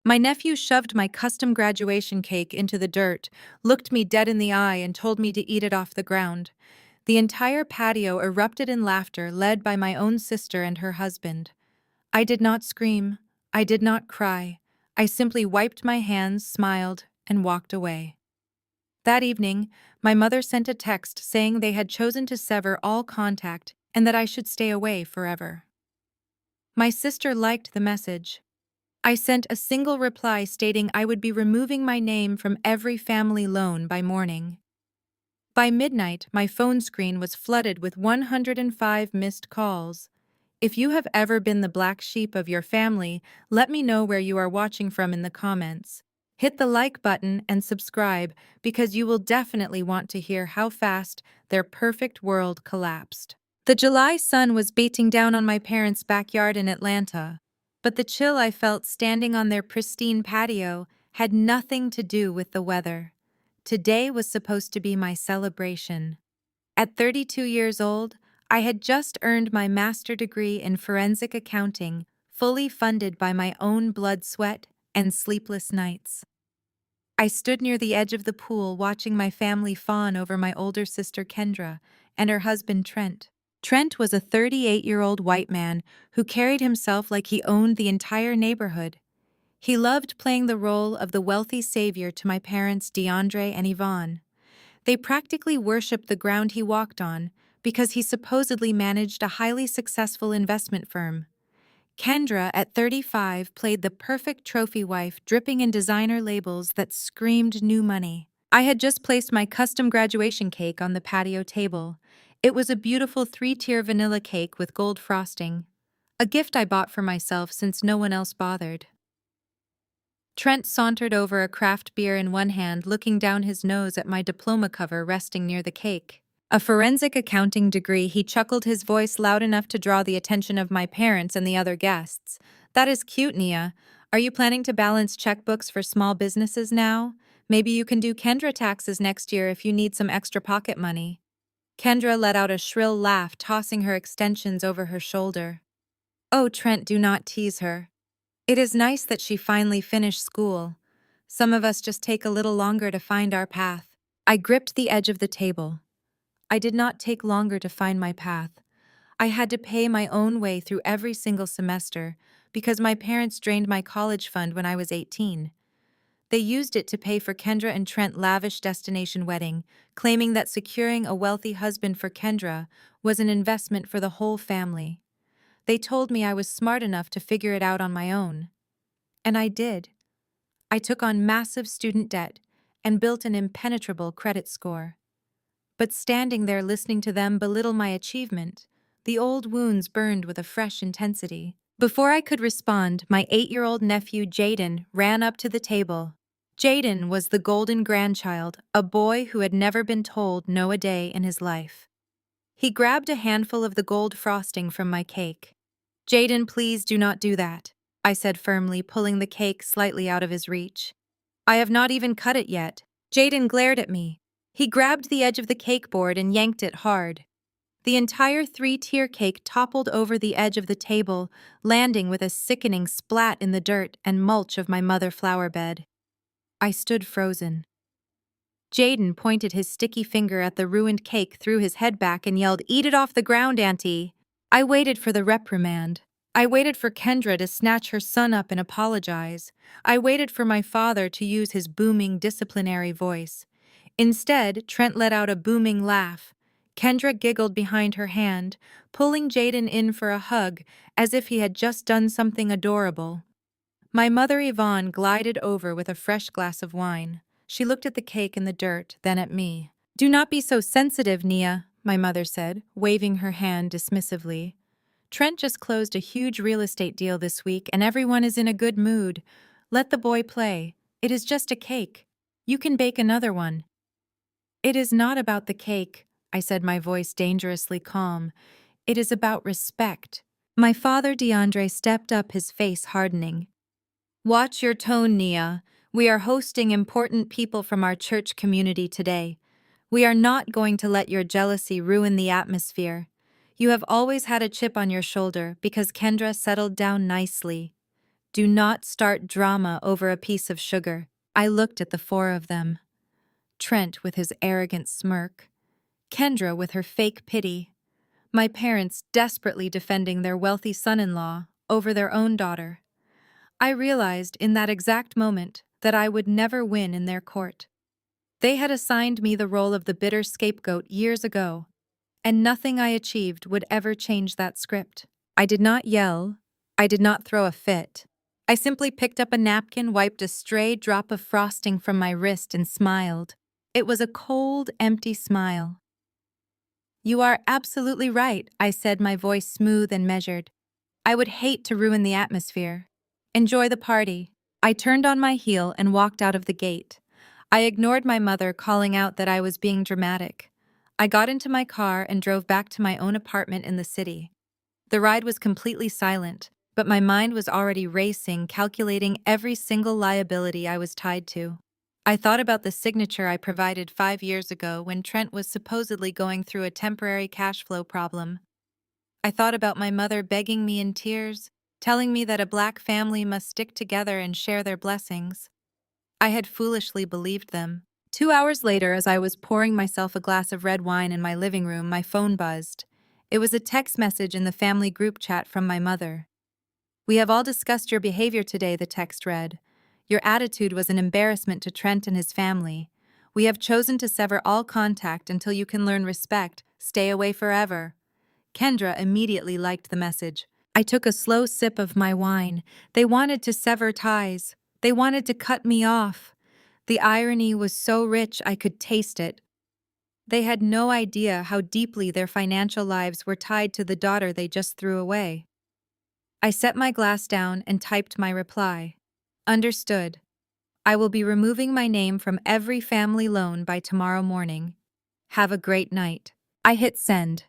My nephew shoved my custom graduation cake into the dirt, looked me dead in the eye, and told me to eat it off the ground. The entire patio erupted in laughter, led by my own sister and her husband. I did not scream. I did not cry. I simply wiped my hands, smiled, and walked away. That evening, my mother sent a text saying they had chosen to sever all contact and that I should stay away forever. My sister liked the message. I sent a single reply stating I would be removing my name from every family loan by morning. By midnight, my phone screen was flooded with 105 missed calls. If you have ever been the black sheep of your family, let me know where you are watching from in the comments. Hit the like button and subscribe because you will definitely want to hear how fast their perfect world collapsed. The July sun was beating down on my parents' backyard in Atlanta, but the chill I felt standing on their pristine patio had nothing to do with the weather. Today was supposed to be my celebration. At 32 years old, I had just earned my master's degree in forensic accounting, fully funded by my own blood, sweat, and sleepless nights. I stood near the edge of the pool watching my family fawn over my older sister Kendra and her husband Trent. Trent was a 38-year-old white man who carried himself like he owned the entire neighborhood. He loved playing the role of the wealthy savior to my parents DeAndre and Yvonne. They practically worshipped the ground he walked on because he supposedly managed a highly successful investment firm. Kendra, at 35, played the perfect trophy wife, dripping in designer labels that screamed new money. I had just placed my custom graduation cake on the patio table. It was a beautiful 3-tier vanilla cake with gold frosting, a gift I bought for myself since no one else bothered. Trent sauntered over, a craft beer in one hand, looking down his nose at my diploma cover resting near the cake. A forensic accounting degree, he chuckled, his voice loud enough to draw the attention of my parents and the other guests. That is cute, Nia. Are you planning to balance checkbooks for small businesses now? Maybe you can do Kendra taxes next year if you need some extra pocket money. Kendra let out a shrill laugh, tossing her extensions over her shoulder. Oh, Trent, do not tease her. It is nice that she finally finished school. Some of us just take a little longer to find our path. I gripped the edge of the table. I did not take longer to find my path. I had to pay my own way through every single semester because my parents drained my college fund when I was 18. They used it to pay for Kendra and Trent's lavish destination wedding, claiming that securing a wealthy husband for Kendra was an investment for the whole family. They told me I was smart enough to figure it out on my own. And I did. I took on massive student debt and built an impenetrable credit score. But standing there listening to them belittle my achievement, the old wounds burned with a fresh intensity. Before I could respond, my 8-year-old nephew Jaden ran up to the table. Jaden was the golden grandchild, a boy who had never been told no a day in his life. He grabbed a handful of the gold frosting from my cake. Jaden, please do not do that, I said firmly, pulling the cake slightly out of his reach. I have not even cut it yet. Jaden glared at me. He grabbed the edge of the cake board and yanked it hard. The entire 3-tier cake toppled over the edge of the table, landing with a sickening splat in the dirt and mulch of my mother flower bed. I stood frozen. Jaden pointed his sticky finger at the ruined cake, threw his head back, and yelled, "Eat it off the ground, Auntie!" I waited for the reprimand. I waited for Kendra to snatch her son up and apologize. I waited for my father to use his booming disciplinary voice. Instead, Trent let out a booming laugh. Kendra giggled behind her hand, pulling Jaden in for a hug as if he had just done something adorable. My mother Yvonne glided over with a fresh glass of wine. She looked at the cake and the dirt, then at me. "Do not be so sensitive, Nia," my mother said, waving her hand dismissively. "Trent just closed a huge real estate deal this week and everyone is in a good mood. Let the boy play. It is just a cake. You can bake another one." "It is not about the cake," I said, my voice dangerously calm. "It is about respect." My father DeAndre stepped up, his face hardening. "Watch your tone, Nia. We are hosting important people from our church community today. We are not going to let your jealousy ruin the atmosphere. You have always had a chip on your shoulder because Kendra settled down nicely. Do not start drama over a piece of sugar. I looked at the four of them. Trent with his arrogant smirk, Kendra with her fake pity, my parents desperately defending their wealthy son-in-law over their own daughter. I realized in that exact moment that I would never win in their court. They had assigned me the role of the bitter scapegoat years ago, and nothing I achieved would ever change that script. I did not yell. I did not throw a fit. I simply picked up a napkin, wiped a stray drop of frosting from my wrist, and smiled. It was a cold, empty smile. "You are absolutely right," I said, my voice smooth and measured. "I would hate to ruin the atmosphere. Enjoy the party." I turned on my heel and walked out of the gate. I ignored my mother calling out that I was being dramatic. I got into my car and drove back to my own apartment in the city. The ride was completely silent, but my mind was already racing, calculating every single liability I was tied to. I thought about the signature I provided 5 years ago when Trent was supposedly going through a temporary cash flow problem. I thought about my mother begging me in tears, telling me that a black family must stick together and share their blessings. I had foolishly believed them. 2 hours later, as I was pouring myself a glass of red wine in my living room, my phone buzzed. It was a text message in the family group chat from my mother. "We have all discussed your behavior today," the text read. "Your attitude was an embarrassment to Trent and his family. We have chosen to sever all contact until you can learn respect. Stay away forever." Kendra immediately liked the message. I took a slow sip of my wine. They wanted to sever ties. They wanted to cut me off. The irony was so rich I could taste it. They had no idea how deeply their financial lives were tied to the daughter they just threw away. I set my glass down and typed my reply. "Understood. I will be removing my name from every family loan by tomorrow morning. Have a great night." I hit send.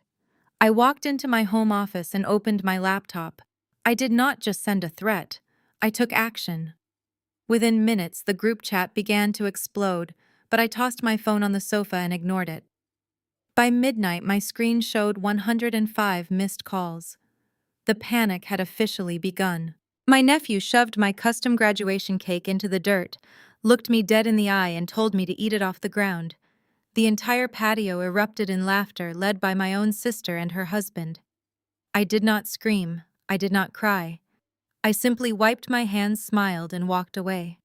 I walked into my home office and opened my laptop. I did not just send a threat. I took action. Within minutes, the group chat began to explode, but I tossed my phone on the sofa and ignored it. By midnight, my screen showed 105 missed calls. The panic had officially begun. My nephew shoved my custom graduation cake into the dirt, looked me dead in the eye, and told me to eat it off the ground. The entire patio erupted in laughter, led by my own sister and her husband. I did not scream. I did not cry. I simply wiped my hands, smiled, and walked away.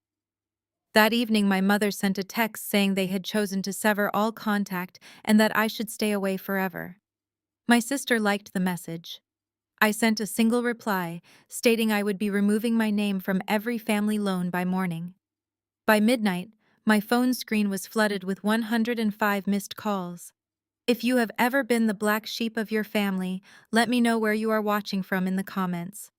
That evening, my mother sent a text saying they had chosen to sever all contact and that I should stay away forever. My sister liked the message. I sent a single reply, stating I would be removing my name from every family loan by morning. By midnight, my phone screen was flooded with 105 missed calls. If you have ever been the black sheep of your family, let me know where you are watching from in the comments.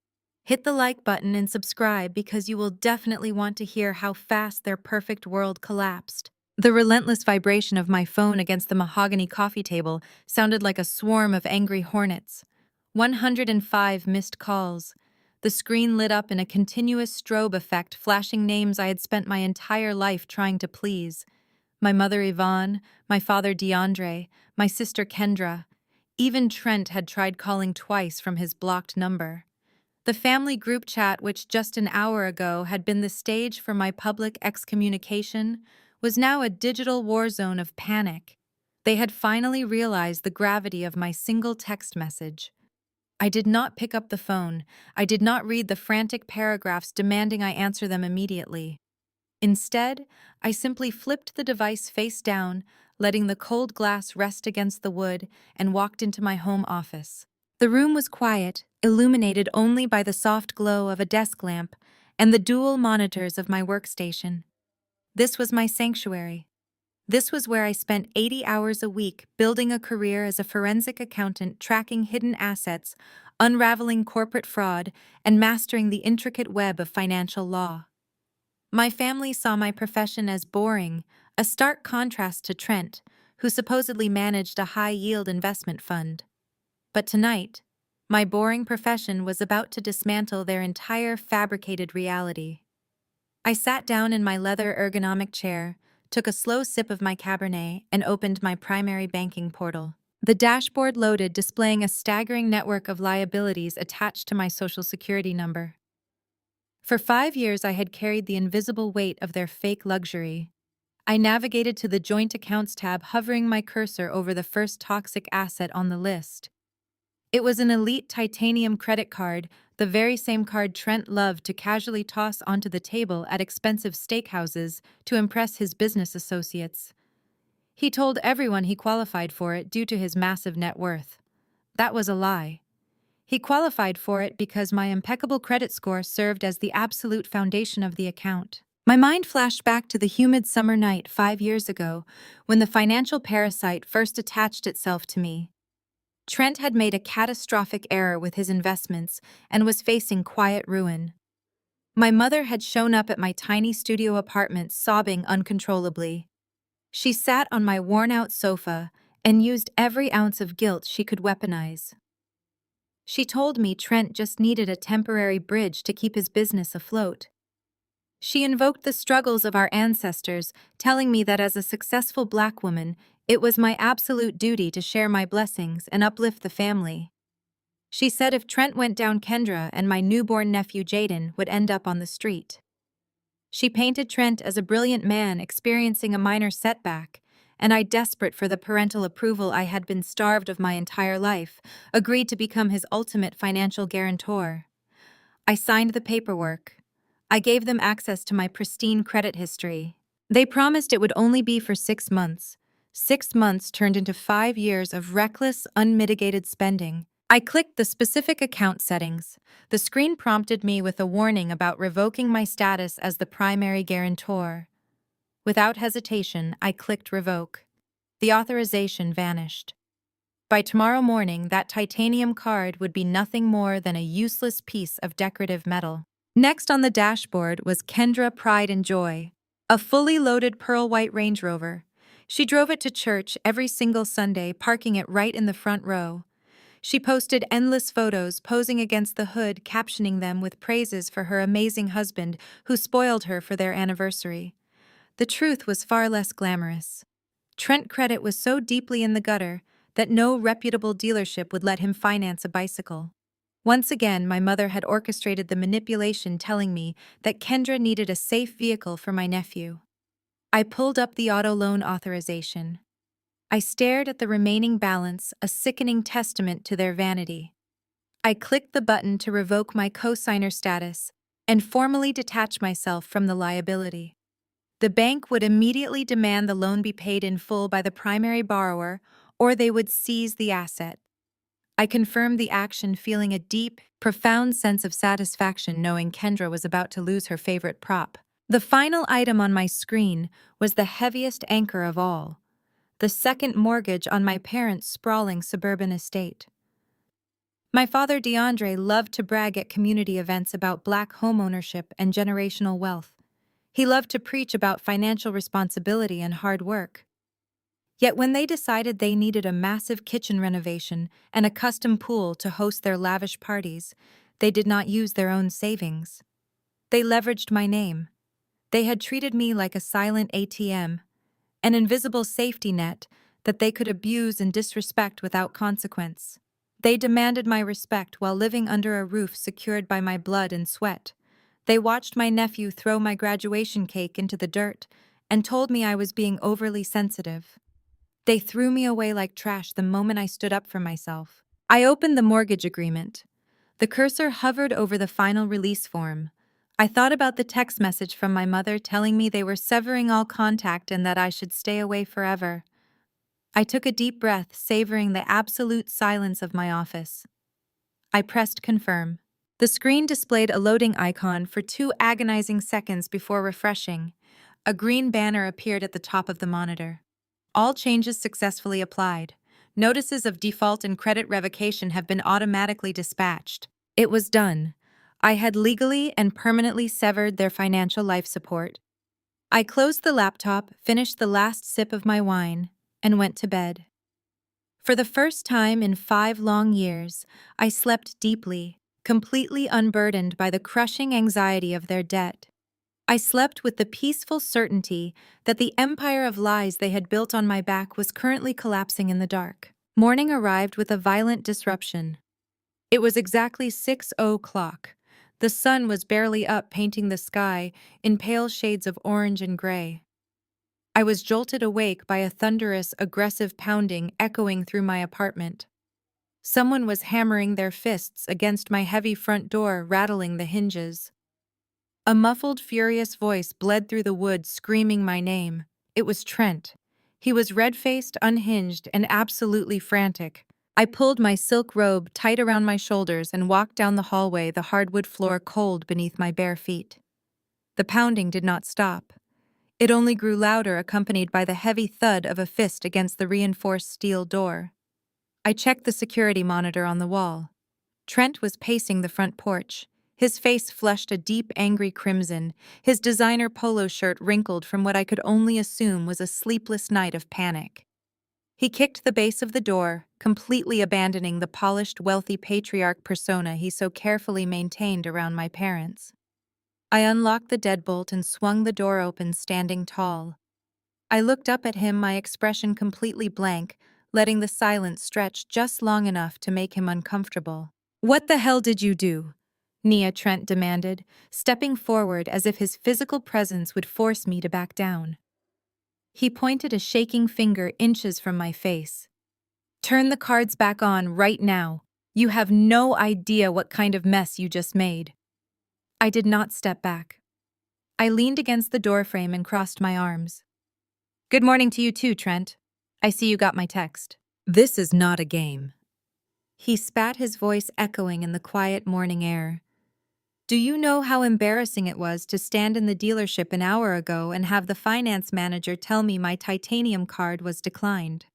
Hit the like button and subscribe because you will definitely want to hear how fast their perfect world collapsed. The relentless vibration of my phone against the mahogany coffee table sounded like a swarm of angry hornets. 105 missed calls. The screen lit up in a continuous strobe effect, flashing names I had spent my entire life trying to please. My mother Yvonne, my father DeAndre, my sister Kendra. Even Trent had tried calling twice from his blocked number. The family group chat, which just an hour ago had been the stage for my public excommunication, was now a digital war zone of panic. They had finally realized the gravity of my single text message. I did not pick up the phone. I did not read the frantic paragraphs demanding I answer them immediately. Instead, I simply flipped the device face down, letting the cold glass rest against the wood, and walked into my home office. The room was quiet, illuminated only by the soft glow of a desk lamp and the dual monitors of my workstation. This was my sanctuary. This was where I spent 80 hours a week building a career as a forensic accountant, tracking hidden assets, unraveling corporate fraud, and mastering the intricate web of financial law. My family saw my profession as boring, a stark contrast to Trent, who supposedly managed a high-yield investment fund. But tonight, my boring profession was about to dismantle their entire fabricated reality. I sat down in my leather ergonomic chair, took a slow sip of my Cabernet, and opened my primary banking portal. The dashboard loaded, displaying a staggering network of liabilities attached to my Social Security number. For 5 years, I had carried the invisible weight of their fake luxury. I navigated to the joint accounts tab, hovering my cursor over the first toxic asset on the list. It was an elite titanium credit card, the very same card Trent loved to casually toss onto the table at expensive steakhouses to impress his business associates. He told everyone he qualified for it due to his massive net worth. That was a lie. He qualified for it because my impeccable credit score served as the absolute foundation of the account. My mind flashed back to the humid summer night 5 years ago, when the financial parasite first attached itself to me. Trent had made a catastrophic error with his investments and was facing quiet ruin. My mother had shown up at my tiny studio apartment sobbing uncontrollably. She sat on my worn-out sofa and used every ounce of guilt she could weaponize. She told me Trent just needed a temporary bridge to keep his business afloat. She invoked the struggles of our ancestors, telling me that as a successful Black woman, it was my absolute duty to share my blessings and uplift the family. She said if Trent went down, Kendra and my newborn nephew Jaden would end up on the street. She painted Trent as a brilliant man experiencing a minor setback, and I, desperate for the parental approval I had been starved of my entire life, agreed to become his ultimate financial guarantor. I signed the paperwork. I gave them access to my pristine credit history. They promised it would only be for 6 months. 6 months turned into 5 years of reckless, unmitigated spending. I clicked the specific account settings. The screen prompted me with a warning about revoking my status as the primary guarantor. Without hesitation, I clicked revoke. The authorization vanished. By tomorrow morning, that titanium card would be nothing more than a useless piece of decorative metal. Next on the dashboard was Kendra Pride and Joy, a fully loaded pearl white Range Rover. She drove it to church every single Sunday, parking it right in the front row. She posted endless photos, posing against the hood, captioning them with praises for her amazing husband who spoiled her for their anniversary. The truth was far less glamorous. Trent credit was so deeply in the gutter that no reputable dealership would let him finance a bicycle. Once again, my mother had orchestrated the manipulation, telling me that Kendra needed a safe vehicle for my nephew. I pulled up the auto loan authorization. I stared at the remaining balance, a sickening testament to their vanity. I clicked the button to revoke my co-signer status and formally detach myself from the liability. The bank would immediately demand the loan be paid in full by the primary borrower, or they would seize the asset. I confirmed the action, feeling a deep, profound sense of satisfaction knowing Kendra was about to lose her favorite prop. The final item on my screen was the heaviest anchor of all: the second mortgage on my parents' sprawling suburban estate. My father, DeAndre, loved to brag at community events about Black homeownership and generational wealth. He loved to preach about financial responsibility and hard work. Yet when they decided they needed a massive kitchen renovation and a custom pool to host their lavish parties, they did not use their own savings. They leveraged my name. They had treated me like a silent ATM, an invisible safety net that they could abuse and disrespect without consequence. They demanded my respect while living under a roof secured by my blood and sweat. They watched my nephew throw my graduation cake into the dirt and told me I was being overly sensitive. They threw me away like trash the moment I stood up for myself. I opened the mortgage agreement. The cursor hovered over the final release form. I thought about the text message from my mother telling me they were severing all contact and that I should stay away forever. I took a deep breath, savoring the absolute silence of my office. I pressed confirm. The screen displayed a loading icon for 2 agonizing seconds before refreshing. A green banner appeared at the top of the monitor. All changes successfully applied. Notices of default and credit revocation have been automatically dispatched. It was done. I had legally and permanently severed their financial life support. I closed the laptop, finished the last sip of my wine, and went to bed. For the first time in 5 long years, I slept deeply, completely unburdened by the crushing anxiety of their debt. I slept with the peaceful certainty that the empire of lies they had built on my back was currently collapsing in the dark. Morning arrived with a violent disruption. It was exactly 6:00. The sun was barely up, painting the sky in pale shades of orange and gray. I was jolted awake by a thunderous, aggressive pounding echoing through my apartment. Someone was hammering their fists against my heavy front door, rattling the hinges. A muffled, furious voice bled through the woods, screaming my name. It was Trent. He was red-faced, unhinged, and absolutely frantic. I pulled my silk robe tight around my shoulders and walked down the hallway, the hardwood floor cold beneath my bare feet. The pounding did not stop. It only grew louder, accompanied by the heavy thud of a fist against the reinforced steel door. I checked the security monitor on the wall. Trent was pacing the front porch. His face flushed a deep, angry crimson, his designer polo shirt wrinkled from what I could only assume was a sleepless night of panic. He kicked the base of the door, completely abandoning the polished, wealthy patriarch persona he so carefully maintained around my parents. I unlocked the deadbolt and swung the door open, standing tall. I looked up at him, my expression completely blank, letting the silence stretch just long enough to make him uncomfortable. "What the hell did you do?" Nia Trent demanded, stepping forward as if his physical presence would force me to back down. He pointed a shaking finger inches from my face. "Turn the cards back on right now. You have no idea what kind of mess you just made." I did not step back. I leaned against the doorframe and crossed my arms. "Good morning to you too, Trent. I see you got my text. This is not a game." He spat, his voice echoing in the quiet morning air. "Do you know how embarrassing it was to stand in the dealership an hour ago and have the finance manager tell me my titanium card was declined?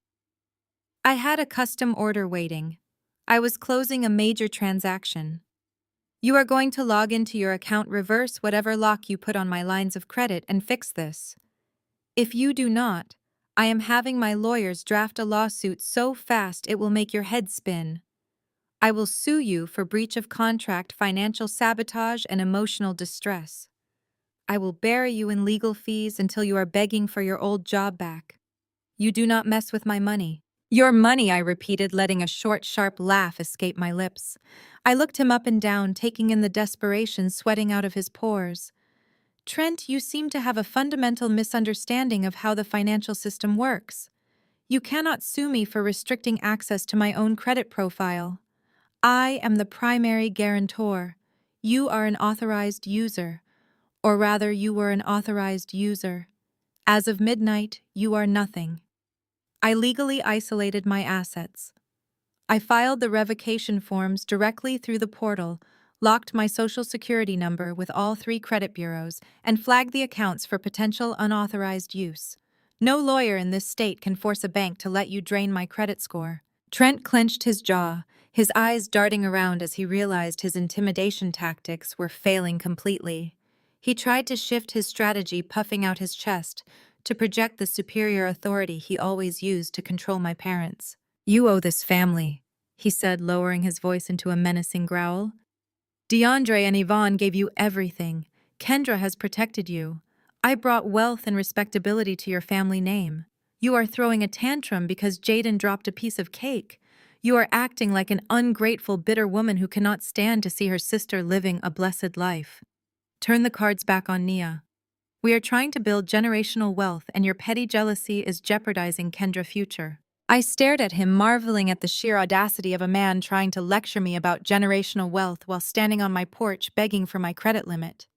I had a custom order waiting. I was closing a major transaction. You are going to log into your account, reverse whatever lock you put on my lines of credit, and fix this. If you do not, I am having my lawyers draft a lawsuit so fast it will make your head spin. I will sue you for breach of contract, financial sabotage, and emotional distress. I will bury you in legal fees until you are begging for your old job back. You do not mess with my money." "Your money," I repeated, letting a short, sharp laugh escape my lips. I looked him up and down, taking in the desperation sweating out of his pores. "Trent, you seem to have a fundamental misunderstanding of how the financial system works. You cannot sue me for restricting access to my own credit profile. I am the primary guarantor. You are an authorized user. Or rather, you were an authorized user. As of midnight, you are nothing." I legally isolated my assets. I filed the revocation forms directly through the portal, locked my social security number with all 3 credit bureaus, and flagged the accounts for potential unauthorized use. No lawyer in this state can force a bank to let you drain my credit score. Trent clenched his jaw, his eyes darting around as he realized his intimidation tactics were failing completely. He tried to shift his strategy, puffing out his chest, to project the superior authority he always used to control my parents. "You owe this family," he said, lowering his voice into a menacing growl. "DeAndre and Yvonne gave you everything. Kendra has protected you. I brought wealth and respectability to your family name. You are throwing a tantrum because Jaden dropped a piece of cake. You are acting like an ungrateful, bitter woman who cannot stand to see her sister living a blessed life. Turn the cards back on Nia. We are trying to build generational wealth, and your petty jealousy is jeopardizing Kendra's future." I stared at him, marveling at the sheer audacity of a man trying to lecture me about generational wealth while standing on my porch begging for my credit limit.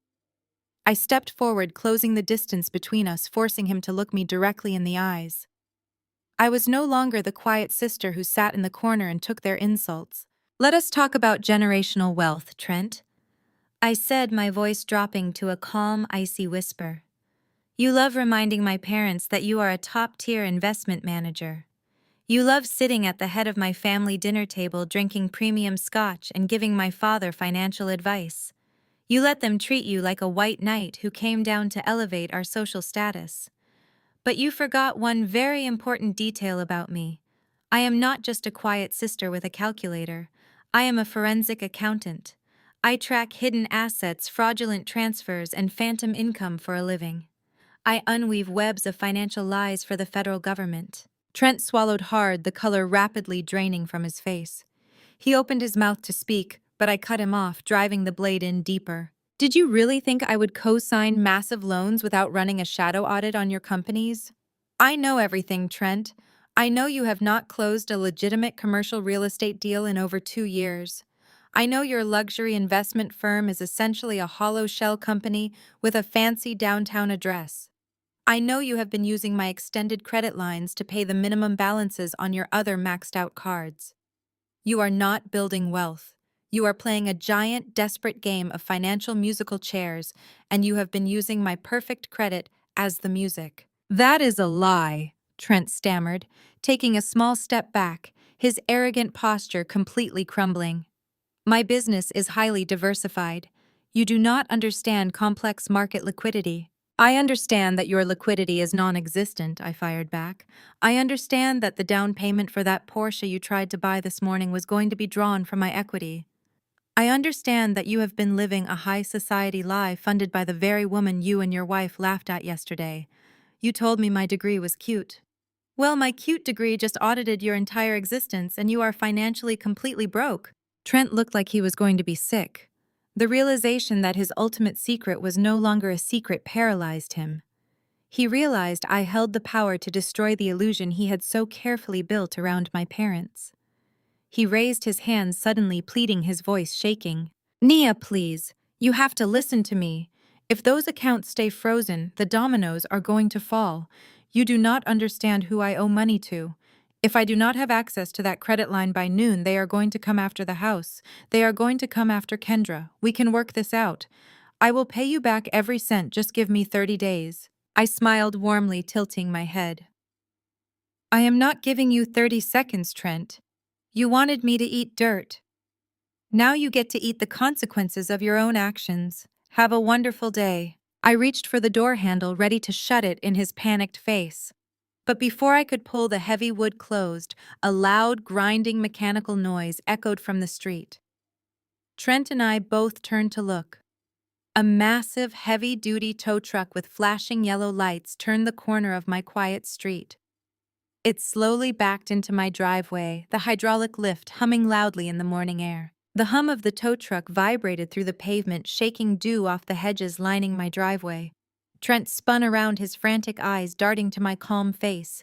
I stepped forward, closing the distance between us, forcing him to look me directly in the eyes. I was no longer the quiet sister who sat in the corner and took their insults. "Let us talk about generational wealth, Trent," I said, my voice dropping to a calm, icy whisper. "You love reminding my parents that you are a top-tier investment manager. You love sitting at the head of my family dinner table drinking premium scotch and giving my father financial advice. You let them treat you like a white knight who came down to elevate our social status. But you forgot one very important detail about me. I am not just a quiet sister with a calculator. I am a forensic accountant. I track hidden assets, fraudulent transfers, and phantom income for a living. I unweave webs of financial lies for the federal government." Trent swallowed hard, the color rapidly draining from his face. He opened his mouth to speak, but I cut him off, driving the blade in deeper. Did you really think I would co-sign massive loans without running a shadow audit on your companies? I know everything, Trent. I know you have not closed a legitimate commercial real estate deal in over 2 years. I know your luxury investment firm is essentially a hollow shell company with a fancy downtown address. I know you have been using my extended credit lines to pay the minimum balances on your other maxed out cards. You are not building wealth. You are playing a giant, desperate game of financial musical chairs, and you have been using my perfect credit as the music. That is a lie, Trent stammered, taking a small step back, his arrogant posture completely crumbling. My business is highly diversified. You do not understand complex market liquidity. I understand that your liquidity is non-existent, I fired back. I understand that the down payment for that Porsche you tried to buy this morning was going to be drawn from my equity. I understand that you have been living a high society lie funded by the very woman you and your wife laughed at yesterday. You told me my degree was cute. Well, my cute degree just audited your entire existence and you are financially completely broke. Trent looked like he was going to be sick. The realization that his ultimate secret was no longer a secret paralyzed him. He realized I held the power to destroy the illusion he had so carefully built around my parents. He raised his hands suddenly, pleading, his voice shaking. Nia, please, you have to listen to me. If those accounts stay frozen, the dominoes are going to fall. You do not understand who I owe money to. If I do not have access to that credit line by noon, they are going to come after the house. They are going to come after Kendra. We can work this out. I will pay you back every cent, just give me 30 days. I smiled warmly, tilting my head. I am not giving you 30 seconds, Trent. You wanted me to eat dirt. Now you get to eat the consequences of your own actions. Have a wonderful day. I reached for the door handle, ready to shut it in his panicked face. But before I could pull the heavy wood closed, a loud, grinding mechanical noise echoed from the street. Trent and I both turned to look. A massive, heavy-duty tow truck with flashing yellow lights turned the corner of my quiet street. It slowly backed into my driveway, the hydraulic lift humming loudly in the morning air. The hum of the tow truck vibrated through the pavement, shaking dew off the hedges lining my driveway. Trent spun around, his frantic eyes darting to my calm face.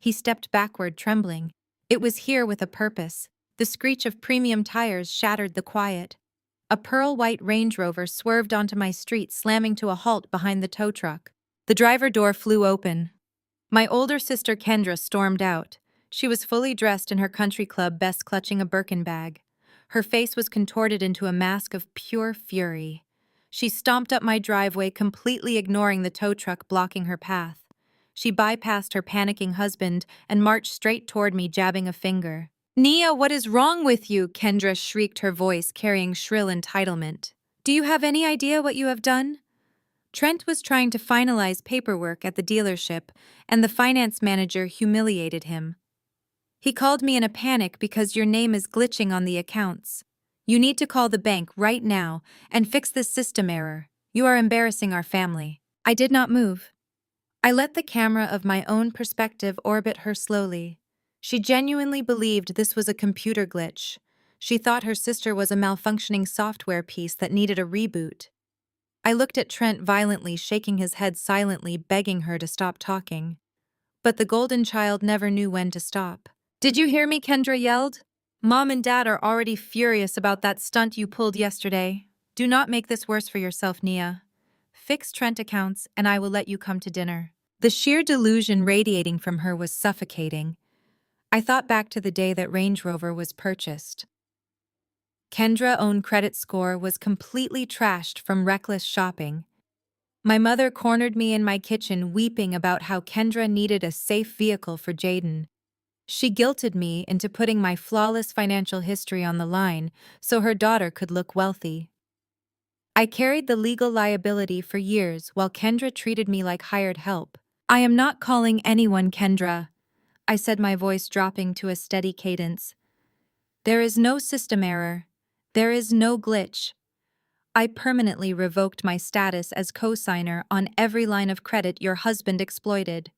He stepped backward, trembling. It was here with a purpose. The screech of premium tires shattered the quiet. A pearl-white Range Rover swerved onto my street, slamming to a halt behind the tow truck. The driver door flew open. My older sister Kendra stormed out. She was fully dressed in her country club best, clutching a Birkin bag. Her face was contorted into a mask of pure fury. She stomped up my driveway, completely ignoring the tow truck blocking her path. She bypassed her panicking husband and marched straight toward me, jabbing a finger. Nia, what is wrong with you? Kendra shrieked, her voice carrying shrill entitlement. Do you have any idea what you have done? Trent was trying to finalize paperwork at the dealership, and the finance manager humiliated him. He called me in a panic because your name is glitching on the accounts. You need to call the bank right now and fix this system error. You are embarrassing our family. I did not move. I let the camera of my own perspective orbit her slowly. She genuinely believed this was a computer glitch. She thought her sister was a malfunctioning software piece that needed a reboot. I looked at Trent violently, shaking his head silently, begging her to stop talking. But the golden child never knew when to stop. Did you hear me? Kendra yelled. Mom and Dad are already furious about that stunt you pulled yesterday. Do not make this worse for yourself, Nia. Fix Trent accounts and I will let you come to dinner. The sheer delusion radiating from her was suffocating. I thought back to the day that Range Rover was purchased. Kendra's own credit score was completely trashed from reckless shopping. My mother cornered me in my kitchen, weeping about how Kendra needed a safe vehicle for Jaden. She guilted me into putting my flawless financial history on the line so her daughter could look wealthy. I carried the legal liability for years while Kendra treated me like hired help. I am not calling anyone Kendra, I said, my voice dropping to a steady cadence. There is no system error. There is no glitch. I permanently revoked my status as co-signer on every line of credit your husband exploited.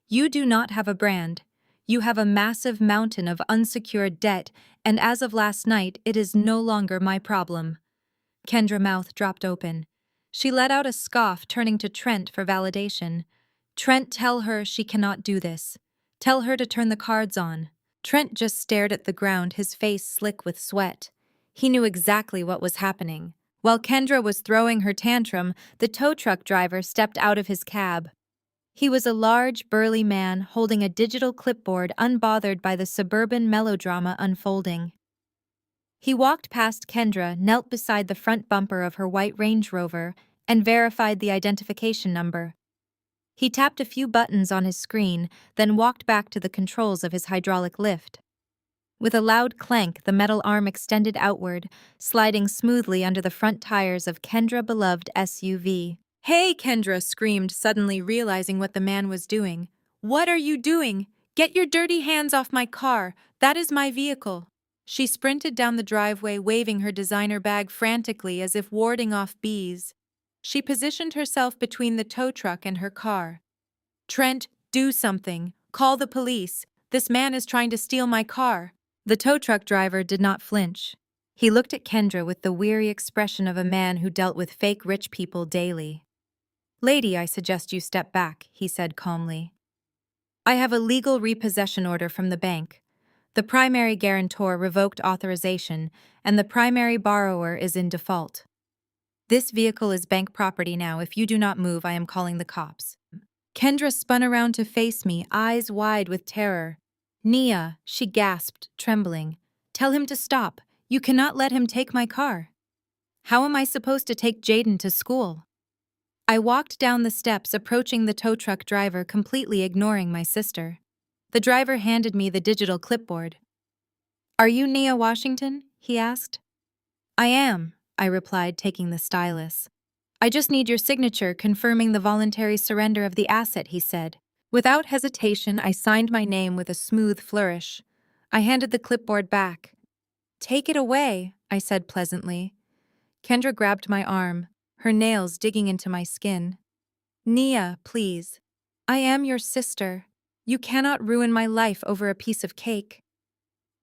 You do not have a brand. You have a massive mountain of unsecured debt, and as of last night, it is no longer my problem. Kendra's mouth dropped open. She let out a scoff, turning to Trent for validation. Trent, tell her she cannot do this. Tell her to turn the cards on. Trent just stared at the ground, his face slick with sweat. He knew exactly what was happening. While Kendra was throwing her tantrum, the tow truck driver stepped out of his cab. He was a large, burly man holding a digital clipboard, unbothered by the suburban melodrama unfolding. He walked past Kendra, knelt beside the front bumper of her white Range Rover, and verified the identification number. He tapped a few buttons on his screen, then walked back to the controls of his hydraulic lift. With a loud clank, the metal arm extended outward, sliding smoothly under the front tires of Kendra's beloved SUV. "Hey!" Kendra screamed, suddenly realizing what the man was doing. "What are you doing? Get your dirty hands off my car! That is my vehicle!" She sprinted down the driveway, waving her designer bag frantically as if warding off bees. She positioned herself between the tow truck and her car. "Trent, do something! Call the police! This man is trying to steal my car!" The tow truck driver did not flinch. He looked at Kendra with the weary expression of a man who dealt with fake rich people daily. "Lady, I suggest you step back," he said calmly. "I have a legal repossession order from the bank. The primary guarantor revoked authorization, and the primary borrower is in default. This vehicle is bank property now. If you do not move, I am calling the cops." Kendra spun around to face me, eyes wide with terror. "Nia," she gasped, trembling. "Tell him to stop. You cannot let him take my car." "How am I supposed to take Jaden to school?" I walked down the steps, approaching the tow truck driver, completely ignoring my sister. The driver handed me the digital clipboard. "Are you Nia Washington?" he asked. "I am," I replied, taking the stylus. "I just need your signature confirming the voluntary surrender of the asset," he said. Without hesitation, I signed my name with a smooth flourish. I handed the clipboard back. "Take it away," I said pleasantly. Kendra grabbed my arm, her nails digging into my skin. "Nia, please. I am your sister. You cannot ruin my life over a piece of cake."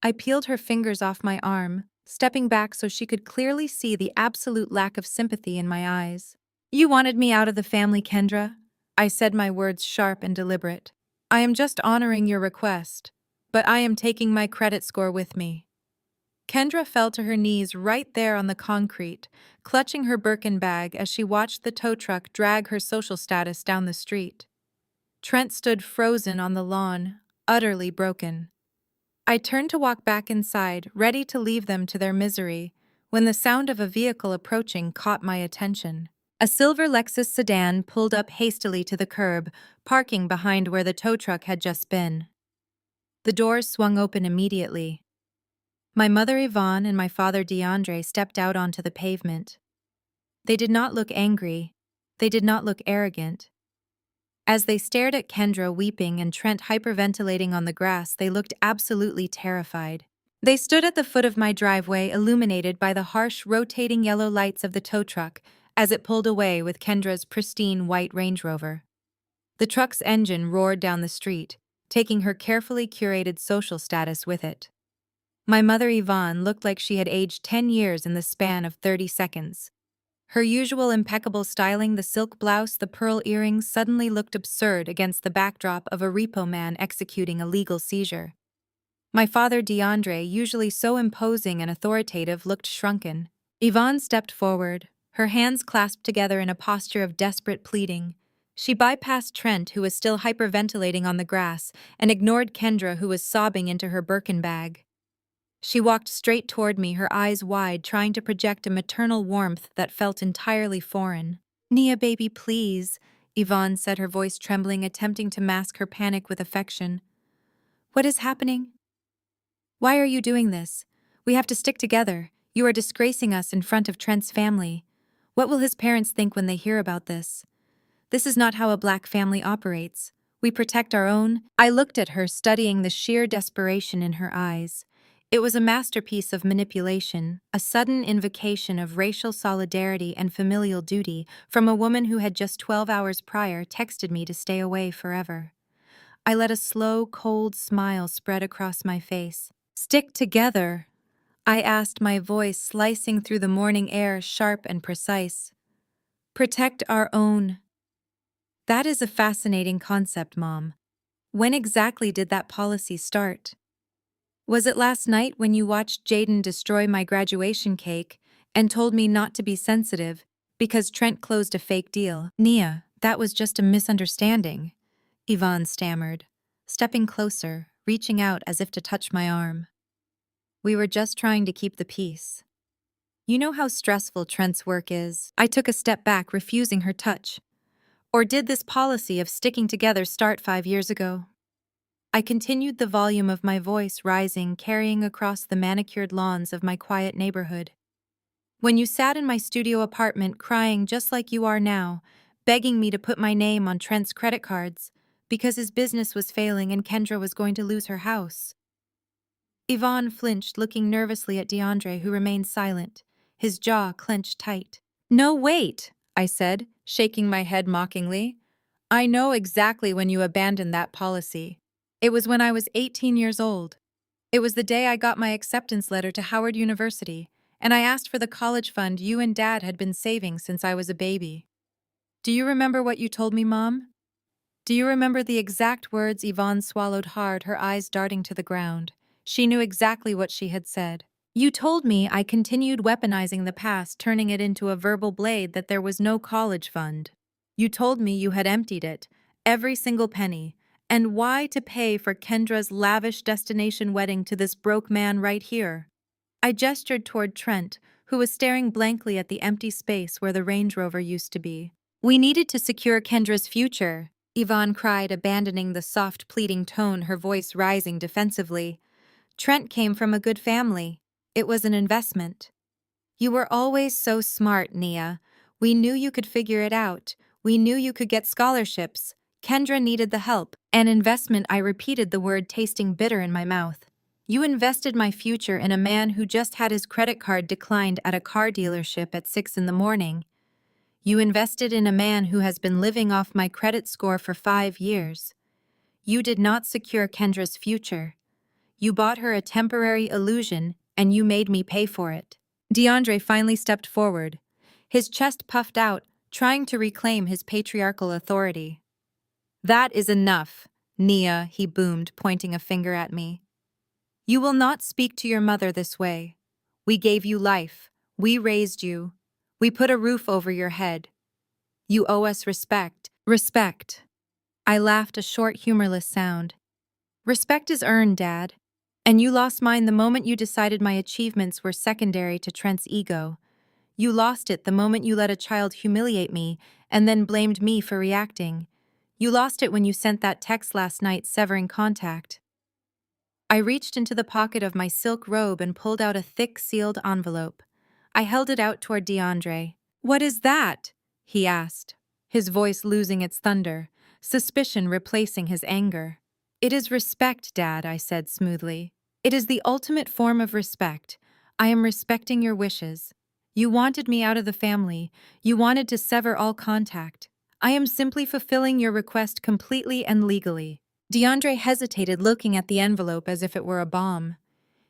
I peeled her fingers off my arm, stepping back so she could clearly see the absolute lack of sympathy in my eyes. "You wanted me out of the family, Kendra?" I said, my words sharp and deliberate. "I am just honoring your request, but I am taking my credit score with me." Kendra fell to her knees right there on the concrete, clutching her Birkin bag as she watched the tow truck drag her social status down the street. Trent stood frozen on the lawn, utterly broken. I turned to walk back inside, ready to leave them to their misery, when the sound of a vehicle approaching caught my attention. A silver Lexus sedan pulled up hastily to the curb, parking behind where the tow truck had just been. The doors swung open immediately. My mother Yvonne and my father DeAndre stepped out onto the pavement. They did not look angry. They did not look arrogant. As they stared at Kendra weeping and Trent hyperventilating on the grass, they looked absolutely terrified. They stood at the foot of my driveway, illuminated by the harsh, rotating yellow lights of the tow truck as it pulled away with Kendra's pristine white Range Rover. The truck's engine roared down the street, taking her carefully curated social status with it. My mother Yvonne looked like she had aged 10 years in the span of 30 seconds. Her usual impeccable styling, the silk blouse, the pearl earrings, suddenly looked absurd against the backdrop of a repo man executing a legal seizure. My father DeAndre, usually so imposing and authoritative, looked shrunken. Yvonne stepped forward, her hands clasped together in a posture of desperate pleading. She bypassed Trent, who was still hyperventilating on the grass, and ignored Kendra, who was sobbing into her Birkin bag. She walked straight toward me, her eyes wide, trying to project a maternal warmth that felt entirely foreign. "Nia, baby, please," Yvonne said, her voice trembling, attempting to mask her panic with affection. "What is happening? Why are you doing this? We have to stick together. You are disgracing us in front of Trent's family. What will his parents think when they hear about this? This is not how a black family operates. We protect our own." I looked at her, studying the sheer desperation in her eyes. It was a masterpiece of manipulation, a sudden invocation of racial solidarity and familial duty from a woman who had just 12 hours prior texted me to stay away forever. I let a slow, cold smile spread across my face. "Stick together," I asked, my voice slicing through the morning air, sharp and precise. Protect our own. That is a fascinating concept, Mom. When exactly did that policy start? Was it last night when you watched Jaden destroy my graduation cake and told me not to be sensitive because Trent closed a fake deal? Nia, that was just a misunderstanding, Yvonne stammered, stepping closer, reaching out as if to touch my arm. We were just trying to keep the peace. You know how stressful Trent's work is. I took a step back, refusing her touch. Or did this policy of sticking together start 5 years ago? I continued, the volume of my voice rising, carrying across the manicured lawns of my quiet neighborhood. When you sat in my studio apartment crying just like you are now, begging me to put my name on Trent's credit cards because his business was failing and Kendra was going to lose her house. Yvonne flinched, looking nervously at DeAndre, who remained silent, his jaw clenched tight. No, wait, I said, shaking my head mockingly. I know exactly when you abandoned that policy. It was when I was 18 years old. It was the day I got my acceptance letter to Howard University, and I asked for the college fund you and Dad had been saving since I was a baby. Do you remember what you told me, Mom? Do you remember the exact words? Yvonne swallowed hard, her eyes darting to the ground. She knew exactly what she had said. You told me I continued weaponizing the past, turning it into a verbal blade, that there was no college fund. You told me you had emptied it, every single penny, and why to pay for Kendra's lavish destination wedding to this broke man right here. I gestured toward Trent, who was staring blankly at the empty space where the Range Rover used to be. We needed to secure Kendra's future, Yvonne cried, abandoning the soft, pleading tone, her voice rising defensively. Trent came from a good family. It was an investment. You were always so smart, Nia. We knew you could figure it out. We knew you could get scholarships. Kendra needed the help. An investment, I repeated the word, tasting bitter in my mouth. You invested my future in a man who just had his credit card declined at a car dealership at 6 in the morning. You invested in a man who has been living off my credit score for 5 years. You did not secure Kendra's future. You bought her a temporary illusion, and you made me pay for it. DeAndre finally stepped forward, his chest puffed out, trying to reclaim his patriarchal authority. That is enough, Nia, he boomed, pointing a finger at me. You will not speak to your mother this way. We gave you life. We raised you. We put a roof over your head. You owe us respect. Respect. I laughed, a short, humorless sound. Respect is earned, Dad. And you lost mine the moment you decided my achievements were secondary to Trent's ego. You lost it the moment you let a child humiliate me and then blamed me for reacting. You lost it when you sent that text last night severing contact. I reached into the pocket of my silk robe and pulled out a thick, sealed envelope. I held it out toward DeAndre. What is that? He asked, his voice losing its thunder, suspicion replacing his anger. It is respect, Dad, I said smoothly. It is the ultimate form of respect. I am respecting your wishes. You wanted me out of the family. You wanted to sever all contact. I am simply fulfilling your request completely and legally. DeAndre hesitated, looking at the envelope as if it were a bomb.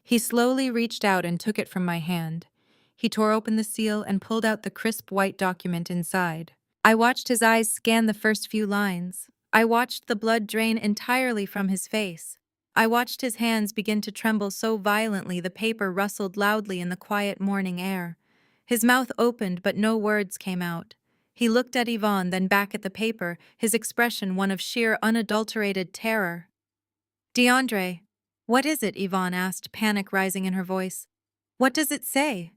He slowly reached out and took it from my hand. He tore open the seal and pulled out the crisp white document inside. I watched his eyes scan the first few lines. I watched the blood drain entirely from his face. I watched his hands begin to tremble so violently the paper rustled loudly in the quiet morning air. His mouth opened, but no words came out. He looked at Yvonne, then back at the paper, his expression one of sheer, unadulterated terror. DeAndre, what is it? Yvonne asked, panic rising in her voice. What does it say?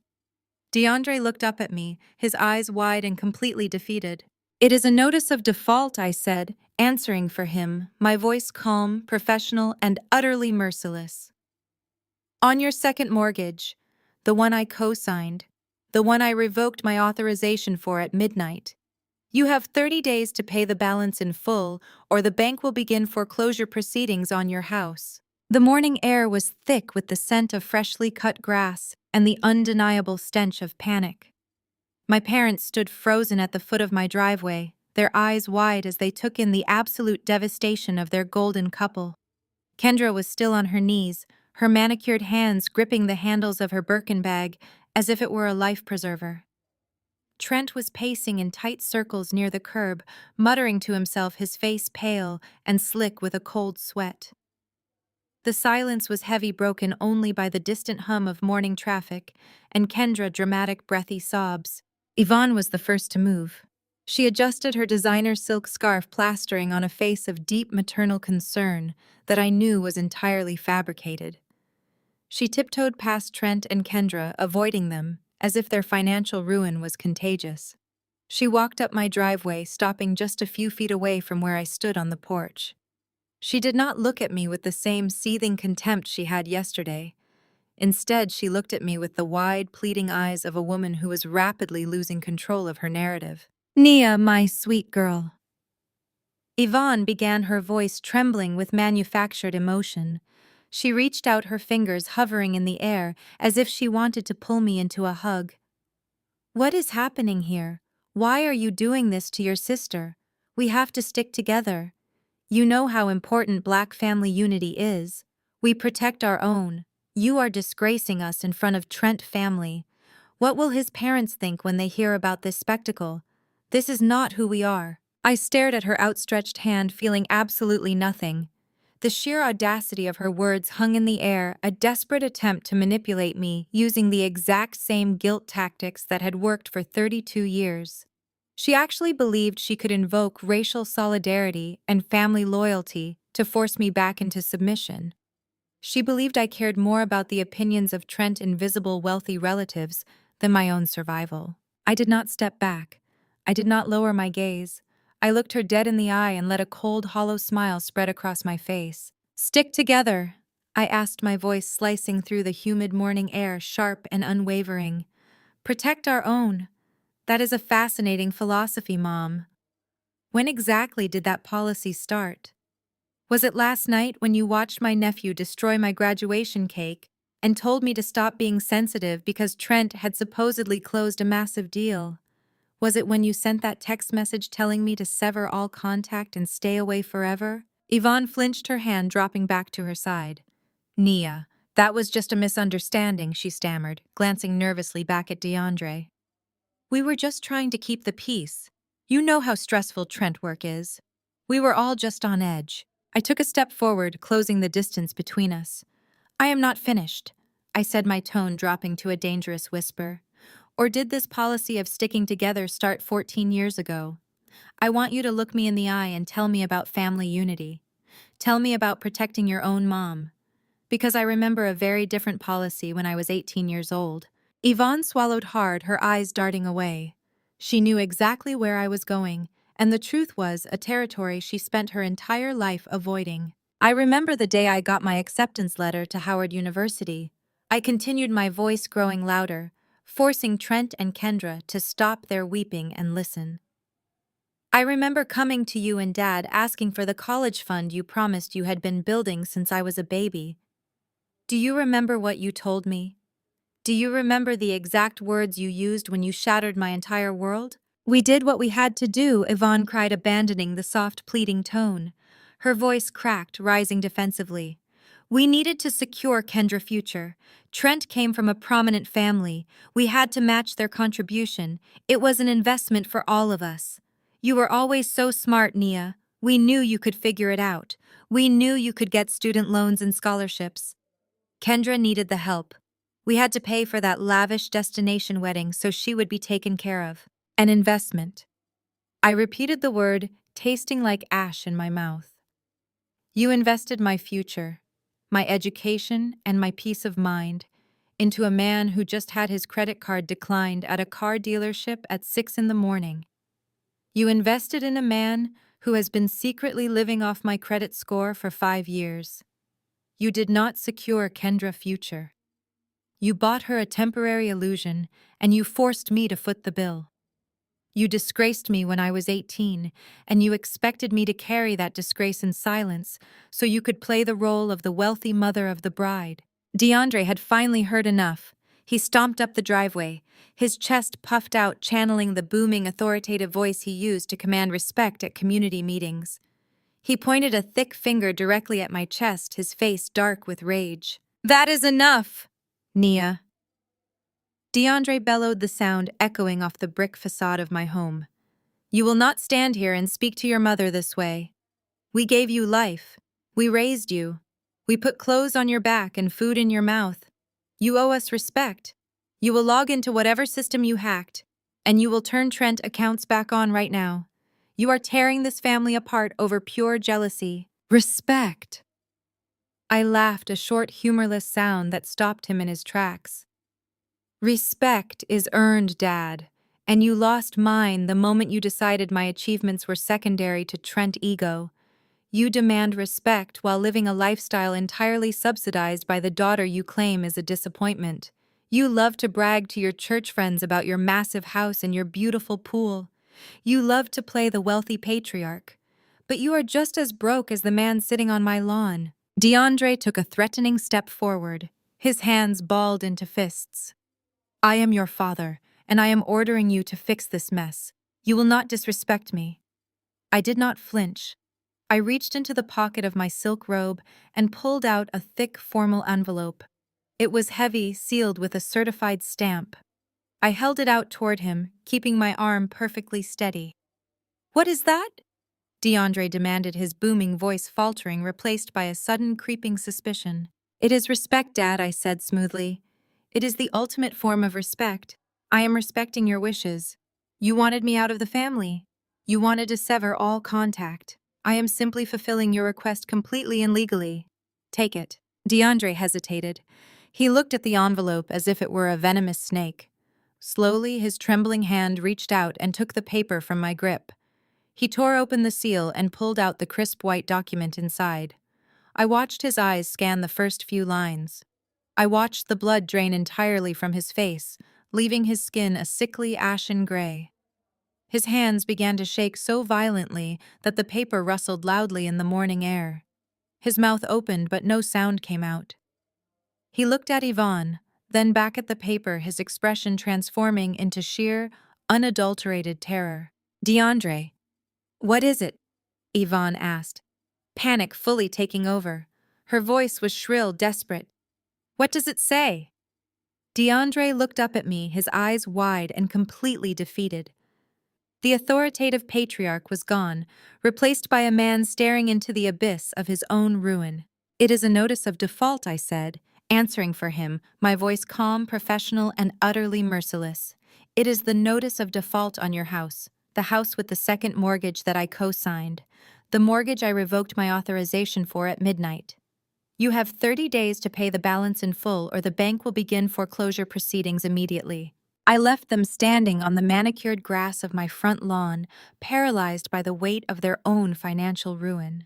DeAndre looked up at me, his eyes wide and completely defeated. It is a notice of default, I said, answering for him, my voice calm, professional, and utterly merciless. On your second mortgage, the one I co-signed, the one I revoked my authorization for at midnight. You have 30 days to pay the balance in full, or the bank will begin foreclosure proceedings on your house. The morning air was thick with the scent of freshly cut grass and the undeniable stench of panic. My parents stood frozen at the foot of my driveway, their eyes wide as they took in the absolute devastation of their golden couple. Kendra was still on her knees, her manicured hands gripping the handles of her Birkin bag as if it were a life preserver. Trent was pacing in tight circles near the curb, muttering to himself, his face pale and slick with a cold sweat. The silence was heavy, broken only by the distant hum of morning traffic and Kendra's dramatic, breathy sobs. Yvonne was the first to move. She adjusted her designer silk scarf, plastering on a face of deep maternal concern that I knew was entirely fabricated. She tiptoed past Trent and Kendra, avoiding them, as if their financial ruin was contagious. She walked up my driveway, stopping just a few feet away from where I stood on the porch. She did not look at me with the same seething contempt she had yesterday. Instead, she looked at me with the wide, pleading eyes of a woman who was rapidly losing control of her narrative. "Nia, my sweet girl." Yvonne began, her voice trembling with manufactured emotion. She reached out, her fingers hovering in the air as if she wanted to pull me into a hug. "What is happening here? Why are you doing this to your sister? We have to stick together. You know how important Black family unity is. We protect our own. You are disgracing us in front of Trent family. What will his parents think when they hear about this spectacle? This is not who we are." I stared at her outstretched hand, feeling absolutely nothing. The sheer audacity of her words hung in the air, a desperate attempt to manipulate me using the exact same guilt tactics that had worked for 32 years. She actually believed she could invoke racial solidarity and family loyalty to force me back into submission. She believed I cared more about the opinions of Trent's invisible wealthy relatives than my own survival. I did not step back. I did not lower my gaze. I looked her dead in the eye and let a cold, hollow smile spread across my face. "Stick together," I asked, my voice slicing through the humid morning air, sharp and unwavering. "Protect our own. That is a fascinating philosophy, Mom. When exactly did that policy start? Was it last night when you watched my nephew destroy my graduation cake and told me to stop being sensitive because Trent had supposedly closed a massive deal? Was it when you sent that text message telling me to sever all contact and stay away forever?" Yvonne flinched, her hand dropping back to her side. "Nia, that was just a misunderstanding," she stammered, glancing nervously back at DeAndre. "We were just trying to keep the peace. You know how stressful Trent work is. We were all just on edge." I took a step forward, closing the distance between us. "I am not finished," I said, my tone dropping to a dangerous whisper. "Or did this policy of sticking together start 14 years ago? I want you to look me in the eye and tell me about family unity. Tell me about protecting your own mom. Because I remember a very different policy when I was 18 years old." Yvonne swallowed hard, her eyes darting away. She knew exactly where I was going, and the truth was a territory she spent her entire life avoiding. "I remember the day I got my acceptance letter to Howard University." I continued, my voice growing louder, forcing Trent and Kendra to stop their weeping and listen. "I remember coming to you and Dad asking for the college fund you promised you had been building since I was a baby. Do you remember what you told me? Do you remember the exact words you used when you shattered my entire world?" "We did what we had to do," Yvonne cried, abandoning the soft, pleading tone. Her voice cracked, rising defensively. "We needed to secure Kendra's future. Trent came from a prominent family. We had to match their contribution. It was an investment for all of us. You were always so smart, Nia. We knew you could figure it out. We knew you could get student loans and scholarships. Kendra needed the help. We had to pay for that lavish destination wedding so she would be taken care of. An investment." I repeated the word, tasting like ash in my mouth. "You invested my future, my education, and my peace of mind into a man who just had his credit card declined at a car dealership at 6 in the morning. You invested in a man who has been secretly living off my credit score for 5 years. You did not secure Kendra's future. You bought her a temporary illusion, and you forced me to foot the bill. You disgraced me when I was 18, and you expected me to carry that disgrace in silence so you could play the role of the wealthy mother of the bride." DeAndre had finally heard enough. He stomped up the driveway, his chest puffed out, channeling the booming, authoritative voice he used to command respect at community meetings. He pointed a thick finger directly at my chest, his face dark with rage. That is enough, Nia. DeAndre bellowed, the sound echoing off the brick facade of my home. You will not stand here and speak to your mother this way. We gave you life. We raised you. We put clothes on your back and food in your mouth. You owe us respect. You will log into whatever system you hacked, and you will turn Trent accounts back on right now. You are tearing this family apart over pure jealousy. Respect. I laughed, a short, humorless sound that stopped him in his tracks. Respect is earned, Dad, and you lost mine the moment you decided my achievements were secondary to Trent ego. You demand respect while living a lifestyle entirely subsidized by the daughter you claim is a disappointment. You love to brag to your church friends about your massive house and your beautiful pool. You love to play the wealthy patriarch. But you are just as broke as the man sitting on my lawn. DeAndre took a threatening step forward, his hands balled into fists. I am your father, and I am ordering you to fix this mess. You will not disrespect me. I did not flinch. I reached into the pocket of my silk robe and pulled out a thick, formal envelope. It was heavy, sealed with a certified stamp. I held it out toward him, keeping my arm perfectly steady. What is that? DeAndre demanded, his booming voice faltering, replaced by a sudden creeping suspicion. It is respect, Dad, I said smoothly. It is the ultimate form of respect. I am respecting your wishes. You wanted me out of the family. You wanted to sever all contact. I am simply fulfilling your request completely and legally. Take it. DeAndre hesitated. He looked at the envelope as if it were a venomous snake. Slowly, his trembling hand reached out and took the paper from my grip. He tore open the seal and pulled out the crisp white document inside. I watched his eyes scan the first few lines. I watched the blood drain entirely from his face, leaving his skin a sickly ashen gray. His hands began to shake so violently that the paper rustled loudly in the morning air. His mouth opened, but no sound came out. He looked at Yvonne, then back at the paper, his expression transforming into sheer, unadulterated terror. DeAndre, what is it? Yvonne asked, panic fully taking over. Her voice was shrill, desperate. What does it say? DeAndre looked up at me, his eyes wide and completely defeated. The authoritative patriarch was gone, replaced by a man staring into the abyss of his own ruin. It is a notice of default, I said, answering for him, my voice calm, professional, and utterly merciless. It is the notice of default on your house, the house with the second mortgage that I co-signed, the mortgage I revoked my authorization for at midnight. You have 30 days to pay the balance in full, or the bank will begin foreclosure proceedings immediately. I left them standing on the manicured grass of my front lawn, paralyzed by the weight of their own financial ruin.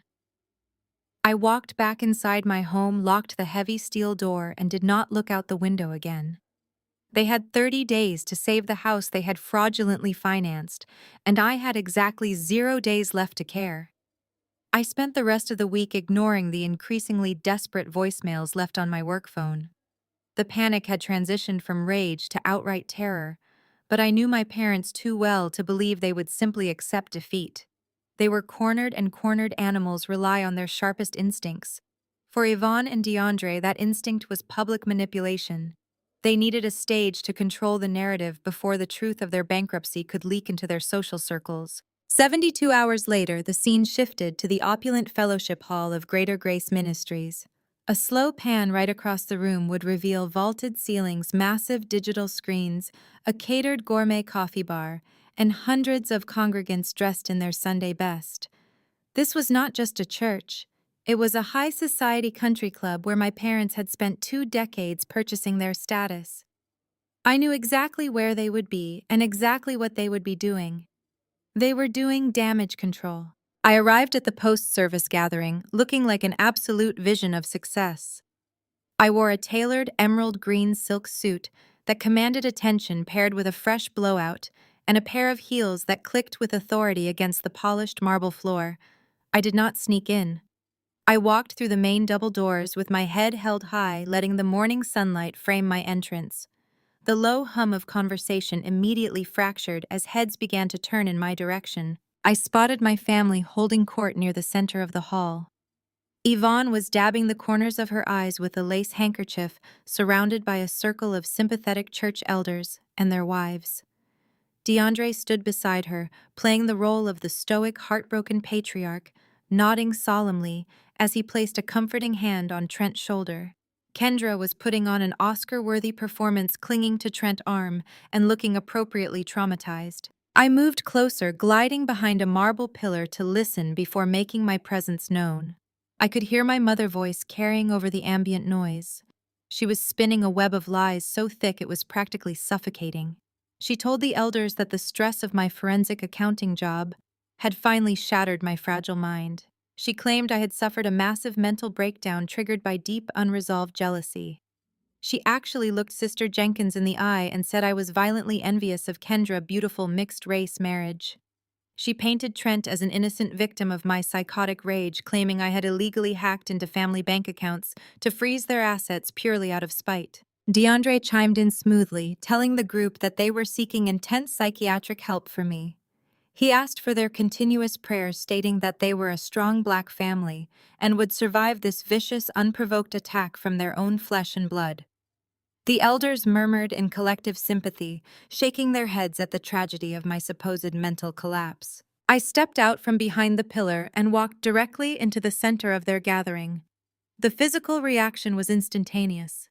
I walked back inside my home, locked the heavy steel door, and did not look out the window again. They had 30 days to save the house they had fraudulently financed, and I had exactly 0 days left to care. I spent the rest of the week ignoring the increasingly desperate voicemails left on my work phone. The panic had transitioned from rage to outright terror, but I knew my parents too well to believe they would simply accept defeat. They were cornered, and cornered animals rely on their sharpest instincts. For Yvonne and DeAndre, that instinct was public manipulation. They needed a stage to control the narrative before the truth of their bankruptcy could leak into their social circles. 72 hours later, the scene shifted to the opulent fellowship hall of Greater Grace Ministries. A slow pan right across the room would reveal vaulted ceilings, massive digital screens, a catered gourmet coffee bar, and hundreds of congregants dressed in their Sunday best. This was not just a church. It was a high society country club where my parents had spent 2 decades purchasing their status. I knew exactly where they would be and exactly what they would be doing. They were doing damage control. I arrived at the post-service gathering looking like an absolute vision of success. I wore a tailored emerald green silk suit that commanded attention, paired with a fresh blowout and a pair of heels that clicked with authority against the polished marble floor. I did not sneak in. I walked through the main double doors with my head held high, letting the morning sunlight frame my entrance. The low hum of conversation immediately fractured as heads began to turn in my direction. I spotted my family holding court near the center of the hall. Yvonne was dabbing the corners of her eyes with a lace handkerchief, surrounded by a circle of sympathetic church elders and their wives. DeAndre stood beside her, playing the role of the stoic, heartbroken patriarch, nodding solemnly as he placed a comforting hand on Trent's shoulder. Kendra was putting on an Oscar-worthy performance, clinging to Trent's arm and looking appropriately traumatized. I moved closer, gliding behind a marble pillar to listen before making my presence known. I could hear my mother's voice carrying over the ambient noise. She was spinning a web of lies so thick it was practically suffocating. She told the elders that the stress of my forensic accounting job had finally shattered my fragile mind. She claimed I had suffered a massive mental breakdown triggered by deep, unresolved jealousy. She actually looked Sister Jenkins in the eye and said I was violently envious of Kendra's beautiful mixed-race marriage. She painted Trent as an innocent victim of my psychotic rage, claiming I had illegally hacked into family bank accounts to freeze their assets purely out of spite. DeAndre chimed in smoothly, telling the group that they were seeking intense psychiatric help for me. He asked for their continuous prayers, stating that they were a strong Black family and would survive this vicious, unprovoked attack from their own flesh and blood. The elders murmured in collective sympathy, shaking their heads at the tragedy of my supposed mental collapse. I stepped out from behind the pillar and walked directly into the center of their gathering. The physical reaction was instantaneous.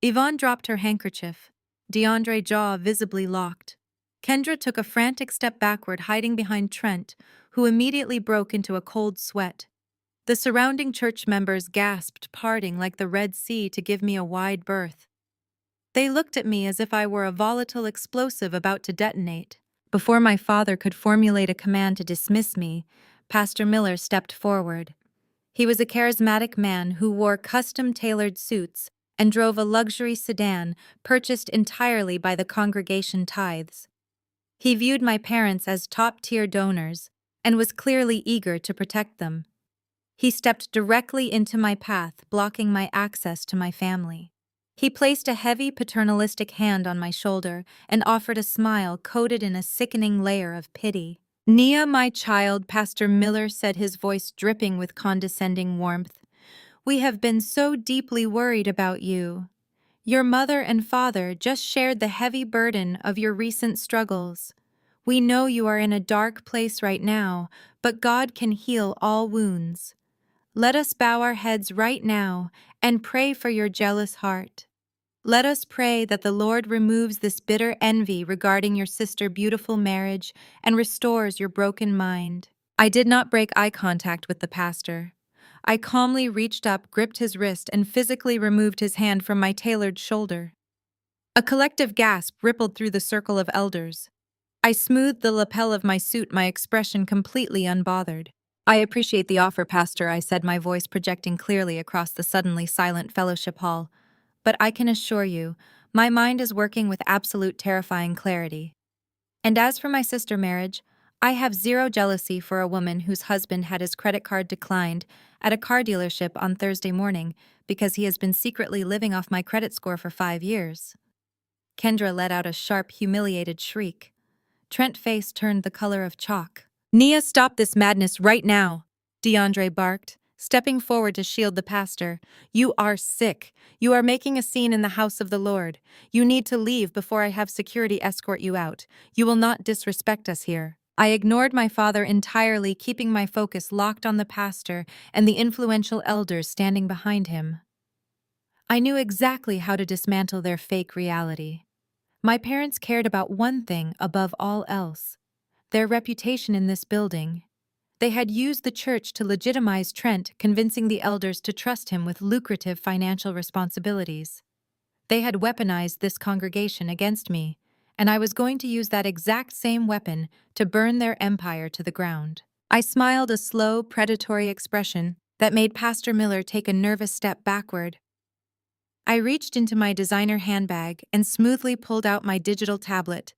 Yvonne dropped her handkerchief, DeAndre's jaw visibly locked. Kendra took a frantic step backward, hiding behind Trent, who immediately broke into a cold sweat. The surrounding church members gasped, parting like the Red Sea to give me a wide berth. They looked at me as if I were a volatile explosive about to detonate. Before my father could formulate a command to dismiss me, Pastor Miller stepped forward. He was a charismatic man who wore custom-tailored suits and drove a luxury sedan purchased entirely by the congregation tithes. He viewed my parents as top-tier donors and was clearly eager to protect them. He stepped directly into my path, blocking my access to my family. He placed a heavy paternalistic hand on my shoulder and offered a smile coated in a sickening layer of pity. "Nia, my child," Pastor Miller said, his voice dripping with condescending warmth. "We have been so deeply worried about you. Your mother and father just shared the heavy burden of your recent struggles. We know you are in a dark place right now, but God can heal all wounds. Let us bow our heads right now and pray for your jealous heart. Let us pray that the Lord removes this bitter envy regarding your sister's beautiful marriage and restores your broken mind." I did not break eye contact with the pastor. I calmly reached up, gripped his wrist, and physically removed his hand from my tailored shoulder. A collective gasp rippled through the circle of elders. I smoothed the lapel of my suit, my expression completely unbothered. "I appreciate the offer, Pastor," I said, my voice projecting clearly across the suddenly silent fellowship hall. "But I can assure you, my mind is working with absolute terrifying clarity. And as for my sister marriage, I have zero jealousy for a woman whose husband had his credit card declined at a car dealership on Thursday morning because he has been secretly living off my credit score for 5 years." Kendra let out a sharp, humiliated shriek. Trent's face turned the color of chalk. "Nia, stop this madness right now," DeAndre barked, stepping forward to shield the pastor. "You are sick. You are making a scene in the house of the Lord. You need to leave before I have security escort you out. You will not disrespect us here." I ignored my father entirely, keeping my focus locked on the pastor and the influential elders standing behind him. I knew exactly how to dismantle their fake reality. My parents cared about one thing above all else: their reputation in this building. They had used the church to legitimize Trent, convincing the elders to trust him with lucrative financial responsibilities. They had weaponized this congregation against me, and I was going to use that exact same weapon to burn their empire to the ground. I smiled, a slow, predatory expression that made Pastor Miller take a nervous step backward. I reached into my designer handbag and smoothly pulled out my digital tablet.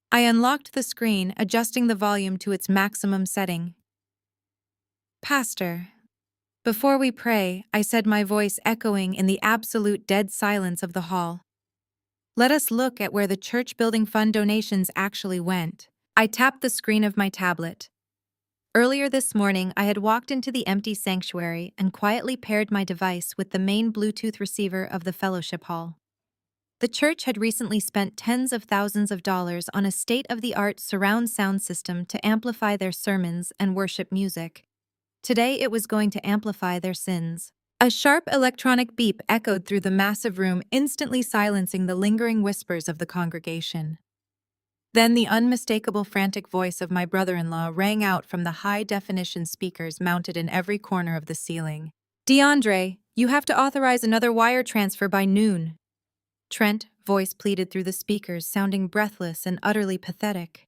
I unlocked the screen, adjusting the volume to its maximum setting. "Pastor." Before we pray, I said, my voice echoing in the absolute dead silence of the hall. "Let us look at where the church building fund donations actually went." I tapped the screen of my tablet. Earlier this morning, I had walked into the empty sanctuary and quietly paired my device with the main Bluetooth receiver of the fellowship hall. The church had recently spent tens of thousands of dollars on a state-of-the-art surround sound system to amplify their sermons and worship music. Today it was going to amplify their sins. A sharp electronic beep echoed through the massive room, instantly silencing the lingering whispers of the congregation. Then the unmistakable frantic voice of my brother-in-law rang out from the high-definition speakers mounted in every corner of the ceiling. "DeAndre, you have to authorize another wire transfer by noon." Trent's voice pleaded through the speakers, sounding breathless and utterly pathetic.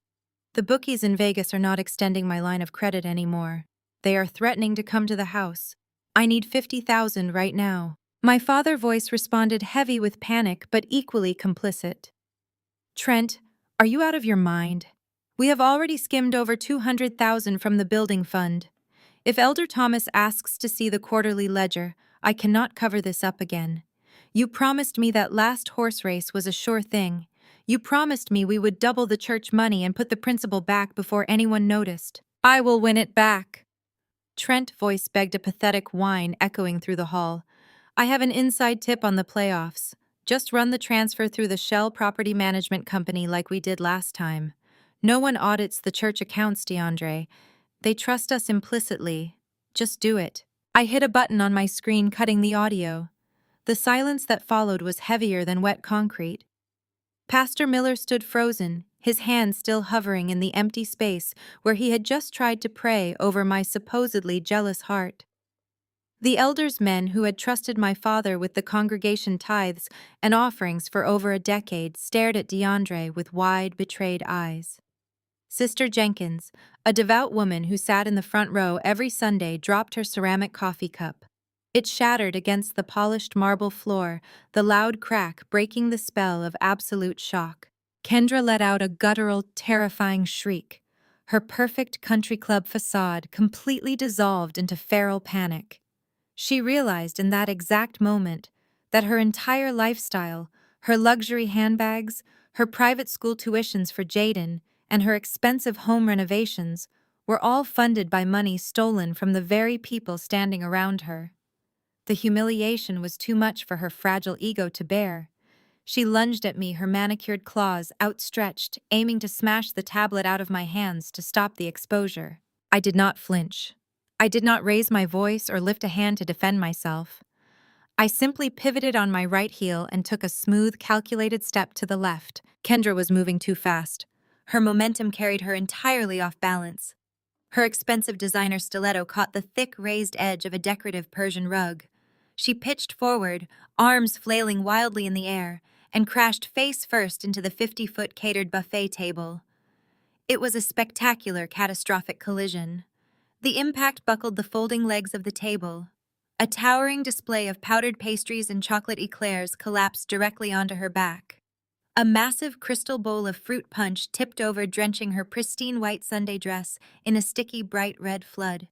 "The bookies in Vegas are not extending my line of credit anymore. They are threatening to come to the house. I need $50,000 right now." My father's voice responded, heavy with panic but equally complicit. "Trent, are you out of your mind? We have already skimmed over $200,000 from the building fund. If Elder Thomas asks to see the quarterly ledger, I cannot cover this up again. You promised me that last horse race was a sure thing. You promised me we would double the church money and put the principal back before anyone noticed. I will win it back." Trent's voice begged, a pathetic whine echoing through the hall. "I have an inside tip on the playoffs. Just run the transfer through the Shell Property Management Company like we did last time. No one audits the church accounts, DeAndre. They trust us implicitly. Just do it." I hit a button on my screen, cutting the audio. The silence that followed was heavier than wet concrete. Pastor Miller stood frozen, his hand still hovering in the empty space where he had just tried to pray over my supposedly jealous heart. The elders' men who had trusted my father with the congregation tithes and offerings for over a decade stared at DeAndre with wide, betrayed eyes. Sister Jenkins, a devout woman who sat in the front row every Sunday, dropped her ceramic coffee cup. It shattered against the polished marble floor, the loud crack breaking the spell of absolute shock. Kendra let out a guttural, terrifying shriek. Her perfect country club facade completely dissolved into feral panic. She realized in that exact moment that her entire lifestyle, her luxury handbags, her private school tuitions for Jaden, and her expensive home renovations were all funded by money stolen from the very people standing around her. The humiliation was too much for her fragile ego to bear. She lunged at me, her manicured claws outstretched, aiming to smash the tablet out of my hands to stop the exposure. I did not flinch. I did not raise my voice or lift a hand to defend myself. I simply pivoted on my right heel and took a smooth, calculated step to the left. Kendra was moving too fast. Her momentum carried her entirely off balance. Her expensive designer stiletto caught the thick, raised edge of a decorative Persian rug. She pitched forward, arms flailing wildly in the air, and crashed face first into the 50-foot catered buffet table. It was a spectacular, catastrophic collision. The impact buckled the folding legs of the table. A towering display of powdered pastries and chocolate eclairs collapsed directly onto her back. A massive crystal bowl of fruit punch tipped over, drenching her pristine white Sunday dress in a sticky, bright red flood.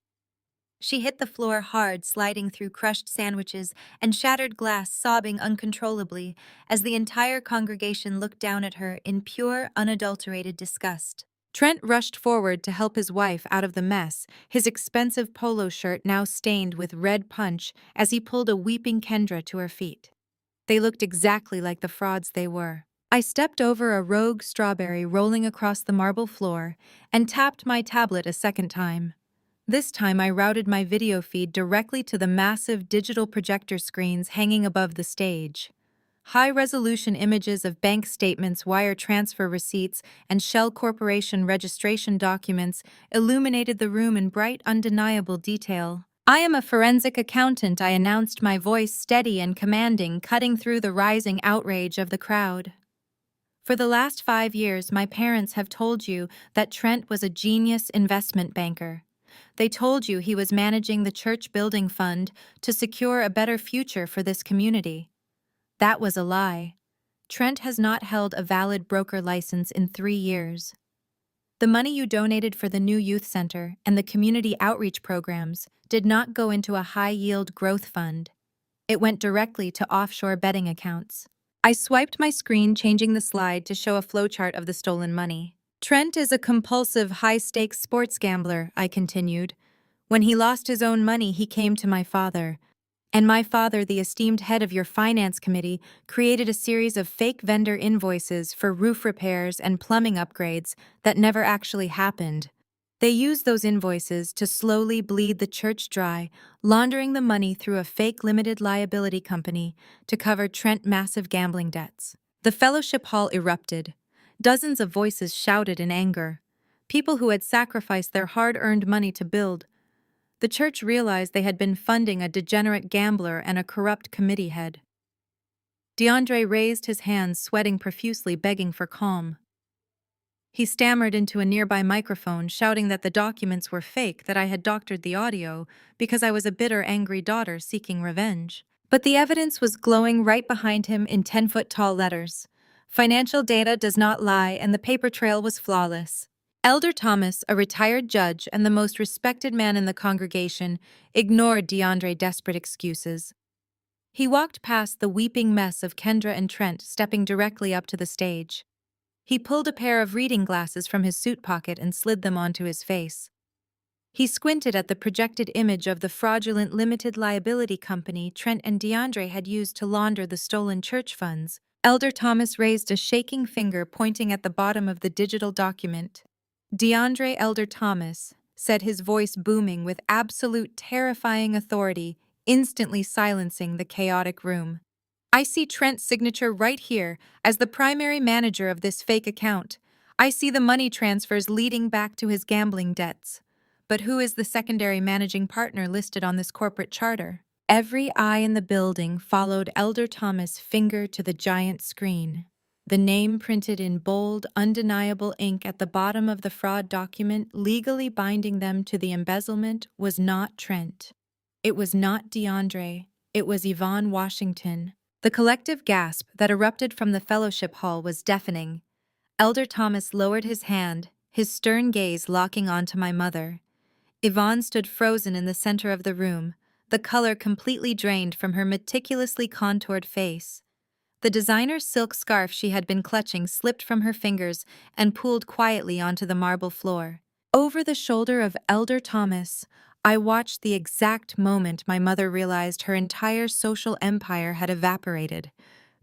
She hit the floor hard, sliding through crushed sandwiches and shattered glass, sobbing uncontrollably as the entire congregation looked down at her in pure, unadulterated disgust. Trent rushed forward to help his wife out of the mess, his expensive polo shirt now stained with red punch as he pulled a weeping Kendra to her feet. They looked exactly like the frauds they were. I stepped over a rogue strawberry rolling across the marble floor and tapped my tablet a second time. This time I routed my video feed directly to the massive digital projector screens hanging above the stage. High-resolution images of bank statements, wire transfer receipts, and Shell Corporation registration documents illuminated the room in bright, undeniable detail. "I am a forensic accountant," I announced, my voice steady and commanding, cutting through the rising outrage of the crowd. "For the last 5 years, my parents have told you that Trent was a genius investment banker. They told you he was managing the church building fund to secure a better future for this community. That was a lie. Trent has not held a valid broker license in 3 years. The money you donated for the new youth center and the community outreach programs did not go into a high-yield growth fund. It went directly to offshore betting accounts." I swiped my screen, changing the slide to show a flowchart of the stolen money. Trent is a compulsive, high-stakes sports gambler, I continued. When he lost his own money, he came to my father. And my father, the esteemed head of your finance committee, created a series of fake vendor invoices for roof repairs and plumbing upgrades that never actually happened. They used those invoices to slowly bleed the church dry, laundering the money through a fake limited liability company to cover Trent's massive gambling debts. The fellowship hall erupted. Dozens of voices shouted in anger. People who had sacrificed their hard-earned money to build. The church realized they had been funding a degenerate gambler and a corrupt committee head. DeAndre raised his hands, sweating profusely, begging for calm. He stammered into a nearby microphone, shouting that the documents were fake, that I had doctored the audio because I was a bitter, angry daughter seeking revenge. But the evidence was glowing right behind him in 10-foot-tall letters. Financial data does not lie, and the paper trail was flawless. Elder Thomas, a retired judge and the most respected man in the congregation, ignored DeAndre's desperate excuses. He walked past the weeping mess of Kendra and Trent, stepping directly up to the stage. He pulled a pair of reading glasses from his suit pocket and slid them onto his face. He squinted at the projected image of the fraudulent limited liability company Trent and DeAndre had used to launder the stolen church funds. Elder Thomas raised a shaking finger, pointing at the bottom of the digital document. DeAndre Elder Thomas, said, his voice booming with absolute terrifying authority, instantly silencing the chaotic room. I see Trent's signature right here as the primary manager of this fake account. I see the money transfers leading back to his gambling debts. But who is the secondary managing partner listed on this corporate charter? Every eye in the building followed Elder Thomas' finger to the giant screen. The name printed in bold, undeniable ink at the bottom of the fraud document, legally binding them to the embezzlement, was not Trent. It was not DeAndre. It was Yvonne Washington. The collective gasp that erupted from the fellowship hall was deafening. Elder Thomas lowered his hand, his stern gaze locking onto my mother. Yvonne stood frozen in the center of the room, the color completely drained from her meticulously contoured face. The designer silk scarf she had been clutching slipped from her fingers and pooled quietly onto the marble floor. Over the shoulder of Elder Thomas, I watched the exact moment my mother realized her entire social empire had evaporated.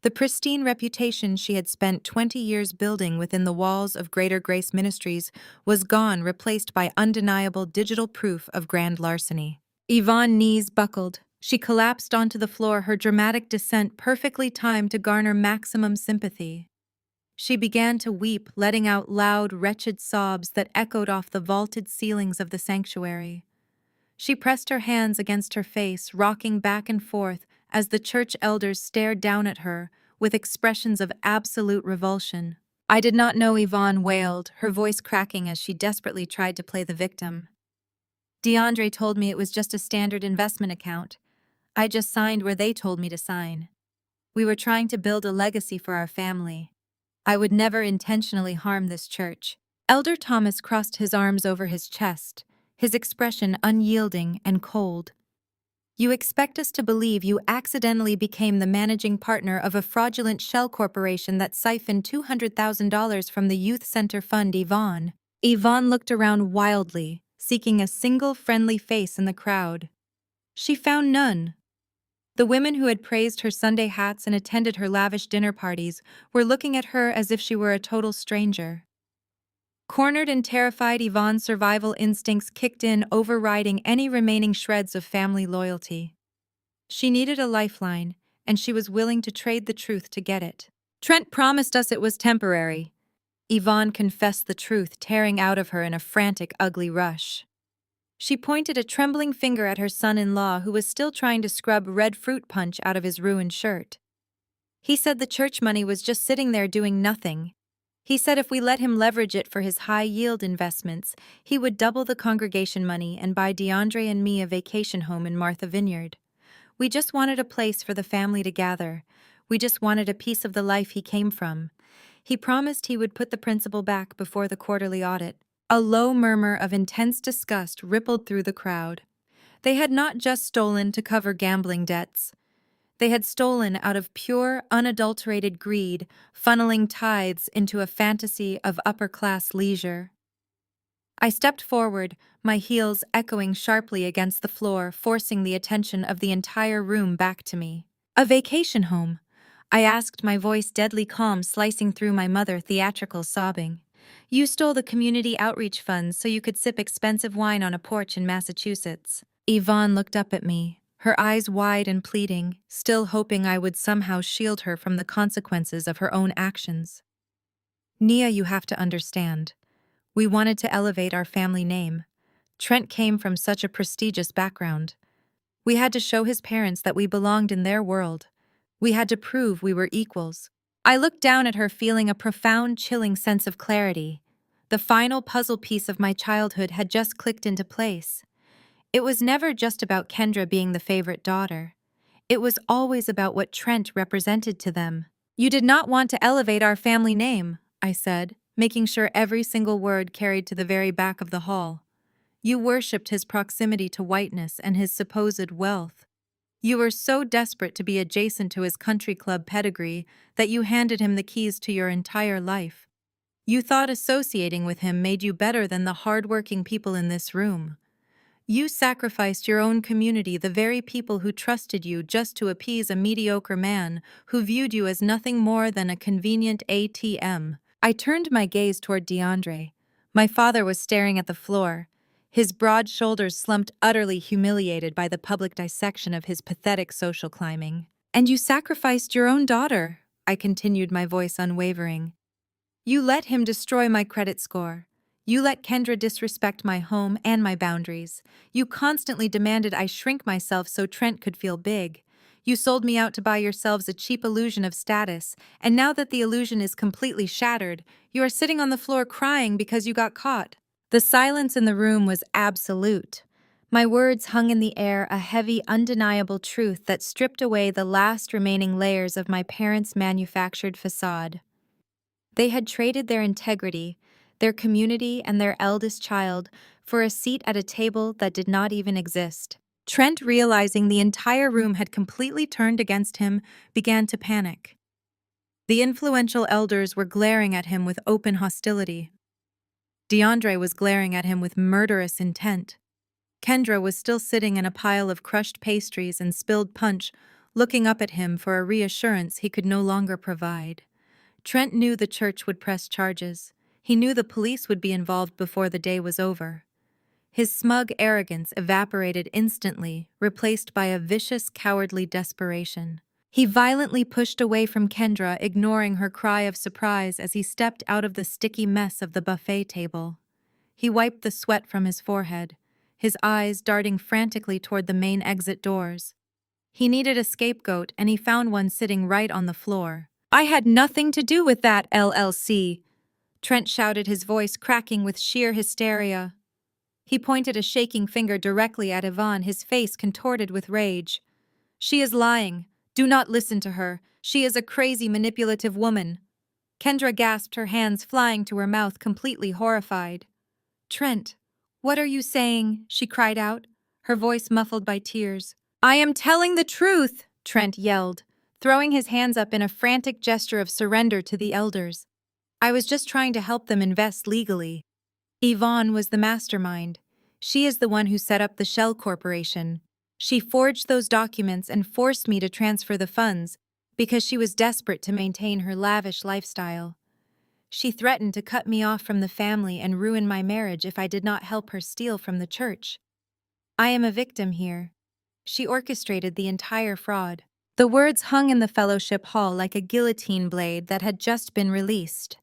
The pristine reputation she had spent 20 years building within the walls of Greater Grace Ministries was gone, replaced by undeniable digital proof of grand larceny. Yvonne's knees buckled. She collapsed onto the floor, her dramatic descent perfectly timed to garner maximum sympathy. She began to weep, letting out loud, wretched sobs that echoed off the vaulted ceilings of the sanctuary. She pressed her hands against her face, rocking back and forth as the church elders stared down at her with expressions of absolute revulsion. I did not know, Yvonne wailed, her voice cracking as she desperately tried to play the victim. DeAndre told me it was just a standard investment account. I just signed where they told me to sign. We were trying to build a legacy for our family. I would never intentionally harm this church. Elder Thomas crossed his arms over his chest, his expression unyielding and cold. You expect us to believe you accidentally became the managing partner of a fraudulent shell corporation that siphoned $200,000 from the youth center fund, Yvonne. Yvonne looked around wildly, seeking a single friendly face in the crowd. She found none. The women who had praised her Sunday hats and attended her lavish dinner parties were looking at her as if she were a total stranger. Cornered and terrified, Yvonne's survival instincts kicked in, overriding any remaining shreds of family loyalty. She needed a lifeline, and she was willing to trade the truth to get it. Trent promised us it was temporary. Yvonne confessed the truth, tearing out of her in a frantic, ugly rush. She pointed a trembling finger at her son-in-law, who was still trying to scrub red fruit punch out of his ruined shirt. He said the church money was just sitting there doing nothing. He said if we let him leverage it for his high-yield investments, he would double the congregation money and buy DeAndre and me a vacation home in Martha Vineyard. We just wanted a place for the family to gather. We just wanted a piece of the life he came from. He promised he would put the principal back before the quarterly audit. A low murmur of intense disgust rippled through the crowd. They had not just stolen to cover gambling debts. They had stolen out of pure, unadulterated greed, funneling tithes into a fantasy of upper-class leisure. I stepped forward, my heels echoing sharply against the floor, forcing the attention of the entire room back to me. "A vacation home?" I asked, my voice deadly calm, slicing through my mother theatrical sobbing. "You stole the community outreach funds so you could sip expensive wine on a porch in Massachusetts." Yvonne looked up at me, her eyes wide and pleading, still hoping I would somehow shield her from the consequences of her own actions. "Nia, you have to understand. We wanted to elevate our family name. Trent came from such a prestigious background. We had to show his parents that we belonged in their world. We had to prove we were equals." I looked down at her, feeling a profound, chilling sense of clarity. The final puzzle piece of my childhood had just clicked into place. It was never just about Kendra being the favorite daughter. It was always about what Trent represented to them. "You did not want to elevate our family name," I said, making sure every single word carried to the very back of the hall. "You worshipped his proximity to whiteness and his supposed wealth. You were so desperate to be adjacent to his country club pedigree that you handed him the keys to your entire life. You thought associating with him made you better than the hardworking people in this room. You sacrificed your own community, the very people who trusted you, just to appease a mediocre man who viewed you as nothing more than a convenient ATM." I turned my gaze toward DeAndre. My father was staring at the floor, his broad shoulders slumped, utterly humiliated by the public dissection of his pathetic social climbing. "And you sacrificed your own daughter," I continued, my voice unwavering. "You let him destroy my credit score. You let Kendra disrespect my home and my boundaries. You constantly demanded I shrink myself so Trent could feel big. You sold me out to buy yourselves a cheap illusion of status, and now that the illusion is completely shattered, you are sitting on the floor crying because you got caught." The silence in the room was absolute. My words hung in the air, a heavy, undeniable truth that stripped away the last remaining layers of my parents' manufactured facade. They had traded their integrity, their community, and their eldest child for a seat at a table that did not even exist. Trent, realizing the entire room had completely turned against him, began to panic. The influential elders were glaring at him with open hostility. DeAndre was glaring at him with murderous intent. Kendra was still sitting in a pile of crushed pastries and spilled punch, looking up at him for a reassurance he could no longer provide. Trent knew the church would press charges. He knew the police would be involved before the day was over. His smug arrogance evaporated instantly, replaced by a vicious, cowardly desperation. He violently pushed away from Kendra, ignoring her cry of surprise as he stepped out of the sticky mess of the buffet table. He wiped the sweat from his forehead, his eyes darting frantically toward the main exit doors. He needed a scapegoat, and he found one sitting right on the floor. "I had nothing to do with that, LLC," Trent shouted, his voice cracking with sheer hysteria. He pointed a shaking finger directly at Yvonne, his face contorted with rage. "She is lying. Do not listen to her. She is a crazy, manipulative woman." Kendra gasped, her hands flying to her mouth, completely horrified. "Trent, what are you saying?" she cried out, her voice muffled by tears. "I am telling the truth," Trent yelled, throwing his hands up in a frantic gesture of surrender to the elders. "I was just trying to help them invest legally. Yvonne was the mastermind. She is the one who set up the Shell Corporation. She forged those documents and forced me to transfer the funds because she was desperate to maintain her lavish lifestyle. She threatened to cut me off from the family and ruin my marriage if I did not help her steal from the church. I am a victim here. She orchestrated the entire fraud." The words hung in the fellowship hall like a guillotine blade that had just been released.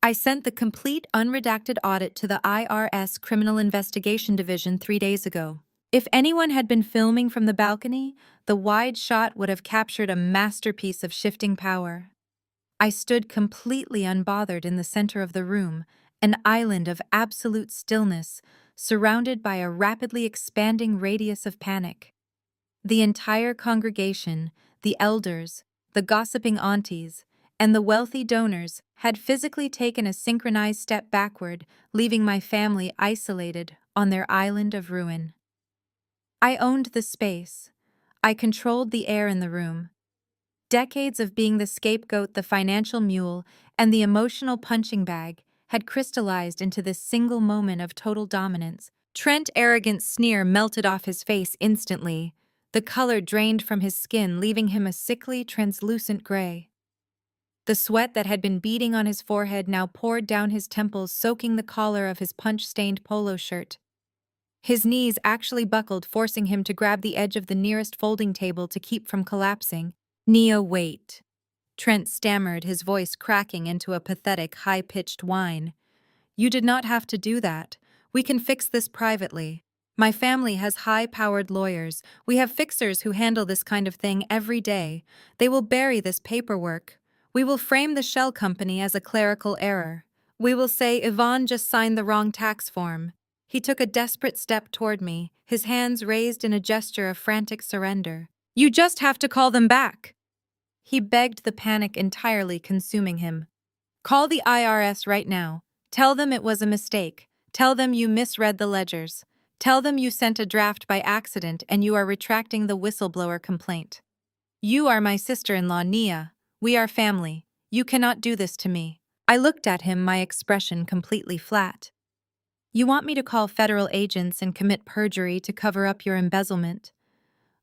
"I sent the complete unredacted audit to the IRS Criminal Investigation Division 3 days ago. If anyone had been filming from the balcony, the wide shot would have captured a masterpiece of shifting power." I stood completely unbothered in the center of the room, an island of absolute stillness, surrounded by a rapidly expanding radius of panic. The entire congregation, the elders, the gossiping aunties, and the wealthy donors had physically taken a synchronized step backward, leaving my family isolated on their island of ruin. I owned the space. I controlled the air in the room. Decades of being the scapegoat, the financial mule, and the emotional punching bag had crystallized into this single moment of total dominance. Trent's arrogant sneer melted off his face instantly. The color drained from his skin, leaving him a sickly, translucent gray. The sweat that had been beading on his forehead now poured down his temples, soaking the collar of his punch-stained polo shirt. His knees actually buckled, forcing him to grab the edge of the nearest folding table to keep from collapsing. "Nia, wait." Trent stammered, his voice cracking into a pathetic, high-pitched whine. "You did not have to do that. We can fix this privately. My family has high-powered lawyers. We have fixers who handle this kind of thing every day. They will bury this paperwork. We will frame the shell company as a clerical error. We will say Yvonne just signed the wrong tax form." He took a desperate step toward me, his hands raised in a gesture of frantic surrender. "You just have to call them back." He begged, the panic entirely consuming him. "Call the IRS right now. Tell them it was a mistake. Tell them you misread the ledgers. Tell them you sent a draft by accident and you are retracting the whistleblower complaint. You are my sister-in-law, Nia. We are family. You cannot do this to me." I looked at him, my expression completely flat. "You want me to call federal agents and commit perjury to cover up your embezzlement?"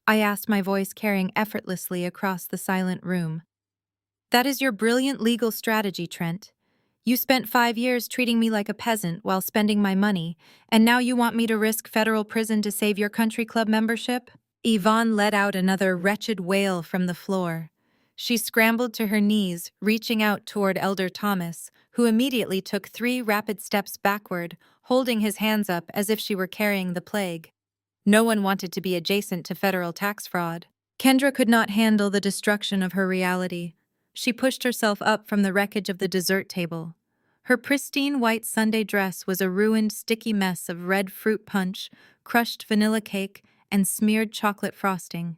I asked, my voice carrying effortlessly across the silent room. "That is your brilliant legal strategy, Trent. You spent 5 years treating me like a peasant while spending my money, and now you want me to risk federal prison to save your country club membership?" Yvonne let out another wretched wail from the floor. She scrambled to her knees, reaching out toward Elder Thomas, who immediately took 3 rapid steps backward, holding his hands up as if she were carrying the plague. No one wanted to be adjacent to federal tax fraud. Kendra could not handle the destruction of her reality. She pushed herself up from the wreckage of the dessert table. Her pristine white Sunday dress was a ruined, sticky mess of red fruit punch, crushed vanilla cake, and smeared chocolate frosting.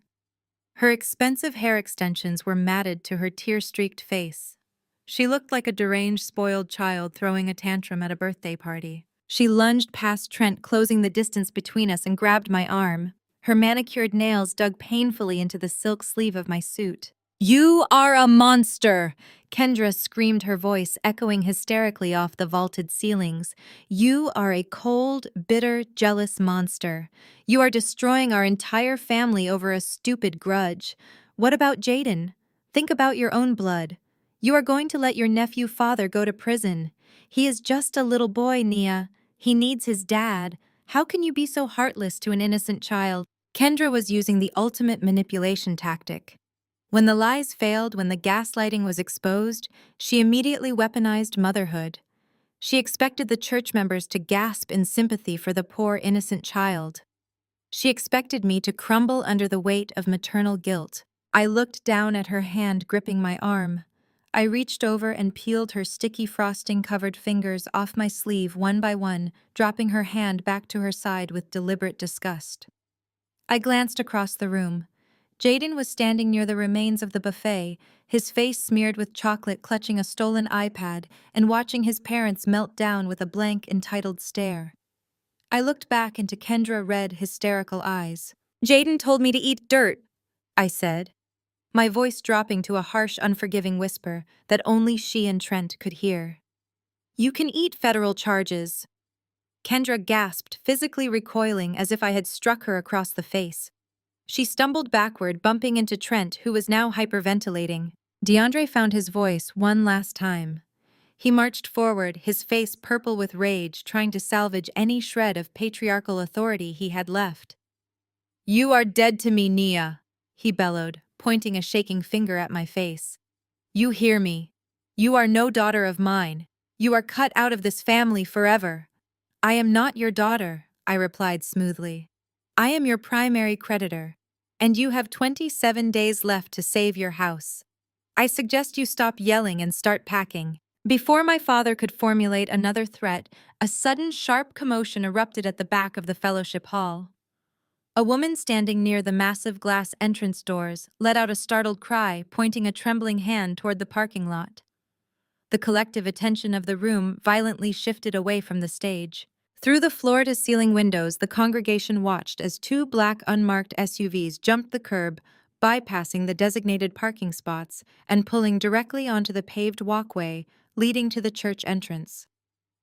Her expensive hair extensions were matted to her tear-streaked face. She looked like a deranged, spoiled child throwing a tantrum at a birthday party. She lunged past Trent, closing the distance between us, and grabbed my arm. Her manicured nails dug painfully into the silk sleeve of my suit. "You are a monster!" Kendra screamed, her voice echoing hysterically off the vaulted ceilings. "You are a cold, bitter, jealous monster. You are destroying our entire family over a stupid grudge. What about Jaden? Think about your own blood. You are going to let your nephew father go to prison. He is just a little boy, Nia. He needs his dad. How can you be so heartless to an innocent child?" Kendra was using the ultimate manipulation tactic. When the lies failed, when the gaslighting was exposed, she immediately weaponized motherhood. She expected the church members to gasp in sympathy for the poor, innocent child. She expected me to crumble under the weight of maternal guilt. I looked down at her hand gripping my arm. I reached over and peeled her sticky frosting-covered fingers off my sleeve one by one, dropping her hand back to her side with deliberate disgust. I glanced across the room. Jaden was standing near the remains of the buffet, his face smeared with chocolate, clutching a stolen iPad and watching his parents melt down with a blank, entitled stare. I looked back into Kendra's red, hysterical eyes. "Jaden told me to eat dirt," I said, my voice dropping to a harsh, unforgiving whisper that only she and Trent could hear. "You can eat federal charges." Kendra gasped, physically recoiling as if I had struck her across the face. She stumbled backward, bumping into Trent, who was now hyperventilating. DeAndre found his voice one last time. He marched forward, his face purple with rage, trying to salvage any shred of patriarchal authority he had left. "You are dead to me, Nia," he bellowed, pointing a shaking finger at my face. "You hear me. You are no daughter of mine. You are cut out of this family forever." "I am not your daughter," I replied smoothly. "I am your primary creditor, and you have 27 days left to save your house. I suggest you stop yelling and start packing." Before my father could formulate another threat, a sudden sharp commotion erupted at the back of the fellowship hall. A woman standing near the massive glass entrance doors let out a startled cry, pointing a trembling hand toward the parking lot. The collective attention of the room violently shifted away from the stage. Through the floor-to-ceiling windows, the congregation watched as two black unmarked SUVs jumped the curb, bypassing the designated parking spots and pulling directly onto the paved walkway leading to the church entrance.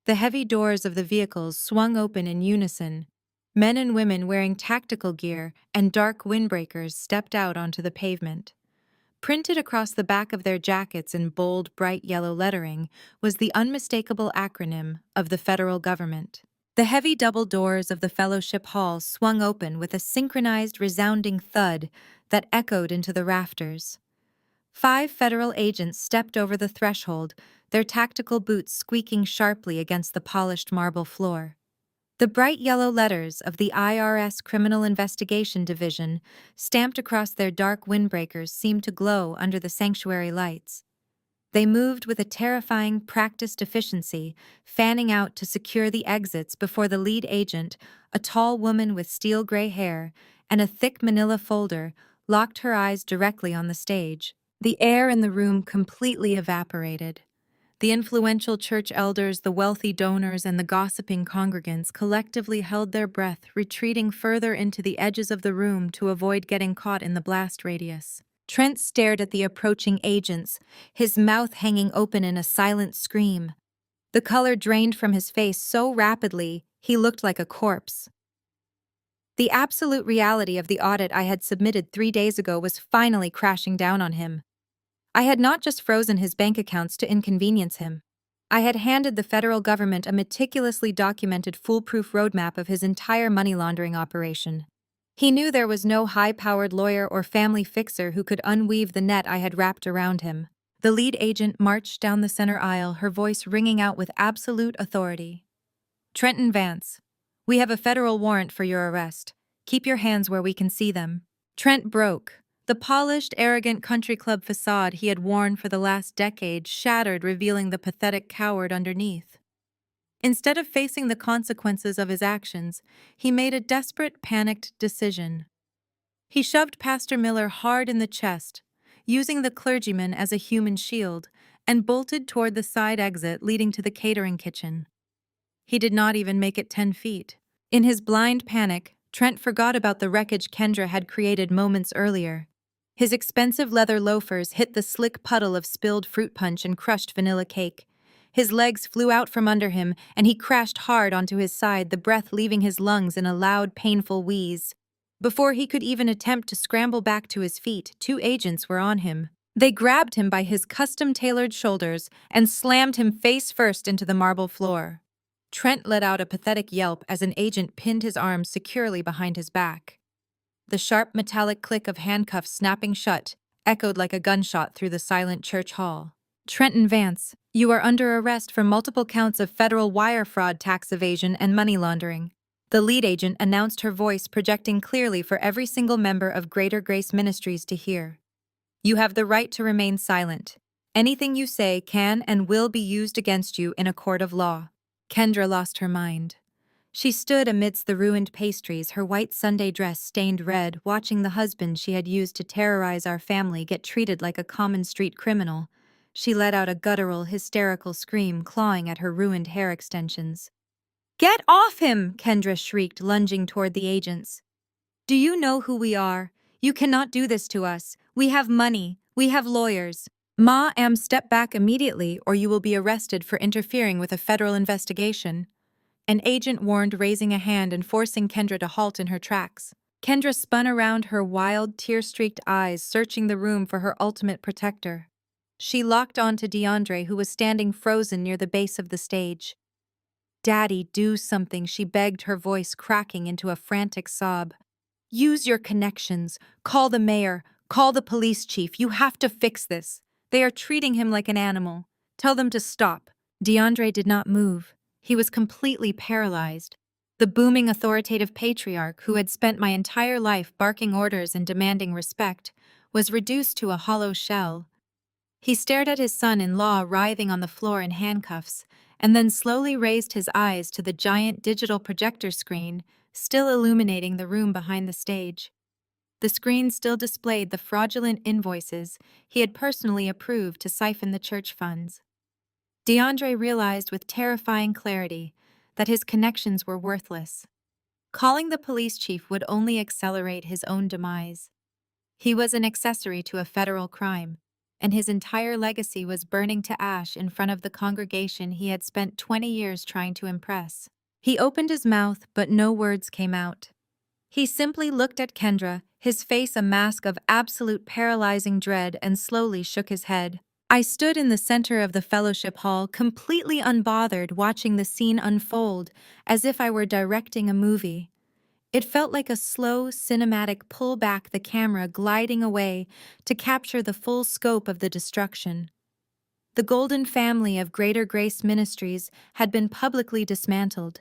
The heavy doors of the vehicles swung open in unison. Men and women wearing tactical gear and dark windbreakers stepped out onto the pavement. Printed across the back of their jackets in bold, bright yellow lettering was the unmistakable acronym of the federal government. The heavy double doors of the fellowship hall swung open with a synchronized, resounding thud that echoed into the rafters. 5 federal agents stepped over the threshold, their tactical boots squeaking sharply against the polished marble floor. The bright yellow letters of the IRS Criminal Investigation Division, stamped across their dark windbreakers, seemed to glow under the sanctuary lights. They moved with a terrifying, practiced efficiency, fanning out to secure the exits before the lead agent, a tall woman with steel gray hair and a thick manila folder, locked her eyes directly on the stage. The air in the room completely evaporated. The influential church elders, the wealthy donors, and the gossiping congregants collectively held their breath, retreating further into the edges of the room to avoid getting caught in the blast radius. Trent stared at the approaching agents, his mouth hanging open in a silent scream. The color drained from his face so rapidly, he looked like a corpse. The absolute reality of the audit I had submitted 3 days ago was finally crashing down on him. I had not just frozen his bank accounts to inconvenience him. I had handed the federal government a meticulously documented foolproof roadmap of his entire money laundering operation. He knew there was no high-powered lawyer or family fixer who could unweave the net I had wrapped around him. The lead agent marched down the center aisle, her voice ringing out with absolute authority. "Trenton Vance, we have a federal warrant for your arrest. Keep your hands where we can see them." Trent broke. The polished, arrogant country club facade he had worn for the last decade shattered, revealing the pathetic coward underneath. Instead of facing the consequences of his actions, he made a desperate, panicked decision. He shoved Pastor Miller hard in the chest, using the clergyman as a human shield, and bolted toward the side exit leading to the catering kitchen. He did not even make it 10 feet. In his blind panic, Trent forgot about the wreckage Kendra had created moments earlier. His expensive leather loafers hit the slick puddle of spilled fruit punch and crushed vanilla cake. His legs flew out from under him, and he crashed hard onto his side, the breath leaving his lungs in a loud, painful wheeze. Before he could even attempt to scramble back to his feet, 2 agents were on him. They grabbed him by his custom-tailored shoulders and slammed him face first into the marble floor. Trent let out a pathetic yelp as an agent pinned his arms securely behind his back. The sharp metallic click of handcuffs snapping shut echoed like a gunshot through the silent church hall. "Trenton Vance, you are under arrest for multiple counts of federal wire fraud, tax evasion, and money laundering," the lead agent announced, her voice projecting clearly for every single member of Greater Grace Ministries to hear. "You have the right to remain silent. Anything you say can and will be used against you in a court of law." Kendra lost her mind. She stood amidst the ruined pastries, her white Sunday dress stained red, watching the husband she had used to terrorize our family get treated like a common street criminal. She let out a guttural, hysterical scream, clawing at her ruined hair extensions. "Get off him!" Kendra shrieked, lunging toward the agents. "Do you know who we are? You cannot do this to us. We have money. We have lawyers. Ma, step back immediately or you will be arrested for interfering with a federal investigation," an agent warned, raising a hand and forcing Kendra to halt in her tracks. Kendra spun around, her wild, tear-streaked eyes searching the room for her ultimate protector. She locked on to DeAndre, who was standing frozen near the base of the stage. "Daddy, do something," she begged, her voice cracking into a frantic sob. "Use your connections. Call the mayor. Call the police chief. You have to fix this. They are treating him like an animal. Tell them to stop." DeAndre did not move. He was completely paralyzed. The booming authoritative patriarch, who had spent my entire life barking orders and demanding respect, was reduced to a hollow shell. He stared at his son-in-law writhing on the floor in handcuffs, and then slowly raised his eyes to the giant digital projector screen, still illuminating the room behind the stage. The screen still displayed the fraudulent invoices he had personally approved to siphon the church funds. DeAndre realized with terrifying clarity that his connections were worthless. Calling the police chief would only accelerate his own demise. He was an accessory to a federal crime, and his entire legacy was burning to ash in front of the congregation he had spent 20 years trying to impress. He opened his mouth, but no words came out. He simply looked at Kendra, his face a mask of absolute paralyzing dread, and slowly shook his head. I stood in the center of the fellowship hall, completely unbothered, watching the scene unfold, as if I were directing a movie. It felt like a slow, cinematic pull back, the camera gliding away to capture the full scope of the destruction. The Golden Family of Greater Grace Ministries had been publicly dismantled.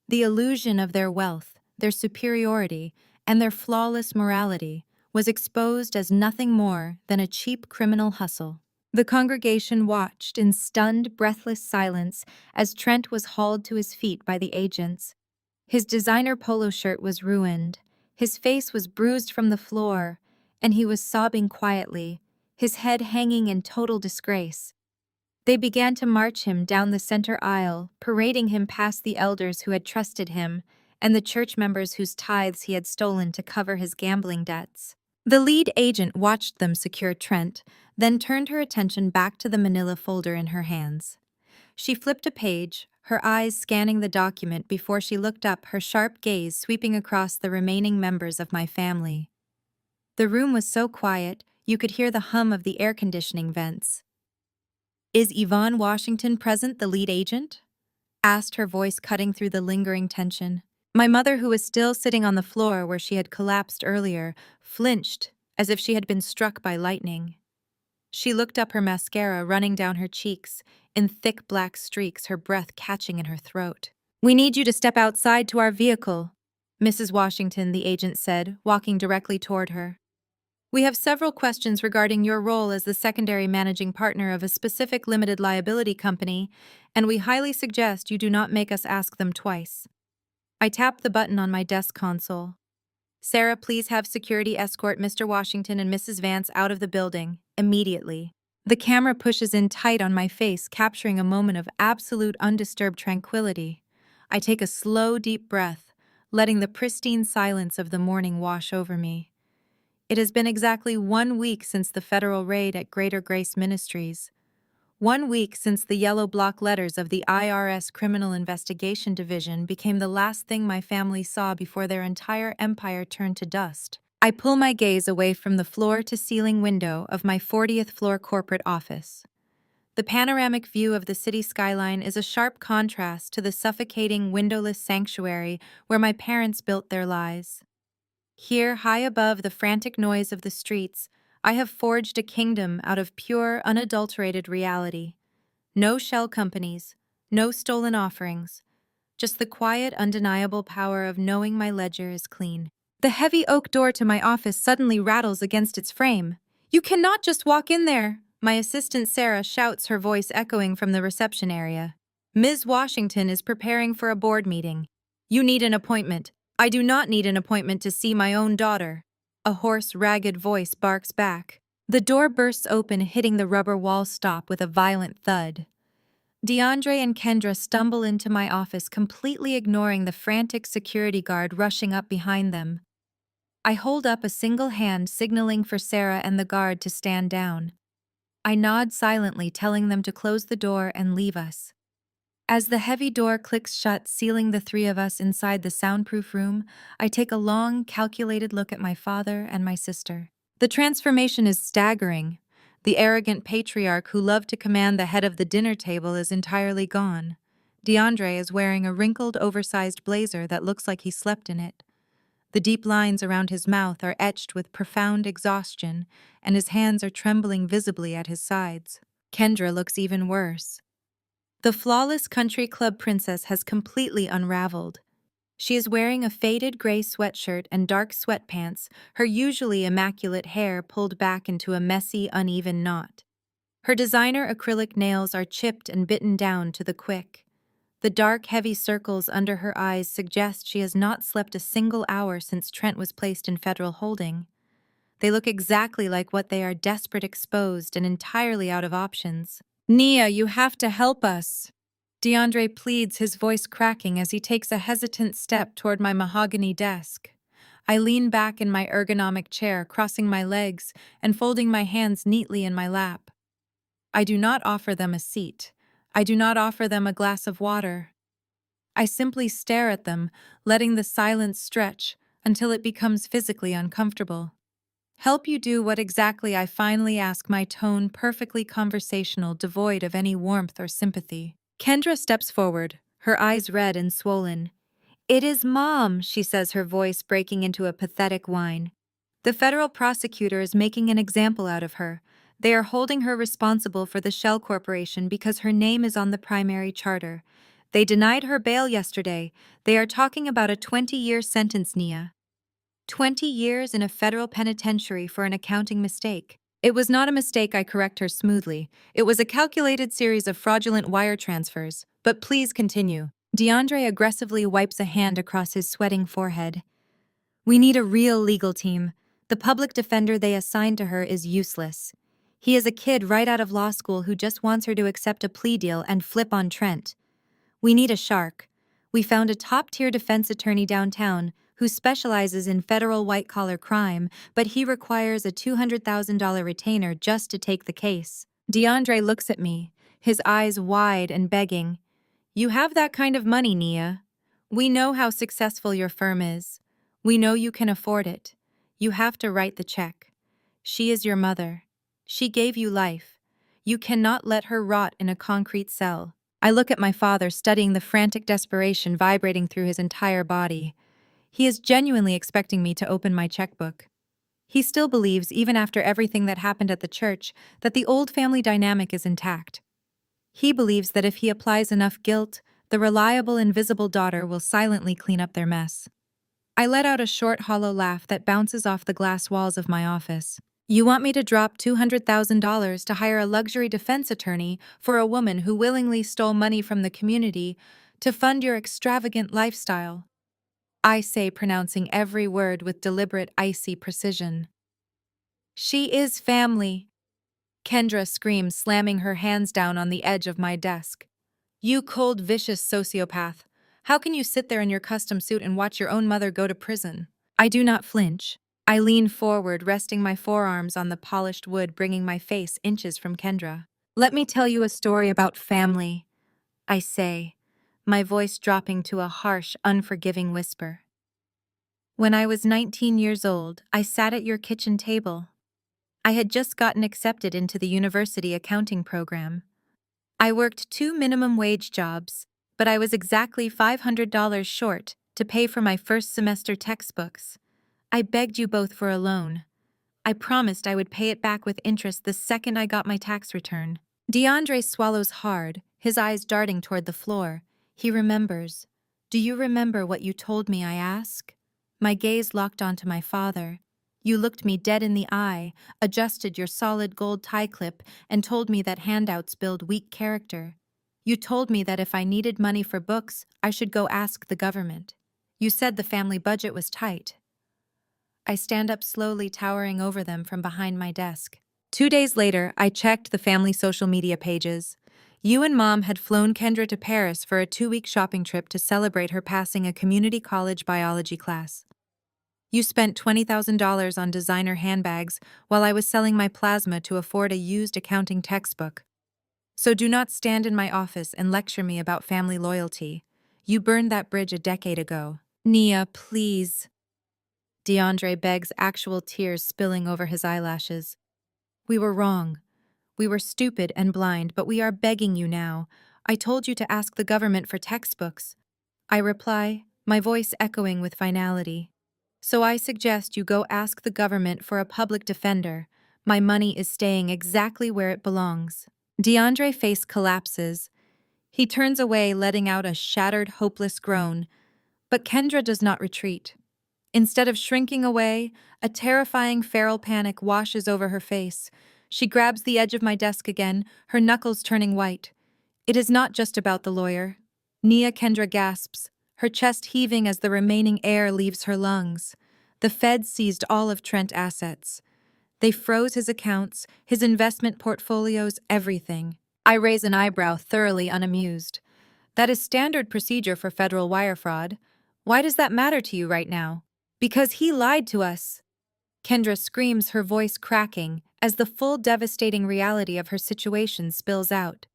The illusion of their wealth, their superiority, and their flawless morality was exposed as nothing more than a cheap criminal hustle. The congregation watched in stunned, breathless silence as Trent was hauled to his feet by the agents. His designer polo shirt was ruined, his face was bruised from the floor, and he was sobbing quietly, his head hanging in total disgrace. They began to march him down the center aisle, parading him past the elders who had trusted him and the church members whose tithes he had stolen to cover his gambling debts. The lead agent watched them secure Trent, then turned her attention back to the manila folder in her hands. She flipped a page, her eyes scanning the document before she looked up, her sharp gaze sweeping across the remaining members of my family. The room was so quiet, you could hear the hum of the air conditioning vents. "Is Yvonne Washington present, the lead agent?" asked her voice, cutting through the lingering tension. My mother, who was still sitting on the floor where she had collapsed earlier, flinched as if she had been struck by lightning. She looked up, her mascara running down her cheeks in thick black streaks, her breath catching in her throat. "We need you to step outside to our vehicle," Mrs. Washington, the agent said, walking directly toward her. "We have several questions regarding your role as the secondary managing partner of a specific limited liability company, and we highly suggest you do not make us ask them twice." I tapped the button on my desk console. "Sarah, please have security escort Mr. Washington and Mrs. Vance out of the building, immediately." The camera pushes in tight on my face, capturing a moment of absolute undisturbed tranquility. I take a slow, deep breath, letting the pristine silence of the morning wash over me. It has been exactly 1 week since the federal raid at Greater Grace Ministries. 1 week since the yellow block letters of the IRS Criminal Investigation Division became the last thing my family saw before their entire empire turned to dust. I pull my gaze away from the floor-to-ceiling window of my 40th floor corporate office. The panoramic view of the city skyline is a sharp contrast to the suffocating, windowless sanctuary where my parents built their lives. Here, high above the frantic noise of the streets, I have forged a kingdom out of pure, unadulterated reality. No shell companies, no stolen offerings, just the quiet, undeniable power of knowing my ledger is clean. The heavy oak door to my office suddenly rattles against its frame. "You cannot just walk in there," my assistant Sarah shouts, her voice echoing from the reception area. "Ms. Washington is preparing for a board meeting. You need an appointment." "I do not need an appointment to see my own daughter," a hoarse, ragged voice barks back. The door bursts open, hitting the rubber wall stop with a violent thud. DeAndre and Kendra stumble into my office, completely ignoring the frantic security guard rushing up behind them. I hold up a single hand, signaling for Sarah and the guard to stand down. I nod silently, telling them to close the door and leave us. As the heavy door clicks shut, sealing the three of us inside the soundproof room, I take a long, calculated look at my father and my sister. The transformation is staggering. The arrogant patriarch who loved to command the head of the dinner table is entirely gone. DeAndre is wearing a wrinkled, oversized blazer that looks like he slept in it. The deep lines around his mouth are etched with profound exhaustion, and his hands are trembling visibly at his sides. Kendra looks even worse. The flawless country club princess has completely unraveled. She is wearing a faded gray sweatshirt and dark sweatpants, her usually immaculate hair pulled back into a messy, uneven knot. Her designer acrylic nails are chipped and bitten down to the quick. The dark, heavy circles under her eyes suggest she has not slept a single hour since Trent was placed in federal holding. They look exactly like what they are: desperate, exposed, and entirely out of options. "Nia, you have to help us," DeAndre pleads, his voice cracking as he takes a hesitant step toward my mahogany desk. I lean back in my ergonomic chair, crossing my legs and folding my hands neatly in my lap. I do not offer them a seat. I do not offer them a glass of water. I simply stare at them, letting the silence stretch until it becomes physically uncomfortable. Help you do what exactly, I finally ask, my tone perfectly conversational, devoid of any warmth or sympathy. Kendra steps forward, her eyes red and swollen. "It is Mom," she says, her voice breaking into a pathetic whine. "The federal prosecutor is making an example out of her. They are holding her responsible for the Shell Corporation because her name is on the primary charter. They denied her bail yesterday. They are talking about a 20-year sentence, Nia. 20 years in a federal penitentiary for an accounting mistake." "It was not a mistake," I correct her smoothly. "It was a calculated series of fraudulent wire transfers. But please continue." DeAndre aggressively wipes a hand across his sweating forehead. "We need a real legal team. The public defender they assigned to her is useless. He is a kid right out of law school who just wants her to accept a plea deal and flip on Trent. We need a shark. We found a top-tier defense attorney downtown who specializes in federal white-collar crime, but he requires a $200,000 retainer just to take the case." DeAndre looks at me, his eyes wide and begging. "You have that kind of money, Nia. We know how successful your firm is. We know you can afford it. You have to write the check. She is your mother. She gave you life. You cannot let her rot in a concrete cell." I look at my father, studying the frantic desperation vibrating through his entire body. He is genuinely expecting me to open my checkbook. He still believes, even after everything that happened at the church, that the old family dynamic is intact. He believes that if he applies enough guilt, the reliable, invisible daughter will silently clean up their mess. I let out a short, hollow laugh that bounces off the glass walls of my office. "You want me to drop $200,000 to hire a luxury defense attorney for a woman who willingly stole money from the community to fund your extravagant lifestyle?" I say, pronouncing every word with deliberate, icy precision. "She is family," Kendra screams, slamming her hands down on the edge of my desk. "You cold, vicious sociopath. How can you sit there in your custom suit and watch your own mother go to prison?" I do not flinch. I lean forward, resting my forearms on the polished wood, bringing my face inches from Kendra. "Let me tell you a story about family," I say, my voice dropping to a harsh, unforgiving whisper. "When I was 19 years old, I sat at your kitchen table. I had just gotten accepted into the university accounting program. I worked 2 minimum-wage jobs, but I was exactly $500 short to pay for my first semester textbooks. I begged you both for a loan. I promised I would pay it back with interest the second I got my tax return." DeAndre swallows hard, his eyes darting toward the floor. He remembers. "Do you remember what you told me?" I ask. My gaze locked onto my father. "You looked me dead in the eye, adjusted your solid gold tie clip, and told me that handouts build weak character. You told me that if I needed money for books, I should go ask the government. You said the family budget was tight." I stand up slowly, towering over them from behind my desk. 2 days later, I checked the family social media pages. You and Mom had flown Kendra to Paris for a 2-week shopping trip to celebrate her passing a community college biology class. You spent $20,000 on designer handbags while I was selling my plasma to afford a used accounting textbook. So do not stand in my office and lecture me about family loyalty. You burned that bridge a decade ago. "Nia, please." DeAndre begs, actual tears spilling over his eyelashes. "We were wrong. We were stupid and blind, but we are begging you now. I told you to ask the government for textbooks." I reply, my voice echoing with finality. "So I suggest you go ask the government for a public defender. My money is staying exactly where it belongs." DeAndre's face collapses. He turns away, letting out a shattered, hopeless groan. But Kendra does not retreat. Instead of shrinking away, a terrifying feral panic washes over her face. She grabs the edge of my desk again, her knuckles turning white. "It is not just about the lawyer." Nia, Kendra gasps, her chest heaving as the remaining air leaves her lungs. "The feds seized all of Trent's assets. They froze his accounts, his investment portfolios, everything." I raise an eyebrow, thoroughly unamused. That is standard procedure for federal wire fraud. Why does that matter to you right now? Because he lied to us. Kendra screams, her voice cracking, as the full devastating reality of her situation spills out.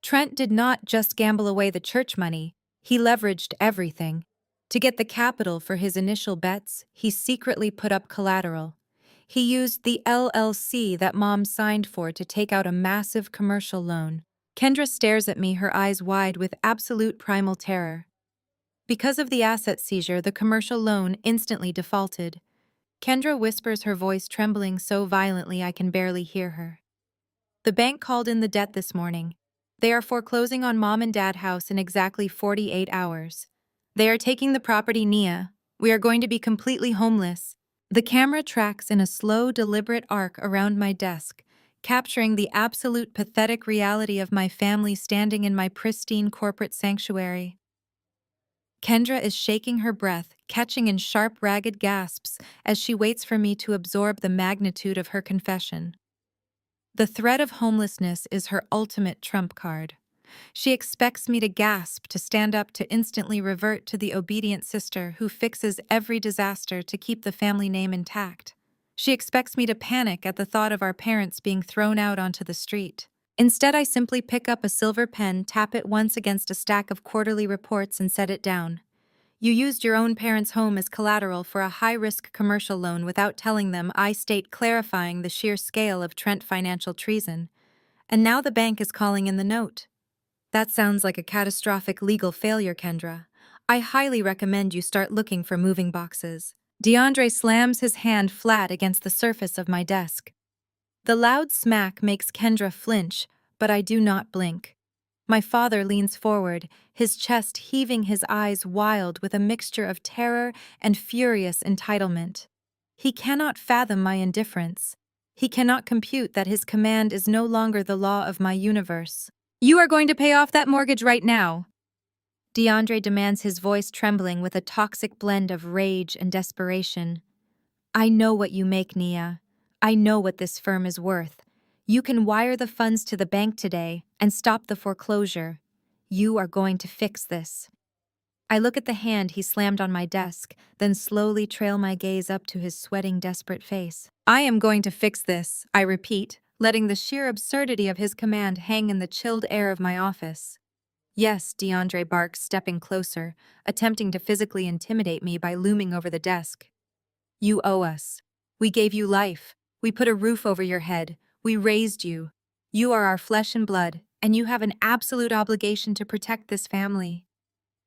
Trent did not just gamble away the church money, he leveraged everything. To get the capital for his initial bets, he secretly put up collateral. He used the LLC that Mom signed for to take out a massive commercial loan. Kendra stares at me, her eyes wide with absolute primal terror. Because of the asset seizure, the commercial loan instantly defaulted. Kendra whispers, her voice trembling so violently I can barely hear her. The bank called in the debt this morning. They are foreclosing on Mom and Dad house in exactly 48 hours. They are taking the property, Nia. We are going to be completely homeless. The camera tracks in a slow, deliberate arc around my desk, capturing the absolute pathetic reality of my family standing in my pristine corporate sanctuary. Kendra is shaking her breath, catching in sharp, ragged gasps as she waits for me to absorb the magnitude of her confession. The threat of homelessness is her ultimate trump card. She expects me to gasp, to stand up, to instantly revert to the obedient sister who fixes every disaster to keep the family name intact. She expects me to panic at the thought of our parents being thrown out onto the street. Instead, I simply pick up a silver pen, tap it once against a stack of quarterly reports, and set it down. You used your own parents' home as collateral for a high-risk commercial loan without telling them, I state, clarifying the sheer scale of Trent financial treason. And now the bank is calling in the note. That sounds like a catastrophic legal failure, Kendra. I highly recommend you start looking for moving boxes. DeAndre slams his hand flat against the surface of my desk. The loud smack makes Kendra flinch, but I do not blink. My father leans forward, his chest heaving, his eyes wild with a mixture of terror and furious entitlement. He cannot fathom my indifference. He cannot compute that his command is no longer the law of my universe. You are going to pay off that mortgage right now, DeAndre demands, his voice trembling with a toxic blend of rage and desperation. I know what you make, Nia. I know what this firm is worth. You can wire the funds to the bank today and stop the foreclosure. You are going to fix this. I look at the hand he slammed on my desk, then slowly trail my gaze up to his sweating, desperate face. I am going to fix this, I repeat, letting the sheer absurdity of his command hang in the chilled air of my office. Yes, DeAndre barks, stepping closer, attempting to physically intimidate me by looming over the desk. You owe us. We gave you life. We put a roof over your head. We raised you. You are our flesh and blood, and you have an absolute obligation to protect this family.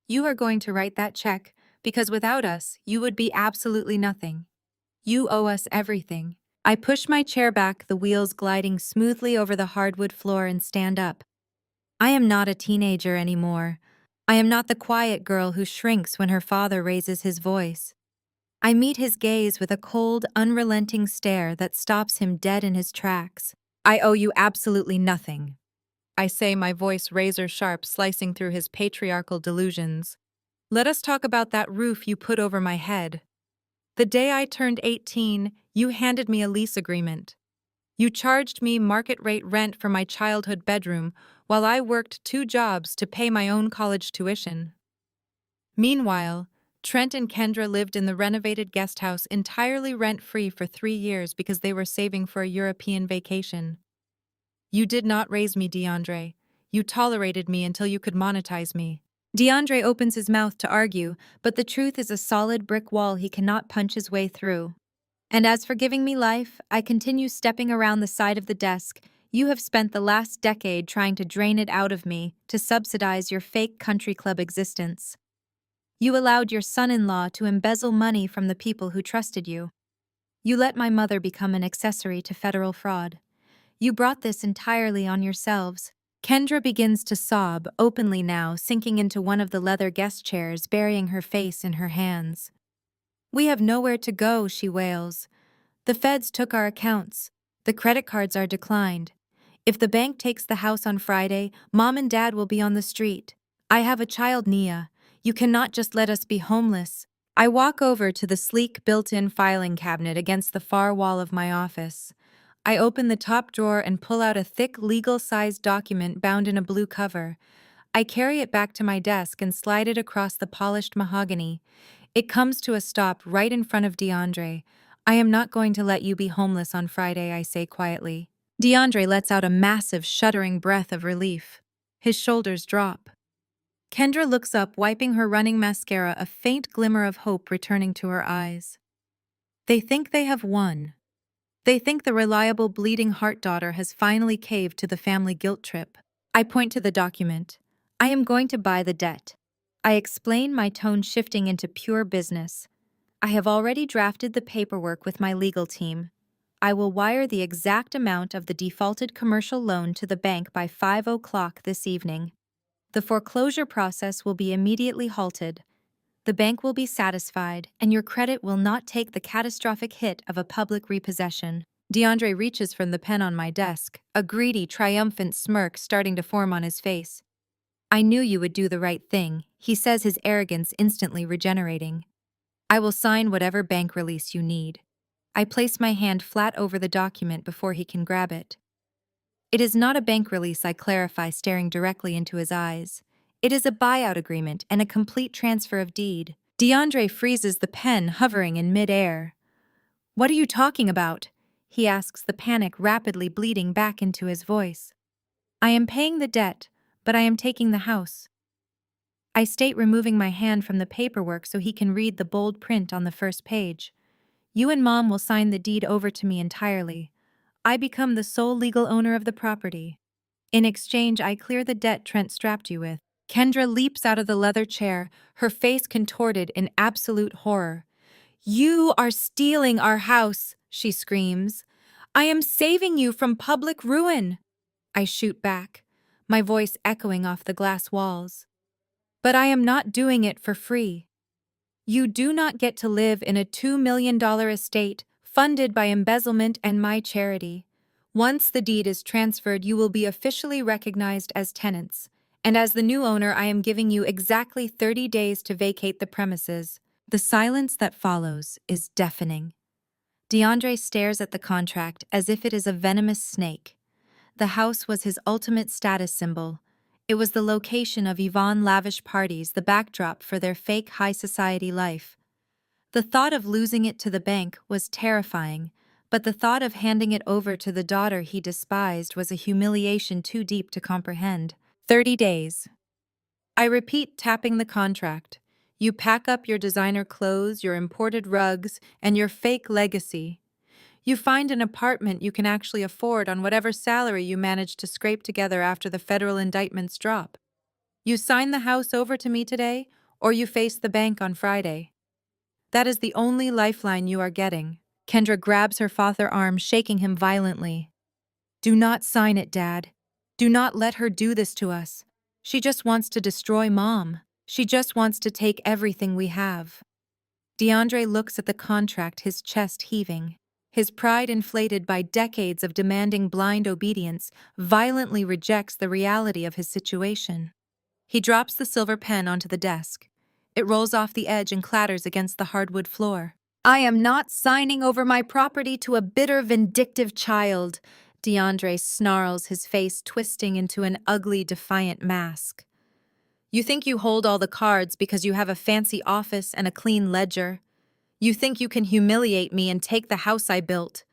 You are going to write that check, because without us, you would be absolutely nothing. You owe us everything. I push my chair back, the wheels gliding smoothly over the hardwood floor, and stand up. I am not a teenager anymore. I am not the quiet girl who shrinks when her father raises his voice. I meet his gaze with a cold, unrelenting stare that stops him dead in his tracks. I owe you absolutely nothing, I say, my voice razor sharp, slicing through his patriarchal delusions. Let us talk about that roof you put over my head. The day I turned 18, you handed me a lease agreement. You charged me market-rate rent for my childhood bedroom while I worked 2 jobs to pay my own college tuition. Meanwhile, Trent and Kendra lived in the renovated guest house entirely rent-free for 3 years because they were saving for a European vacation. You did not raise me, DeAndre. You tolerated me until you could monetize me. DeAndre opens his mouth to argue, but the truth is a solid brick wall he cannot punch his way through. And as for giving me life, I continue stepping around the side of the desk. You have spent the last decade trying to drain it out of me to subsidize your fake country club existence. You allowed your son-in-law to embezzle money from the people who trusted you. You let my mother become an accessory to federal fraud. You brought this entirely on yourselves. Kendra begins to sob, openly now, sinking into one of the leather guest chairs, burying her face in her hands. We have nowhere to go, she wails. The feds took our accounts. The credit cards are declined. If the bank takes the house on Friday, Mom and Dad will be on the street. I have a child, Nia. You cannot just let us be homeless. I walk over to the sleek built-in filing cabinet against the far wall of my office. I open the top drawer and pull out a thick, legal-sized document bound in a blue cover. I carry it back to my desk and slide it across the polished mahogany. It comes to a stop right in front of DeAndre. I am not going to let you be homeless on Friday, I say quietly. DeAndre lets out a massive, shuddering breath of relief. His shoulders drop. Kendra looks up, wiping her running mascara, a faint glimmer of hope returning to her eyes. They think they have won. They think the reliable bleeding heart daughter has finally caved to the family guilt trip. I point to the document. I am going to buy the debt. I explain, my tone shifting into pure business. I have already drafted the paperwork with my legal team. I will wire the exact amount of the defaulted commercial loan to the bank by 5 o'clock this evening. The foreclosure process will be immediately halted. The bank will be satisfied, and your credit will not take the catastrophic hit of a public repossession. DeAndre reaches from the pen on my desk, a greedy, triumphant smirk starting to form on his face. I knew you would do the right thing, he says, his arrogance instantly regenerating. I will sign whatever bank release you need. I place my hand flat over the document before he can grab it. It is not a bank release, I clarify, staring directly into his eyes. It is a buyout agreement and a complete transfer of deed. DeAndre freezes, the pen hovering in mid-air. What are you talking about? He asks, the panic rapidly bleeding back into his voice. I am paying the debt, but I am taking the house. I state, removing my hand from the paperwork so he can read the bold print on the first page. You and Mom will sign the deed over to me entirely. I become the sole legal owner of the property. In exchange, I clear the debt Trent strapped you with. Kendra leaps out of the leather chair, her face contorted in absolute horror. You are stealing our house, she screams. I am saving you from public ruin. I shoot back, my voice echoing off the glass walls. But I am not doing it for free. You do not get to live in a $2 million estate funded by embezzlement and my charity. Once the deed is transferred, you will be officially recognized as tenants, and as the new owner, I am giving you exactly 30 days to vacate the premises. The silence that follows is deafening. DeAndre stares at the contract as if it is a venomous snake. The house was his ultimate status symbol. It was the location of Yvonne's lavish parties, the backdrop for their fake high society life. The thought of losing it to the bank was terrifying, but the thought of handing it over to the daughter he despised was a humiliation too deep to comprehend. 30 days. I repeat, tapping the contract. You pack up your designer clothes, your imported rugs, and your fake legacy. You find an apartment you can actually afford on whatever salary you manage to scrape together after the federal indictments drop. You sign the house over to me today, or you face the bank on Friday. That is the only lifeline you are getting. Kendra grabs her father's arm, shaking him violently. Do not sign it, Dad. Do not let her do this to us. She just wants to destroy Mom. She just wants to take everything we have. DeAndre looks at the contract, his chest heaving. His pride, inflated by decades of demanding blind obedience, violently rejects the reality of his situation. He drops the silver pen onto the desk. It rolls off the edge and clatters against the hardwood floor. I am not signing over my property to a bitter, vindictive child, DeAndre snarls, his face twisting into an ugly, defiant mask. You think you hold all the cards because you have a fancy office and a clean ledger. You think you can humiliate me and take the house I built.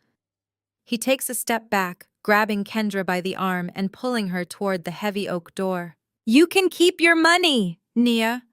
He takes a step back, grabbing Kendra by the arm and pulling her toward the heavy oak door. You can keep your money, Nia.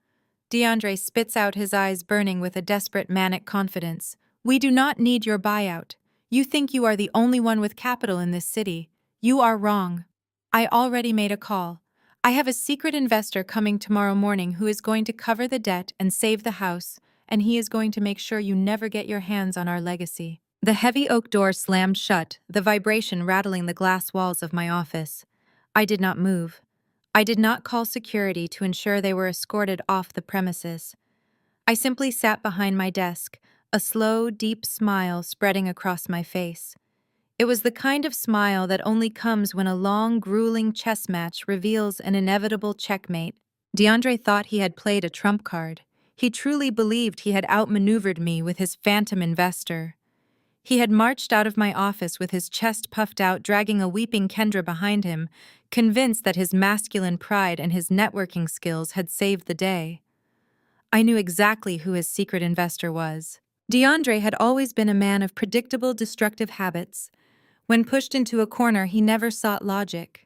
DeAndre spits out, his eyes burning with a desperate, manic confidence. We do not need your buyout. You think you are the only one with capital in this city. You are wrong. I already made a call. I have a secret investor coming tomorrow morning who is going to cover the debt and save the house, and he is going to make sure you never get your hands on our legacy. The heavy oak door slammed shut, the vibration rattling the glass walls of my office. I did not move. I did not call security to ensure they were escorted off the premises. I simply sat behind my desk, a slow, deep smile spreading across my face. It was the kind of smile that only comes when a long, grueling chess match reveals an inevitable checkmate. DeAndre thought he had played a trump card. He truly believed he had outmaneuvered me with his phantom investor. He had marched out of my office with his chest puffed out, dragging a weeping Kendra behind him, convinced that his masculine pride and his networking skills had saved the day. I knew exactly who his secret investor was. DeAndre had always been a man of predictable, destructive habits. When pushed into a corner, he never sought logic.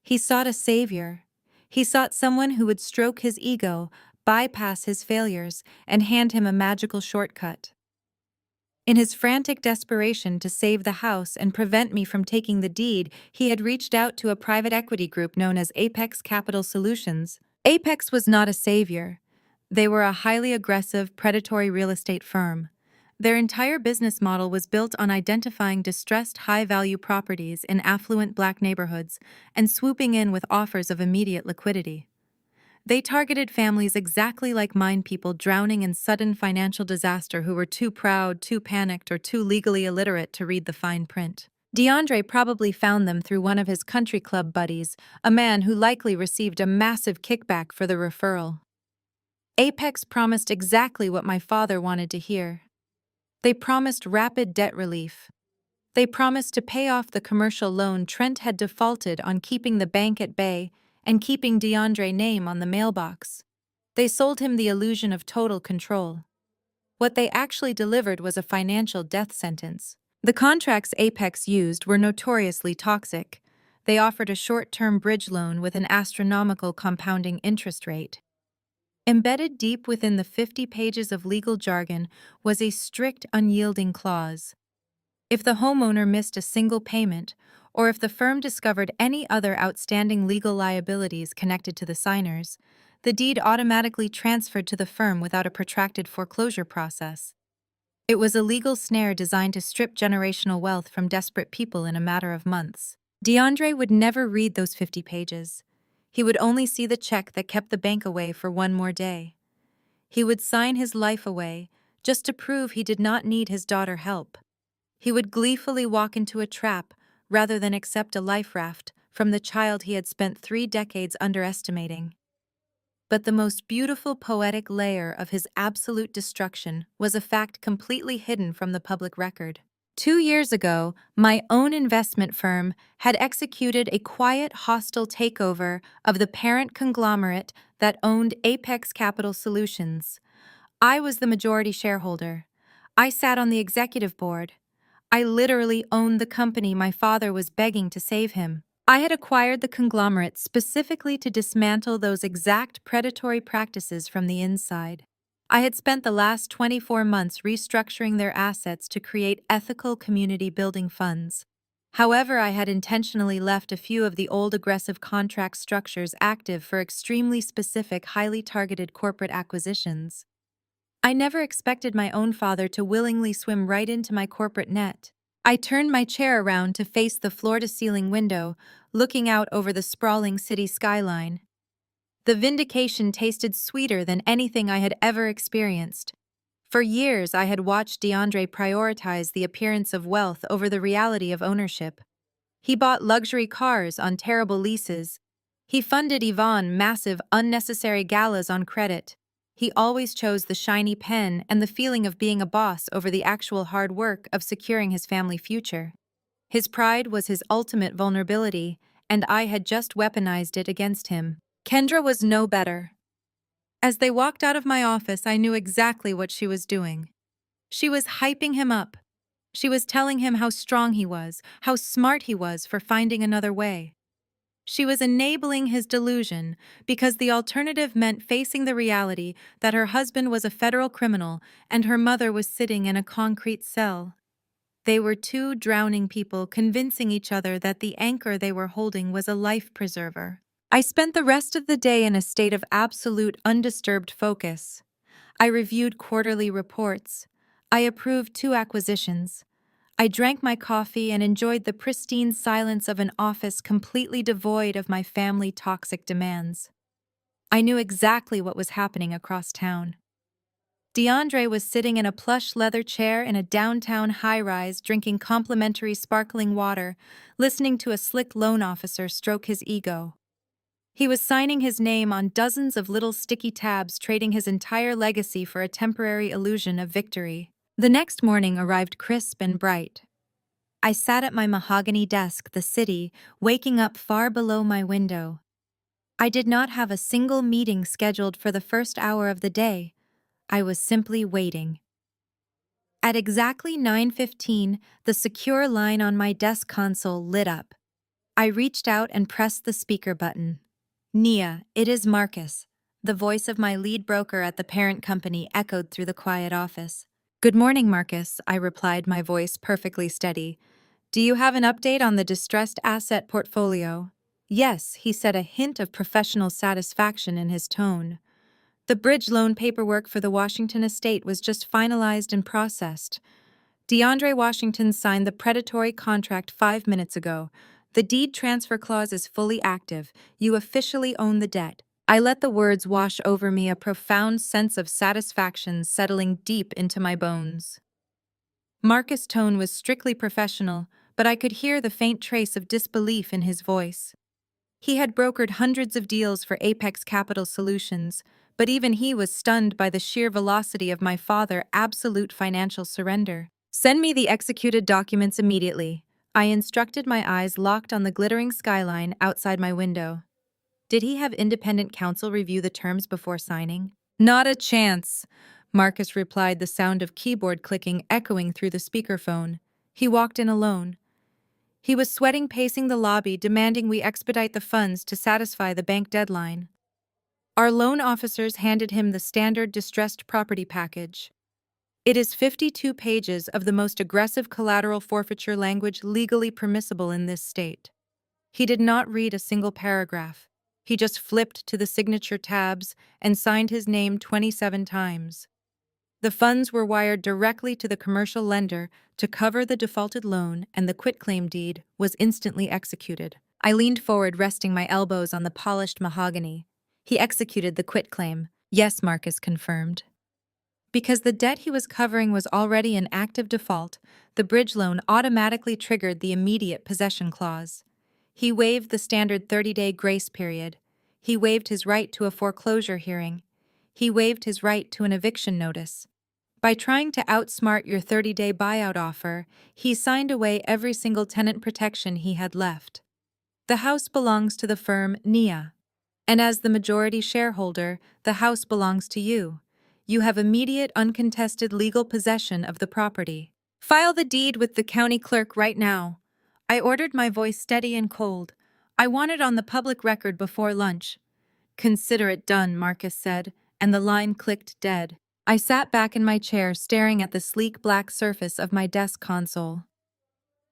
He sought a savior. He sought someone who would stroke his ego, bypass his failures, and hand him a magical shortcut. In his frantic desperation to save the house and prevent me from taking the deed, he had reached out to a private equity group known as Apex Capital Solutions. Apex was not a savior. They were a highly aggressive, predatory real estate firm. Their entire business model was built on identifying distressed high-value properties in affluent Black neighborhoods and swooping in with offers of immediate liquidity. They targeted families exactly like mine, people drowning in sudden financial disaster who were too proud, too panicked, or too legally illiterate to read the fine print. DeAndre probably found them through one of his country club buddies, a man who likely received a massive kickback for the referral. Apex promised exactly what my father wanted to hear. They promised rapid debt relief. They promised to pay off the commercial loan Trent had defaulted on, keeping the bank at bay and keeping DeAndre's name on the mailbox. They sold him the illusion of total control. What they actually delivered was a financial death sentence. The contracts Apex used were notoriously toxic. They offered a short-term bridge loan with an astronomical compounding interest rate. Embedded deep within the 50 pages of legal jargon was a strict, unyielding clause. If the homeowner missed a single payment, or if the firm discovered any other outstanding legal liabilities connected to the signers, the deed automatically transferred to the firm without a protracted foreclosure process. It was a legal snare designed to strip generational wealth from desperate people in a matter of months. DeAndre would never read those 50 pages. He would only see the check that kept the bank away for one more day. He would sign his life away just to prove he did not need his daughter's help. He would gleefully walk into a trap rather than accept a life raft from the child he had spent 3 decades underestimating. But the most beautiful poetic layer of his absolute destruction was a fact completely hidden from the public record. 2 years ago, my own investment firm had executed a quiet, hostile takeover of the parent conglomerate that owned Apex Capital Solutions. I was the majority shareholder. I sat on the executive board. I literally owned the company my father was begging to save him. I had acquired the conglomerate specifically to dismantle those exact predatory practices from the inside. I had spent the last 24 months restructuring their assets to create ethical community-building funds. However, I had intentionally left a few of the old aggressive contract structures active for extremely specific, highly targeted corporate acquisitions. I never expected my own father to willingly swim right into my corporate net. I turned my chair around to face the floor-to-ceiling window, looking out over the sprawling city skyline. The vindication tasted sweeter than anything I had ever experienced. For years, I had watched DeAndre prioritize the appearance of wealth over the reality of ownership. He bought luxury cars on terrible leases. He funded Yvonne massive, unnecessary galas on credit. He always chose the shiny pen and the feeling of being a boss over the actual hard work of securing his family future. His pride was his ultimate vulnerability, and I had just weaponized it against him. Kendra was no better. As they walked out of my office, I knew exactly what she was doing. She was hyping him up. She was telling him how strong he was, how smart he was for finding another way. She was enabling his delusion because the alternative meant facing the reality that her husband was a federal criminal and her mother was sitting in a concrete cell. They were two drowning people convincing each other that the anchor they were holding was a life preserver. I spent the rest of the day in a state of absolute undisturbed focus. I reviewed quarterly reports. I approved 2 acquisitions. I drank my coffee and enjoyed the pristine silence of an office completely devoid of my family toxic demands. I knew exactly what was happening across town. DeAndre was sitting in a plush leather chair in a downtown high-rise drinking complimentary sparkling water, listening to a slick loan officer stroke his ego. He was signing his name on dozens of little sticky tabs, trading his entire legacy for a temporary illusion of victory. The next morning arrived crisp and bright. I sat at my mahogany desk, the city, waking up far below my window. I did not have a single meeting scheduled for the first hour of the day. I was simply waiting. At exactly 9:15, the secure line on my desk console lit up. I reached out and pressed the speaker button. Nia, it is Marcus. The voice of my lead broker at the parent company echoed through the quiet office. Good morning, Marcus, I replied, my voice perfectly steady. Do you have an update on the distressed asset portfolio? Yes, he said, a hint of professional satisfaction in his tone. The bridge loan paperwork for the Washington estate was just finalized and processed. DeAndre Washington signed the predatory contract 5 minutes ago. The deed transfer clause is fully active. You officially own the debt. I let the words wash over me, a profound sense of satisfaction settling deep into my bones. Marcus' tone was strictly professional, but I could hear the faint trace of disbelief in his voice. He had brokered hundreds of deals for Apex Capital Solutions, but even he was stunned by the sheer velocity of my father's absolute financial surrender. Send me the executed documents immediately. I instructed, my eyes locked on the glittering skyline outside my window. Did he have independent counsel review the terms before signing? Not a chance, Marcus replied, the sound of keyboard clicking echoing through the speakerphone. He walked in alone. He was sweating, pacing the lobby, demanding we expedite the funds to satisfy the bank deadline. Our loan officers handed him the standard distressed property package. It is 52 pages of the most aggressive collateral forfeiture language legally permissible in this state. He did not read a single paragraph. He just flipped to the signature tabs and signed his name 27 times. The funds were wired directly to the commercial lender to cover the defaulted loan, and the quitclaim deed was instantly executed. I leaned forward, resting my elbows on the polished mahogany. He executed the quitclaim. Yes, Marcus confirmed. Because the debt he was covering was already in active default, the bridge loan automatically triggered the immediate possession clause. He waived the standard 30-day grace period. He waived his right to a foreclosure hearing. He waived his right to an eviction notice. By trying to outsmart your 30-day buyout offer, he signed away every single tenant protection he had left. The house belongs to the firm Nia. And as the majority shareholder, the house belongs to you. You have immediate, uncontested legal possession of the property. File the deed with the county clerk right now. I ordered, my voice steady and cold. I want it on the public record before lunch. Consider it done, Marcus said, and the line clicked dead. I sat back in my chair, staring at the sleek black surface of my desk console.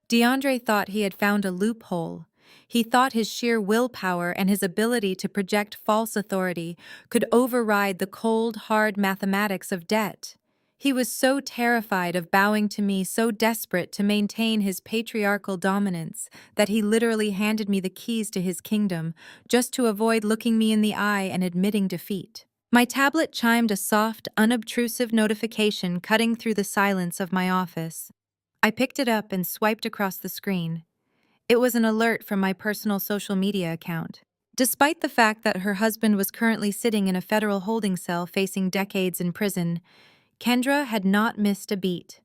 DeAndre thought he had found a loophole. He thought his sheer willpower and his ability to project false authority could override the cold, hard mathematics of debt. He was so terrified of bowing to me, so desperate to maintain his patriarchal dominance, that he literally handed me the keys to his kingdom, just to avoid looking me in the eye and admitting defeat. My tablet chimed a soft, unobtrusive notification, cutting through the silence of my office. I picked it up and swiped across the screen. It was an alert from my personal social media account. Despite the fact that her husband was currently sitting in a federal holding cell facing decades in prison, Kendra had not missed a beat.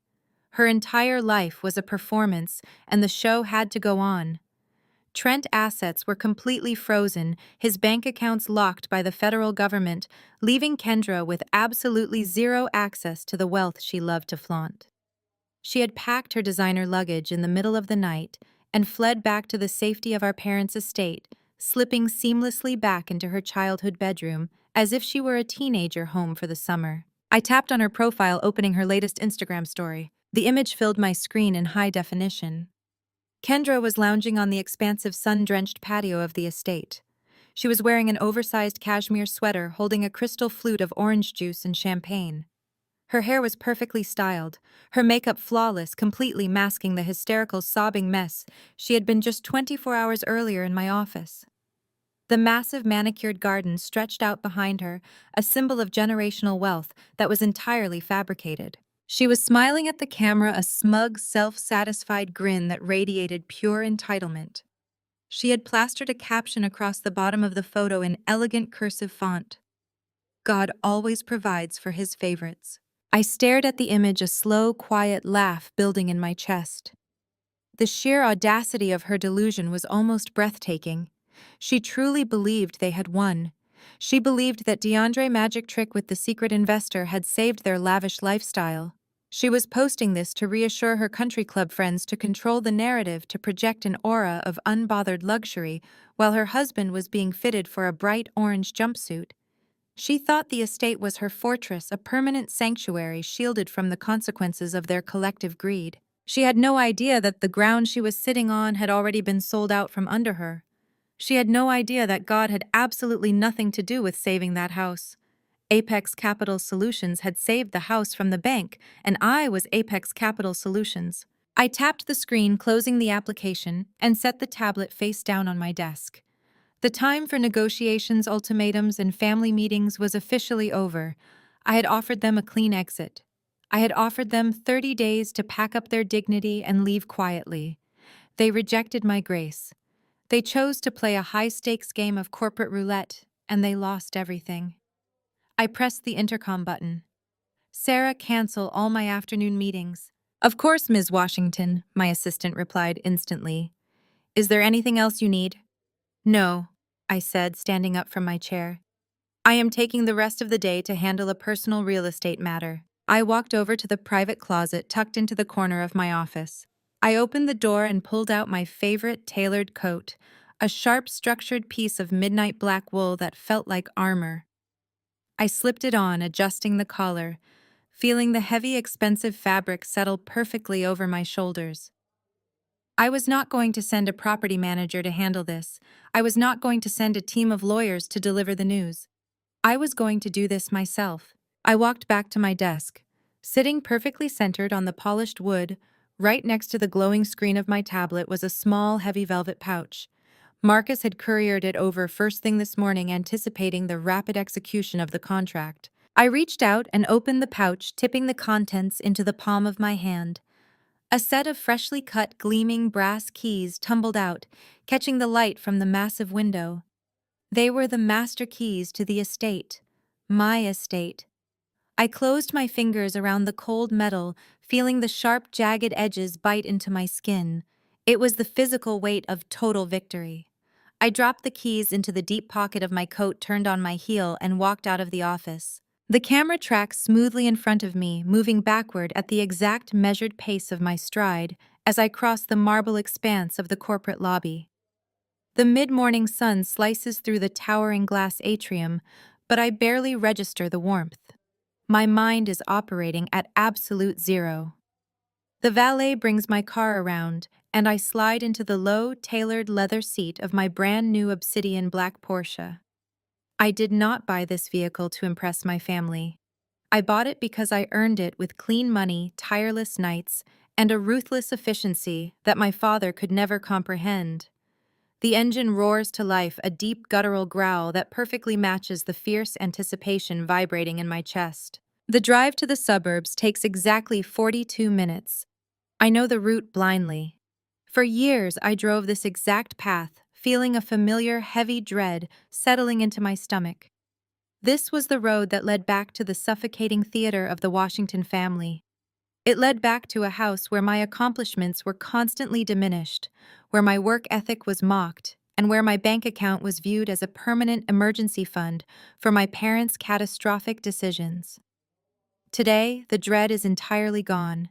Her entire life was a performance, and the show had to go on. Trent's assets were completely frozen, his bank accounts locked by the federal government, leaving Kendra with absolutely zero access to the wealth she loved to flaunt. She had packed her designer luggage in the middle of the night and fled back to the safety of our parents' estate, slipping seamlessly back into her childhood bedroom as if she were a teenager home for the summer. I tapped on her profile, opening her latest Instagram story. The image filled my screen in high definition. Kendra was lounging on the expansive sun-drenched patio of the estate. She was wearing an oversized cashmere sweater, holding a crystal flute of orange juice and champagne. Her hair was perfectly styled, her makeup flawless, completely masking the hysterical, sobbing mess she had been just 24 hours earlier in my office. The massive manicured garden stretched out behind her, a symbol of generational wealth that was entirely fabricated. She was smiling at the camera, a smug, self-satisfied grin that radiated pure entitlement. She had plastered a caption across the bottom of the photo in elegant cursive font. God always provides for his favorites. I stared at the image, a slow, quiet laugh building in my chest. The sheer audacity of her delusion was almost breathtaking. She truly believed they had won. She believed that DeAndre's magic trick with the secret investor had saved their lavish lifestyle. She was posting this to reassure her country club friends, to control the narrative, to project an aura of unbothered luxury, while her husband was being fitted for a bright orange jumpsuit. She thought the estate was her fortress, a permanent sanctuary shielded from the consequences of their collective greed. She had no idea that the ground she was sitting on had already been sold out from under her. She had no idea that God had absolutely nothing to do with saving that house. Apex Capital Solutions had saved the house from the bank, and I was Apex Capital Solutions. I tapped the screen, closing the application, and set the tablet face down on my desk. The time for negotiations, ultimatums, and family meetings was officially over. I had offered them a clean exit. I had offered them 30 days to pack up their dignity and leave quietly. They rejected my grace. They chose to play a high-stakes game of corporate roulette, and they lost everything. I pressed the intercom button. "Sarah, cancel all my afternoon meetings." "Of course, Ms. Washington," my assistant replied instantly. "Is there anything else you need?" "No," I said, standing up from my chair. "I am taking the rest of the day to handle a personal real estate matter." I walked over to the private closet tucked into the corner of my office. I opened the door and pulled out my favorite tailored coat, a sharp, structured piece of midnight black wool that felt like armor. I slipped it on, adjusting the collar, feeling the heavy, expensive fabric settle perfectly over my shoulders. I was not going to send a property manager to handle this. I was not going to send a team of lawyers to deliver the news. I was going to do this myself. I walked back to my desk. Sitting perfectly centered on the polished wood, right next to the glowing screen of my tablet, was a small, heavy velvet pouch. Marcus had couriered it over first thing this morning, anticipating the rapid execution of the contract. I reached out and opened the pouch, tipping the contents into the palm of my hand. A set of freshly cut, gleaming brass keys tumbled out, catching the light from the massive window. They were the master keys to the estate. My estate. I closed my fingers around the cold metal, feeling the sharp, jagged edges bite into my skin. It was the physical weight of total victory. I dropped the keys into the deep pocket of my coat, turned on my heel, and walked out of the office. The camera tracked smoothly in front of me, moving backward at the exact measured pace of my stride as I crossed the marble expanse of the corporate lobby. The mid-morning sun slices through the towering glass atrium, but I barely register the warmth. My mind is operating at absolute zero. The valet brings my car around, and I slide into the low, tailored leather seat of my brand-new obsidian black Porsche. I did not buy this vehicle to impress my family. I bought it because I earned it with clean money, tireless nights, and a ruthless efficiency that my father could never comprehend. The engine roars to life, a deep guttural growl that perfectly matches the fierce anticipation vibrating in my chest. The drive to the suburbs takes exactly 42 minutes. I know the route blindly. For years, I drove this exact path, feeling a familiar, heavy dread settling into my stomach. This was the road that led back to the suffocating theater of the Washington family. It led back to a house where my accomplishments were constantly diminished, where my work ethic was mocked, and where my bank account was viewed as a permanent emergency fund for my parents' catastrophic decisions. Today, the dread is entirely gone.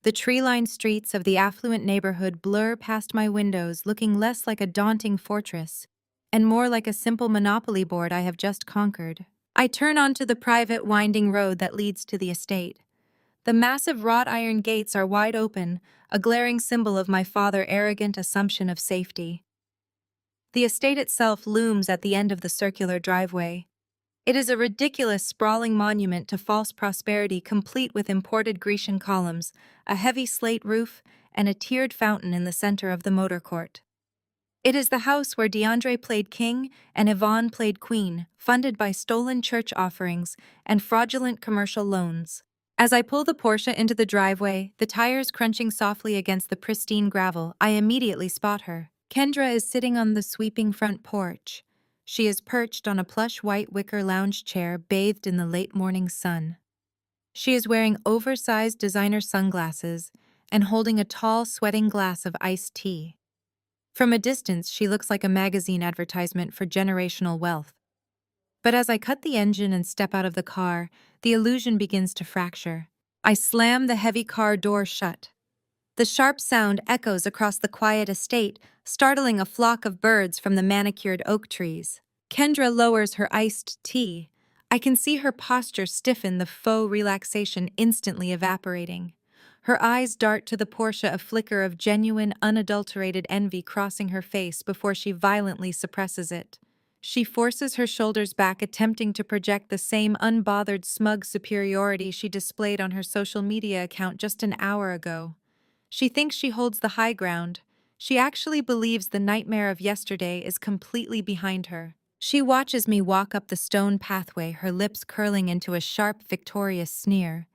The tree-lined streets of the affluent neighborhood blur past my windows, looking less like a daunting fortress and more like a simple monopoly board I have just conquered. I turn onto the private, winding road that leads to the estate. The massive wrought iron gates are wide open, a glaring symbol of my father's arrogant assumption of safety. The estate itself looms at the end of the circular driveway. It is a ridiculous, sprawling monument to false prosperity, complete with imported Grecian columns, a heavy slate roof, and a tiered fountain in the center of the motor court. It is the house where DeAndre played king and Yvonne played queen, funded by stolen church offerings and fraudulent commercial loans. As I pull the Porsche into the driveway, the tires crunching softly against the pristine gravel, I immediately spot her. Kendra is sitting on the sweeping front porch. She is perched on a plush white wicker lounge chair, bathed in the late morning sun. She is wearing oversized designer sunglasses and holding a tall, sweating glass of iced tea. From a distance, she looks like a magazine advertisement for generational wealth. But as I cut the engine and step out of the car, the illusion begins to fracture. I slam the heavy car door shut. The sharp sound echoes across the quiet estate, startling a flock of birds from the manicured oak trees. Kendra lowers her iced tea. I can see her posture stiffen, the faux relaxation instantly evaporating. Her eyes dart to the Porsche, a flicker of genuine, unadulterated envy crossing her face before she violently suppresses it. She forces her shoulders back, attempting to project the same unbothered, smug superiority she displayed on her social media account just an hour ago. She thinks she holds the high ground. She actually believes the nightmare of yesterday is completely behind her. She watches me walk up the stone pathway, her lips curling into a sharp, victorious sneer.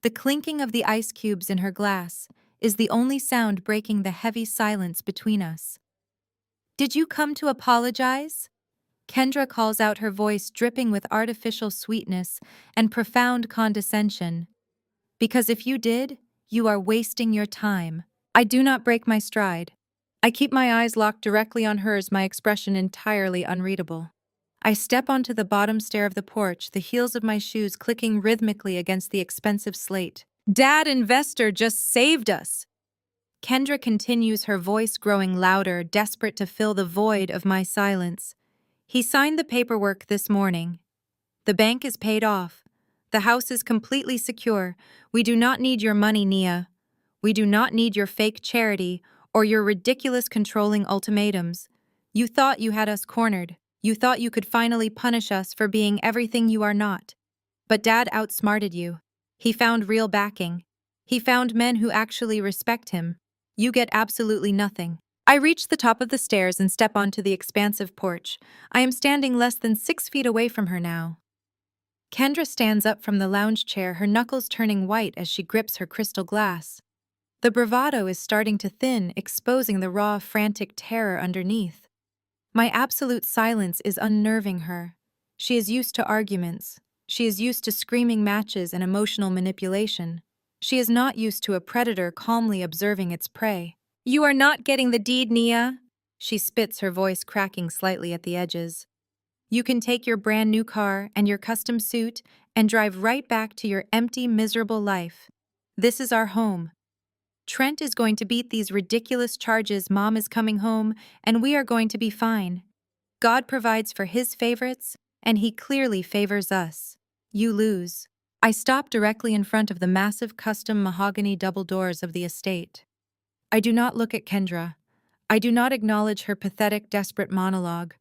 The clinking of the ice cubes in her glass is the only sound breaking the heavy silence between us. "Did you come to apologize?" Kendra calls out, her voice dripping with artificial sweetness and profound condescension. "Because if you did, you are wasting your time." I do not break my stride. I keep my eyes locked directly on hers, my expression entirely unreadable. I step onto the bottom stair of the porch, the heels of my shoes clicking rhythmically against the expensive slate. "Dad Investor just saved us!" Kendra continues, her voice growing louder, desperate to fill the void of my silence. "He signed the paperwork this morning. The bank is paid off. The house is completely secure. We do not need your money, Nia. We do not need your fake charity or your ridiculous controlling ultimatums. You thought you had us cornered. You thought you could finally punish us for being everything you are not. But Dad outsmarted you. He found real backing. He found men who actually respect him. You get absolutely nothing." I reach the top of the stairs and step onto the expansive porch. I am standing less than 6 feet away from her now. Kendra stands up from the lounge chair, her knuckles turning white as she grips her crystal glass. The bravado is starting to thin, exposing the raw, frantic terror underneath. My absolute silence is unnerving her. She is used to arguments. She is used to screaming matches and emotional manipulation. She is not used to a predator calmly observing its prey. "You are not getting the deed, Nia." She spits, her voice cracking slightly at the edges. "You can take your brand new car and your custom suit and drive right back to your empty, miserable life. This is our home. Trent is going to beat these ridiculous charges, Mom is coming home, and we are going to be fine. God provides for his favorites, and he clearly favors us. You lose." I stop directly in front of the massive custom mahogany double doors of the estate. I do not look at Kendra. I do not acknowledge her pathetic, desperate monologue.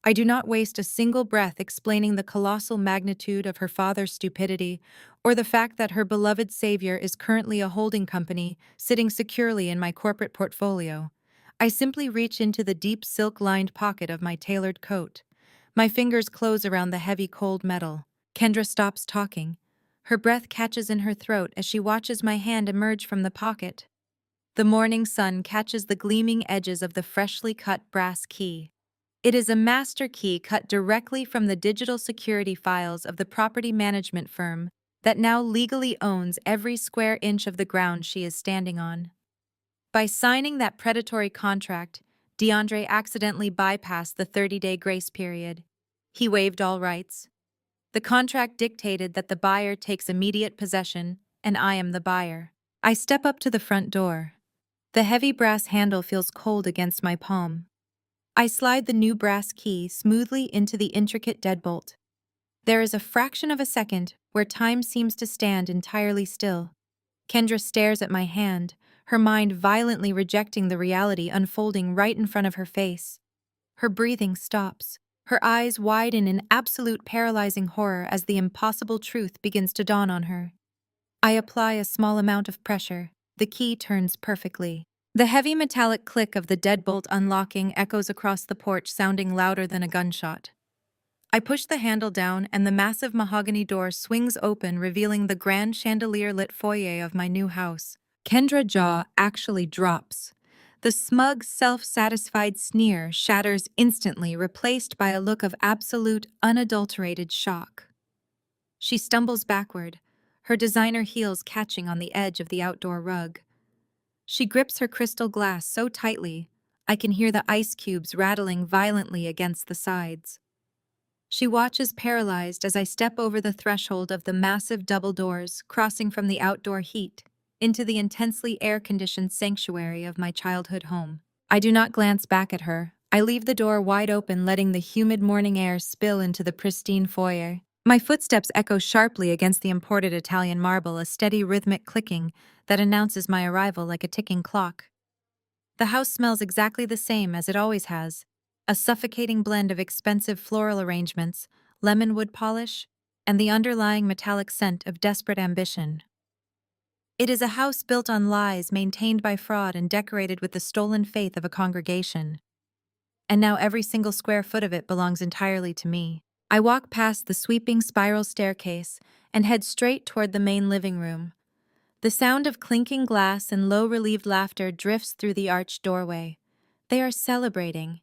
I do not waste a single breath explaining the colossal magnitude of her father's stupidity or the fact that her beloved savior is currently a holding company sitting securely in my corporate portfolio. I simply reach into the deep silk-lined pocket of my tailored coat. My fingers close around the heavy, cold metal. Kendra stops talking. Her breath catches in her throat as she watches my hand emerge from the pocket. The morning sun catches the gleaming edges of the freshly cut brass key. It is a master key cut directly from the digital security files of the property management firm that now legally owns every square inch of the ground she is standing on. By signing that predatory contract, DeAndre accidentally bypassed the 30-day grace period. He waived all rights. The contract dictated that the buyer takes immediate possession, and I am the buyer. I step up to the front door. The heavy brass handle feels cold against my palm. I slide the new brass key smoothly into the intricate deadbolt. There is a fraction of a second where time seems to stand entirely still. Kendra stares at my hand, her mind violently rejecting the reality unfolding right in front of her face. Her breathing stops. Her eyes widen in absolute paralyzing horror as the impossible truth begins to dawn on her. I apply a small amount of pressure. The key turns perfectly. The heavy metallic click of the deadbolt unlocking echoes across the porch, sounding louder than a gunshot. I push the handle down and the massive mahogany door swings open, revealing the grand chandelier-lit foyer of my new house. Kendra's jaw actually drops. The smug, self-satisfied sneer shatters instantly, replaced by a look of absolute, unadulterated shock. She stumbles backward, her designer heels catching on the edge of the outdoor rug. She grips her crystal glass so tightly, I can hear the ice cubes rattling violently against the sides. She watches paralyzed as I step over the threshold of the massive double doors, crossing from the outdoor heat into the intensely air-conditioned sanctuary of my childhood home. I do not glance back at her. I leave the door wide open, letting the humid morning air spill into the pristine foyer. My footsteps echo sharply against the imported Italian marble, a steady rhythmic clicking that announces my arrival like a ticking clock. The house smells exactly the same as it always has, a suffocating blend of expensive floral arrangements, lemon wood polish, and the underlying metallic scent of desperate ambition. It is a house built on lies, maintained by fraud, and decorated with the stolen faith of a congregation. And now every single square foot of it belongs entirely to me. I walk past the sweeping spiral staircase and head straight toward the main living room. The sound of clinking glass and low-relieved laughter drifts through the arched doorway. They are celebrating.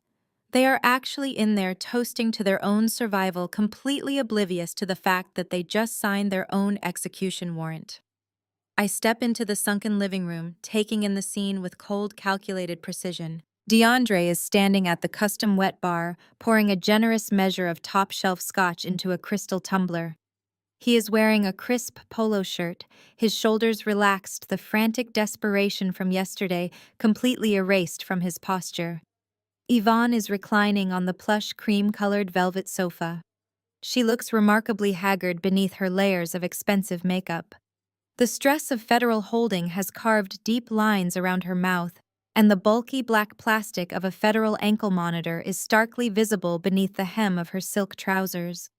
They are actually in there toasting to their own survival, completely oblivious to the fact that they just signed their own execution warrant. I step into the sunken living room, taking in the scene with cold, calculated precision. DeAndre is standing at the custom wet bar, pouring a generous measure of top-shelf scotch into a crystal tumbler. He is wearing a crisp polo shirt, his shoulders relaxed, the frantic desperation from yesterday completely erased from his posture. Yvonne is reclining on the plush cream-colored velvet sofa. She looks remarkably haggard beneath her layers of expensive makeup. The stress of federal holding has carved deep lines around her mouth, and the bulky black plastic of a federal ankle monitor is starkly visible beneath the hem of her silk trousers.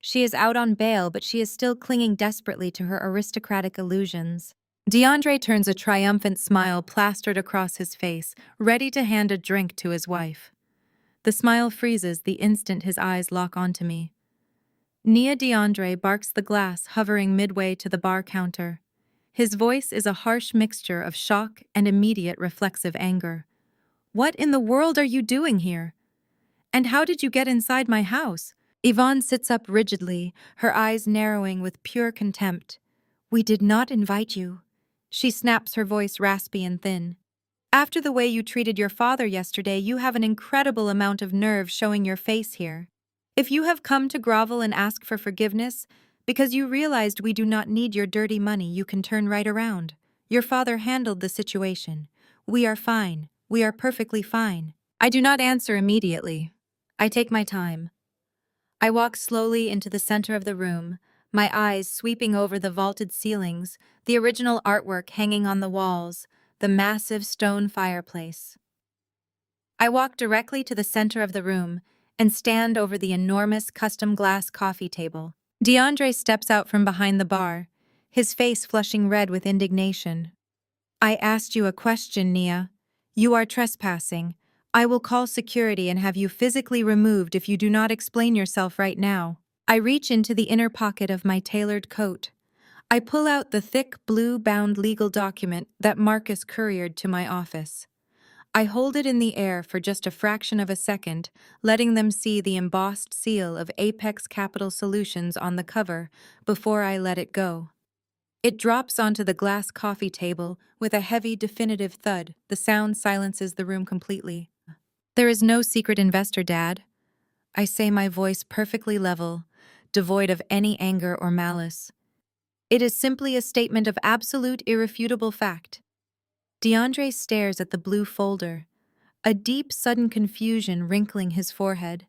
She is out on bail, but she is still clinging desperately to her aristocratic illusions. DeAndre turns a triumphant smile plastered across his face, ready to hand a drink to his wife. The smile freezes the instant his eyes lock onto me. Nia DeAndre barks the glass, hovering midway to the bar counter. His voice is a harsh mixture of shock and immediate reflexive anger. "What in the world are you doing here? And how did you get inside my house?" Yvonne sits up rigidly, her eyes narrowing with pure contempt. "We did not invite you." She snaps, her voice raspy and thin. "After the way you treated your father yesterday, you have an incredible amount of nerve showing your face here. If you have come to grovel and ask for forgiveness because you realized we do not need your dirty money, you can turn right around. Your father handled the situation. We are fine. We are perfectly fine." I do not answer immediately. I take my time. I walk slowly into the center of the room, my eyes sweeping over the vaulted ceilings, the original artwork hanging on the walls, the massive stone fireplace. I walk directly to the center of the room and stand over the enormous custom glass coffee table. DeAndre steps out from behind the bar, his face flushing red with indignation. "I asked you a question, Nia. You are trespassing. I will call security and have you physically removed if you do not explain yourself right now." I reach into the inner pocket of my tailored coat. I pull out the thick, blue-bound legal document that Marcus couriered to my office. I hold it in the air for just a fraction of a second, letting them see the embossed seal of Apex Capital Solutions on the cover before I let it go. It drops onto the glass coffee table with a heavy, definitive thud. The sound silences the room completely. "There is no secret investor, Dad," I say, my voice perfectly level, devoid of any anger or malice. "It is simply a statement of absolute, irrefutable fact." DeAndre stares at the blue folder, a deep, sudden confusion wrinkling his forehead.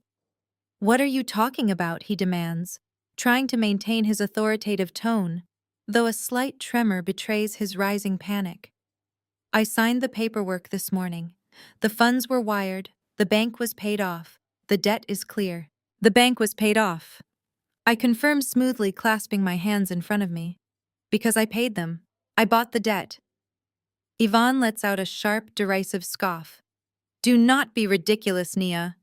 "What are you talking about?" he demands, trying to maintain his authoritative tone, though a slight tremor betrays his rising panic. "I signed the paperwork this morning. The funds were wired, the bank was paid off, the debt is clear." "The bank was paid off," I confirm smoothly, clasping my hands in front of me. "Because I paid them. I bought the debt." Yvonne lets out a sharp, derisive scoff. "Do not be ridiculous, Nia.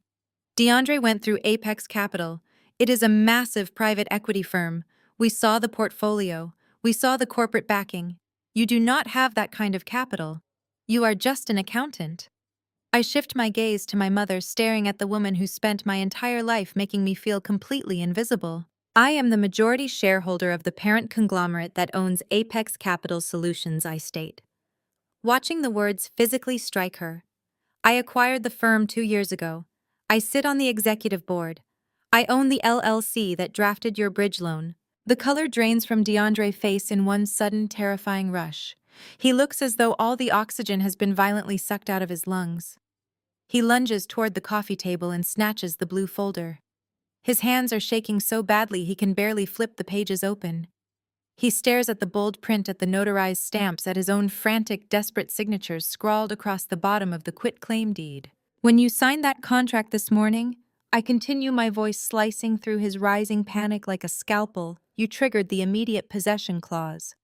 DeAndre went through Apex Capital. It is a massive private equity firm. We saw the portfolio. We saw the corporate backing. You do not have that kind of capital. You are just an accountant." I shift my gaze to my mother, staring at the woman who spent my entire life making me feel completely invisible. I am the majority shareholder of the parent conglomerate that owns Apex Capital Solutions, I state. Watching the words physically strike her. I acquired the firm 2 years ago. I sit on the executive board. I own the LLC that drafted your bridge loan. The color drains from DeAndre's face in one sudden, terrifying rush. He looks as though all the oxygen has been violently sucked out of his lungs. He lunges toward the coffee table and snatches the blue folder. His hands are shaking so badly he can barely flip the pages open. He stares at the bold print, at the notarized stamps, at his own frantic, desperate signatures scrawled across the bottom of the quitclaim deed. When you signed that contract this morning, I continue, my voice slicing through his rising panic like a scalpel, you triggered the immediate possession clause.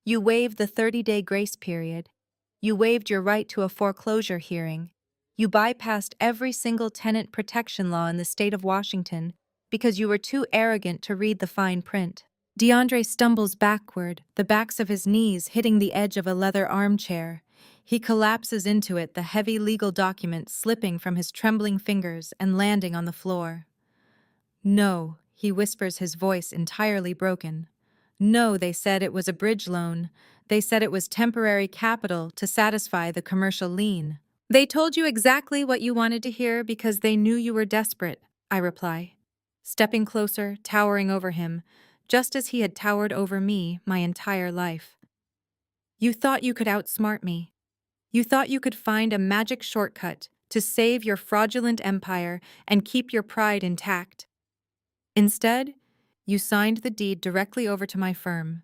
You waived the 30-day grace period. You waived your right to a foreclosure hearing. You bypassed every single tenant protection law in the state of Washington because you were too arrogant to read the fine print. DeAndre stumbles backward, the backs of his knees hitting the edge of a leather armchair. He collapses into it, the heavy legal document slipping from his trembling fingers and landing on the floor. No, he whispers, his voice entirely broken. No, they said it was a bridge loan. They said it was temporary capital to satisfy the commercial lien. They told you exactly what you wanted to hear because they knew you were desperate, I reply, stepping closer, towering over him, just as he had towered over me my entire life. You thought you could outsmart me. You thought you could find a magic shortcut to save your fraudulent empire and keep your pride intact. Instead, you signed the deed directly over to my firm.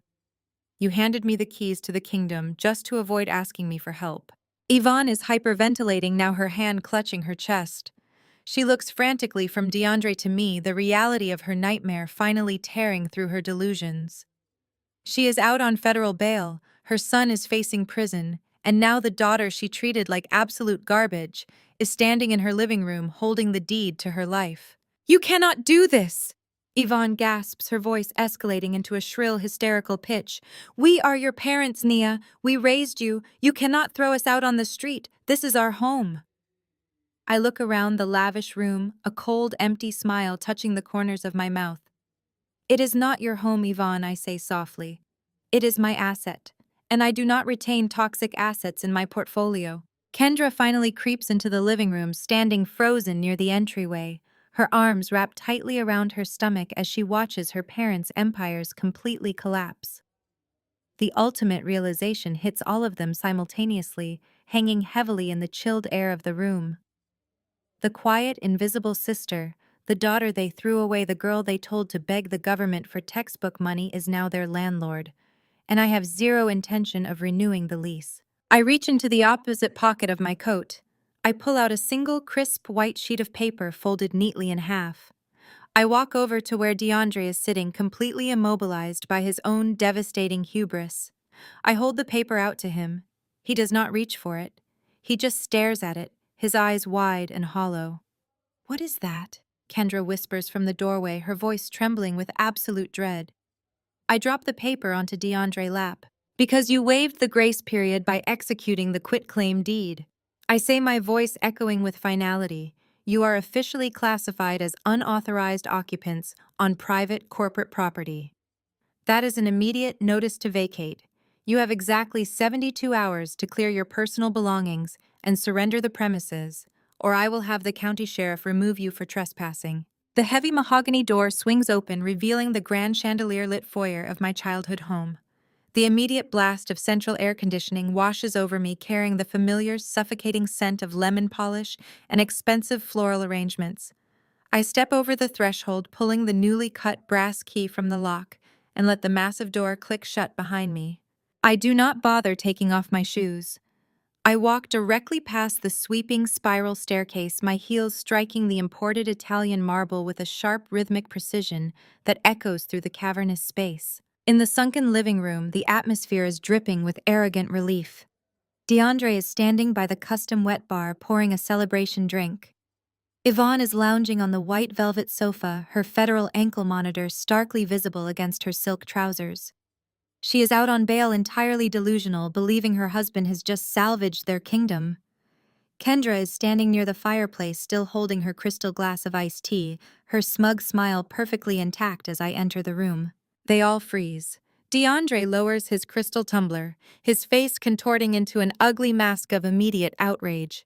You handed me the keys to the kingdom just to avoid asking me for help. Yvonne is hyperventilating now, her hand clutching her chest. She looks frantically from DeAndre to me, the reality of her nightmare finally tearing through her delusions. She is out on federal bail, her son is facing prison, and now the daughter she treated like absolute garbage is standing in her living room holding the deed to her life. You cannot do this! Yvonne gasps, her voice escalating into a shrill, hysterical pitch. We are your parents, Nia. We raised you. You cannot throw us out on the street. This is our home. I look around the lavish room, a cold, empty smile touching the corners of my mouth. It is not your home, Yvonne, I say softly. It is my asset, and I do not retain toxic assets in my portfolio. Kendra finally creeps into the living room, standing frozen near the entryway, her arms wrapped tightly around her stomach as she watches her parents' empires completely collapse. The ultimate realization hits all of them simultaneously, hanging heavily in the chilled air of the room. The quiet, invisible sister, the daughter they threw away, the girl they told to beg the government for textbook money, is now their landlord, and I have zero intention of renewing the lease. I reach into the opposite pocket of my coat. I pull out a single crisp white sheet of paper folded neatly in half. I walk over to where DeAndre is sitting, completely immobilized by his own devastating hubris. I hold the paper out to him. He does not reach for it. He just stares at it, his eyes wide and hollow. What is that? Kendra whispers from the doorway, her voice trembling with absolute dread. I drop the paper onto DeAndre's lap. Because you waived the grace period by executing the quitclaim deed. I say, my voice echoing with finality. You are officially classified as unauthorized occupants on private corporate property. That is an immediate notice to vacate. You have exactly 72 hours to clear your personal belongings and surrender the premises, or I will have the county sheriff remove you for trespassing. The heavy mahogany door swings open, revealing the grand chandelier-lit foyer of my childhood home. The immediate blast of central air conditioning washes over me, carrying the familiar, suffocating scent of lemon polish and expensive floral arrangements. I step over the threshold, pulling the newly cut brass key from the lock, and let the massive door click shut behind me. I do not bother taking off my shoes. I walk directly past the sweeping spiral staircase, my heels striking the imported Italian marble with a sharp, rhythmic precision that echoes through the cavernous space. In the sunken living room, the atmosphere is dripping with arrogant relief. DeAndre is standing by the custom wet bar, pouring a celebration drink. Yvonne is lounging on the white velvet sofa, her federal ankle monitor starkly visible against her silk trousers. She is out on bail, entirely delusional, believing her husband has just salvaged their kingdom. Kendra is standing near the fireplace, still holding her crystal glass of iced tea, her smug smile perfectly intact as I enter the room. They all freeze. DeAndre lowers his crystal tumbler, his face contorting into an ugly mask of immediate outrage.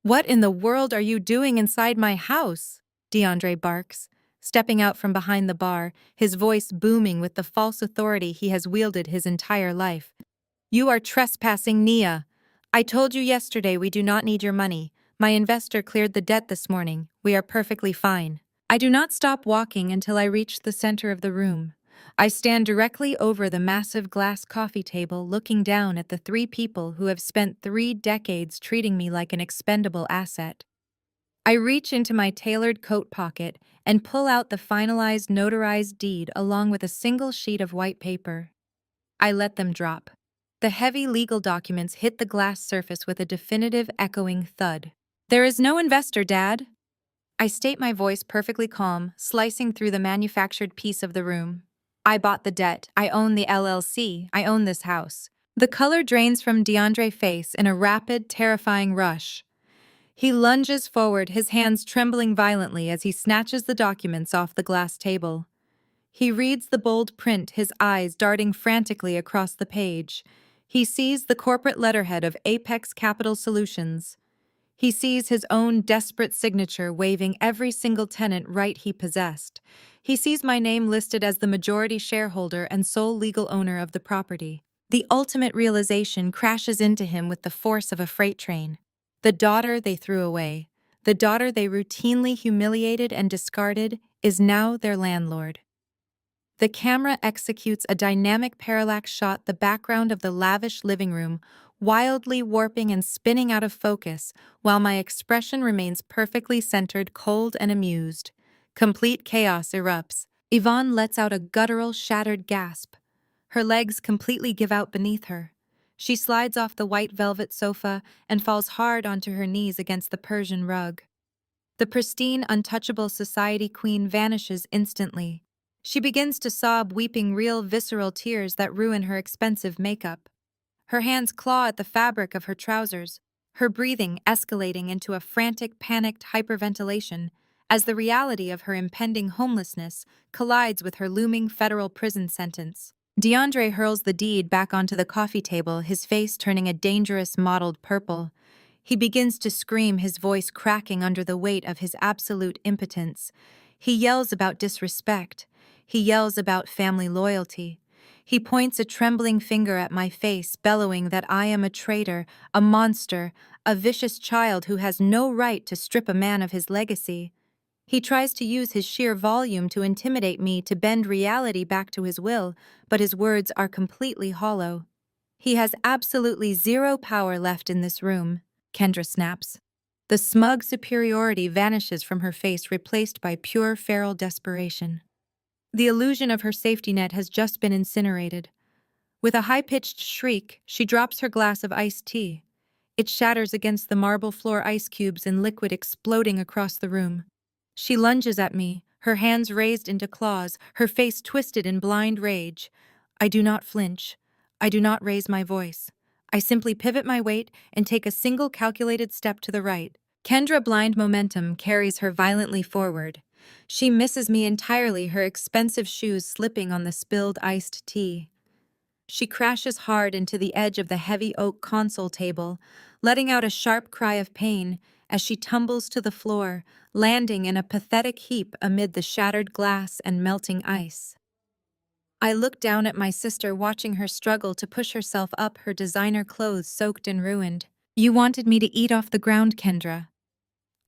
"What in the world are you doing inside my house?" DeAndre barks, stepping out from behind the bar, his voice booming with the false authority he has wielded his entire life. "You are trespassing, Nia. I told you yesterday we do not need your money. My investor cleared the debt this morning. We are perfectly fine." I do not stop walking until I reach the center of the room. I stand directly over the massive glass coffee table, looking down at the three people who have spent 3 decades treating me like an expendable asset. I reach into my tailored coat pocket and pull out the finalized notarized deed along with a single sheet of white paper. I let them drop. The heavy legal documents hit the glass surface with a definitive echoing thud. "There is no investor, Dad." I state, my voice perfectly calm, slicing through the manufactured peace of the room. "I bought the debt. I own the LLC. I own this house." The color drains from DeAndre's face in a rapid, terrifying rush. He lunges forward, his hands trembling violently as he snatches the documents off the glass table. He reads the bold print, his eyes darting frantically across the page. He sees the corporate letterhead of Apex Capital Solutions. He sees his own desperate signature waving every single tenant right he possessed. He sees my name listed as the majority shareholder and sole legal owner of the property. The ultimate realization crashes into him with the force of a freight train. The daughter they threw away, the daughter they routinely humiliated and discarded, is now their landlord. The camera executes a dynamic parallax shot, the background of the lavish living room, wildly warping and spinning out of focus, while my expression remains perfectly centered, cold and amused. Complete chaos erupts. Yvonne lets out a guttural, shattered gasp. Her legs completely give out beneath her. She slides off the white velvet sofa and falls hard onto her knees against the Persian rug. The pristine, untouchable society queen vanishes instantly. She begins to sob, weeping real, visceral tears that ruin her expensive makeup. Her hands claw at the fabric of her trousers, her breathing escalating into a frantic, panicked hyperventilation as the reality of her impending homelessness collides with her looming federal prison sentence. DeAndre hurls the deed back onto the coffee table, his face turning a dangerous mottled purple. He begins to scream, his voice cracking under the weight of his absolute impotence. He yells about disrespect. He yells about family loyalty. He points a trembling finger at my face, bellowing that I am a traitor, a monster, a vicious child who has no right to strip a man of his legacy. He tries to use his sheer volume to intimidate me, to bend reality back to his will, but his words are completely hollow. He has absolutely zero power left in this room. Kendra snaps. The smug superiority vanishes from her face, replaced by pure feral desperation. The illusion of her safety net has just been incinerated. With a high-pitched shriek, she drops her glass of iced tea. It shatters against the marble floor, ice cubes and liquid exploding across the room. She lunges at me, her hands raised into claws, her face twisted in blind rage. I do not flinch. I do not raise my voice. I simply pivot my weight and take a single calculated step to the right. Kendra, blind momentum, carries her violently forward. She misses me entirely, her expensive shoes slipping on the spilled iced tea. She crashes hard into the edge of the heavy oak console table, letting out a sharp cry of pain as she tumbles to the floor, landing in a pathetic heap amid the shattered glass and melting ice. I look down at my sister, watching her struggle to push herself up, her designer clothes soaked and ruined. "You wanted me to eat off the ground, Kendra?"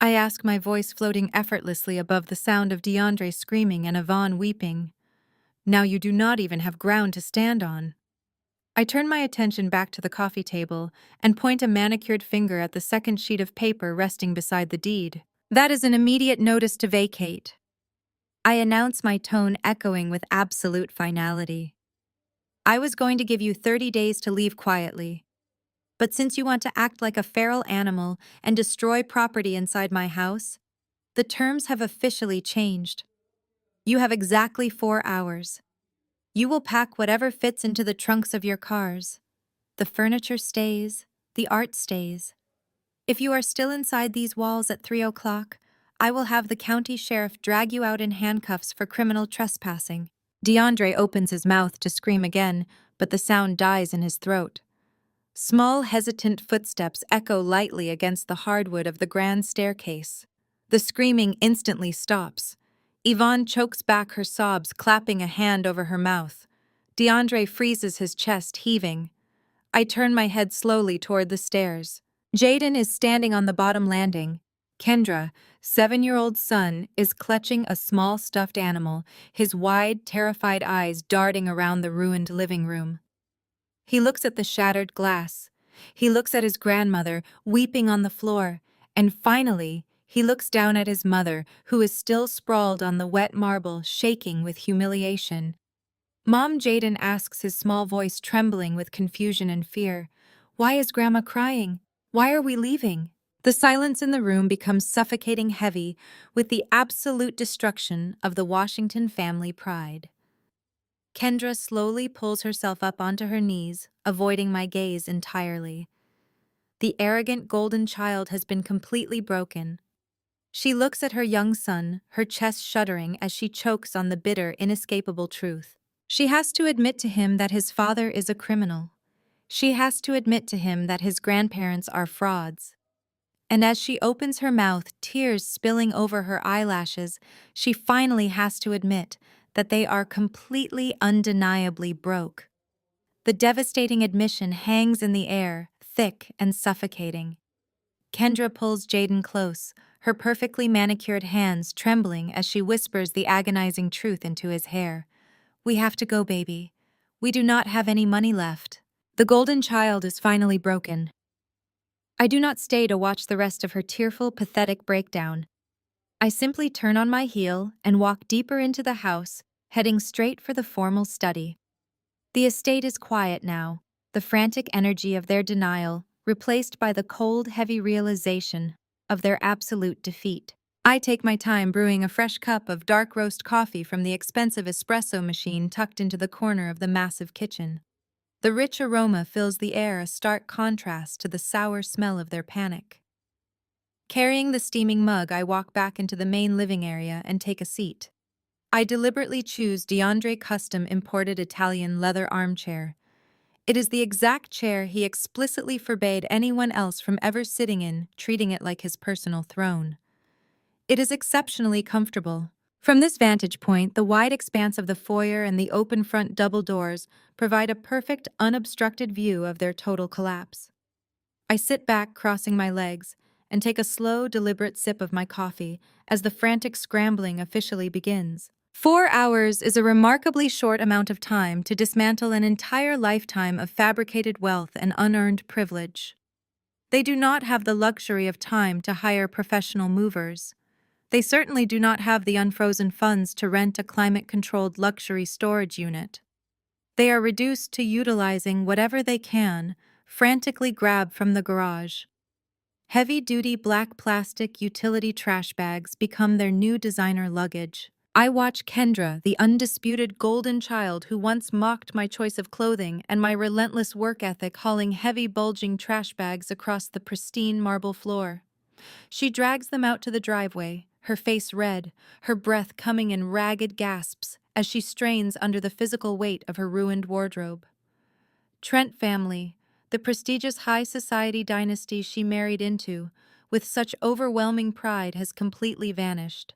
I ask, my voice floating effortlessly above the sound of DeAndre screaming and Yvonne weeping. "Now you do not even have ground to stand on." I turn my attention back to the coffee table and point a manicured finger at the second sheet of paper resting beside the deed. "That is an immediate notice to vacate." I announce, my tone echoing with absolute finality. "I was going to give you 30 days to leave quietly. But since you want to act like a feral animal and destroy property inside my house, the terms have officially changed. You have exactly 4 hours. You will pack whatever fits into the trunks of your cars. The furniture stays, the art stays. If you are still inside these walls at 3 o'clock, I will have the county sheriff drag you out in handcuffs for criminal trespassing. DeAndre opens his mouth to scream again, but the sound dies in his throat. Small, hesitant footsteps echo lightly against the hardwood of the grand staircase. The screaming instantly stops. Yvonne chokes back her sobs, clapping a hand over her mouth. DeAndre freezes his chest, heaving. I turn my head slowly toward the stairs. Jaden is standing on the bottom landing. Kendra, 7-year-old son, is clutching a small stuffed animal, his wide, terrified eyes darting around the ruined living room. He looks at the shattered glass. He looks at his grandmother, weeping on the floor. And finally, he looks down at his mother, who is still sprawled on the wet marble, shaking with humiliation. Mom, Jaden asks, his small voice trembling with confusion and fear. Why is Grandma crying? Why are we leaving? The silence in the room becomes suffocating heavy with the absolute destruction of the Washington family pride. Kendra slowly pulls herself up onto her knees, avoiding my gaze entirely. The arrogant golden child has been completely broken. She looks at her young son, her chest shuddering as she chokes on the bitter, inescapable truth. She has to admit to him that his father is a criminal. She has to admit to him that his grandparents are frauds. And as she opens her mouth, tears spilling over her eyelashes, she finally has to admit that they are completely undeniably broke. The devastating admission hangs in the air, thick and suffocating. Kendra pulls Jaden close, her perfectly manicured hands trembling as she whispers the agonizing truth into his hair. We have to go, baby. We do not have any money left. The golden child is finally broken. I do not stay to watch the rest of her tearful, pathetic breakdown. I simply turn on my heel and walk deeper into the house, heading straight for the formal study. The estate is quiet now, the frantic energy of their denial replaced by the cold, heavy realization of their absolute defeat. I take my time brewing a fresh cup of dark roast coffee from the expensive espresso machine tucked into the corner of the massive kitchen. The rich aroma fills the air, a stark contrast to the sour smell of their panic. Carrying the steaming mug, I walk back into the main living area and take a seat. I deliberately choose DeAndre custom imported Italian leather armchair. It is the exact chair he explicitly forbade anyone else from ever sitting in, treating it like his personal throne. It is exceptionally comfortable. From this vantage point, the wide expanse of the foyer and the open front double doors provide a perfect, unobstructed view of their total collapse. I sit back, crossing my legs, and take a slow, deliberate sip of my coffee as the frantic scrambling officially begins. 4 hours is a remarkably short amount of time to dismantle an entire lifetime of fabricated wealth and unearned privilege. They do not have the luxury of time to hire professional movers. They certainly do not have the unfrozen funds to rent a climate-controlled luxury storage unit. They are reduced to utilizing whatever they can, frantically grab from the garage. Heavy-duty black plastic utility trash bags become their new designer luggage. I watch Kendra, the undisputed golden child who once mocked my choice of clothing and my relentless work ethic, hauling heavy, bulging trash bags across the pristine marble floor. She drags them out to the driveway, her face red, her breath coming in ragged gasps as she strains under the physical weight of her ruined wardrobe. Trent family, the prestigious high society dynasty she married into, with such overwhelming pride, has completely vanished.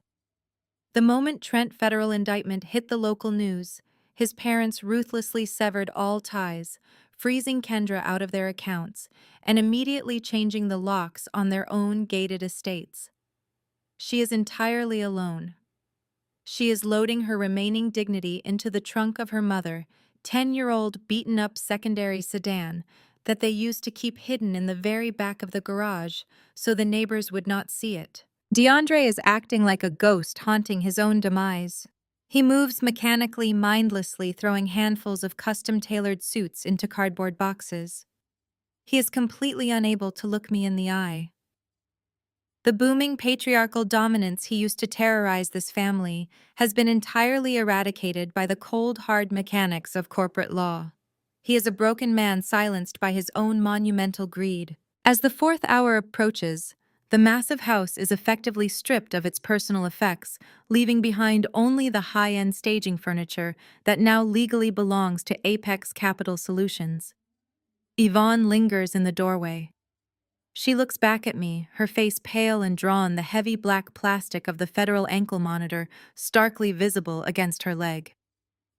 The moment Trent federal indictment hit the local news, his parents ruthlessly severed all ties, freezing Kendra out of their accounts and immediately changing the locks on their own gated estates. She is entirely alone. She is loading her remaining dignity into the trunk of her mother, 10-year-old beaten-up secondary sedan that they used to keep hidden in the very back of the garage so the neighbors would not see it. DeAndre is acting like a ghost haunting his own demise. He moves mechanically, mindlessly, throwing handfuls of custom-tailored suits into cardboard boxes. He is completely unable to look me in the eye. The booming patriarchal dominance he used to terrorize this family has been entirely eradicated by the cold, hard mechanics of corporate law. He is a broken man silenced by his own monumental greed. As the fourth hour approaches, the massive house is effectively stripped of its personal effects, leaving behind only the high-end staging furniture that now legally belongs to Apex Capital Solutions. Yvonne lingers in the doorway. She looks back at me, her face pale and drawn, the heavy black plastic of the federal ankle monitor starkly visible against her leg.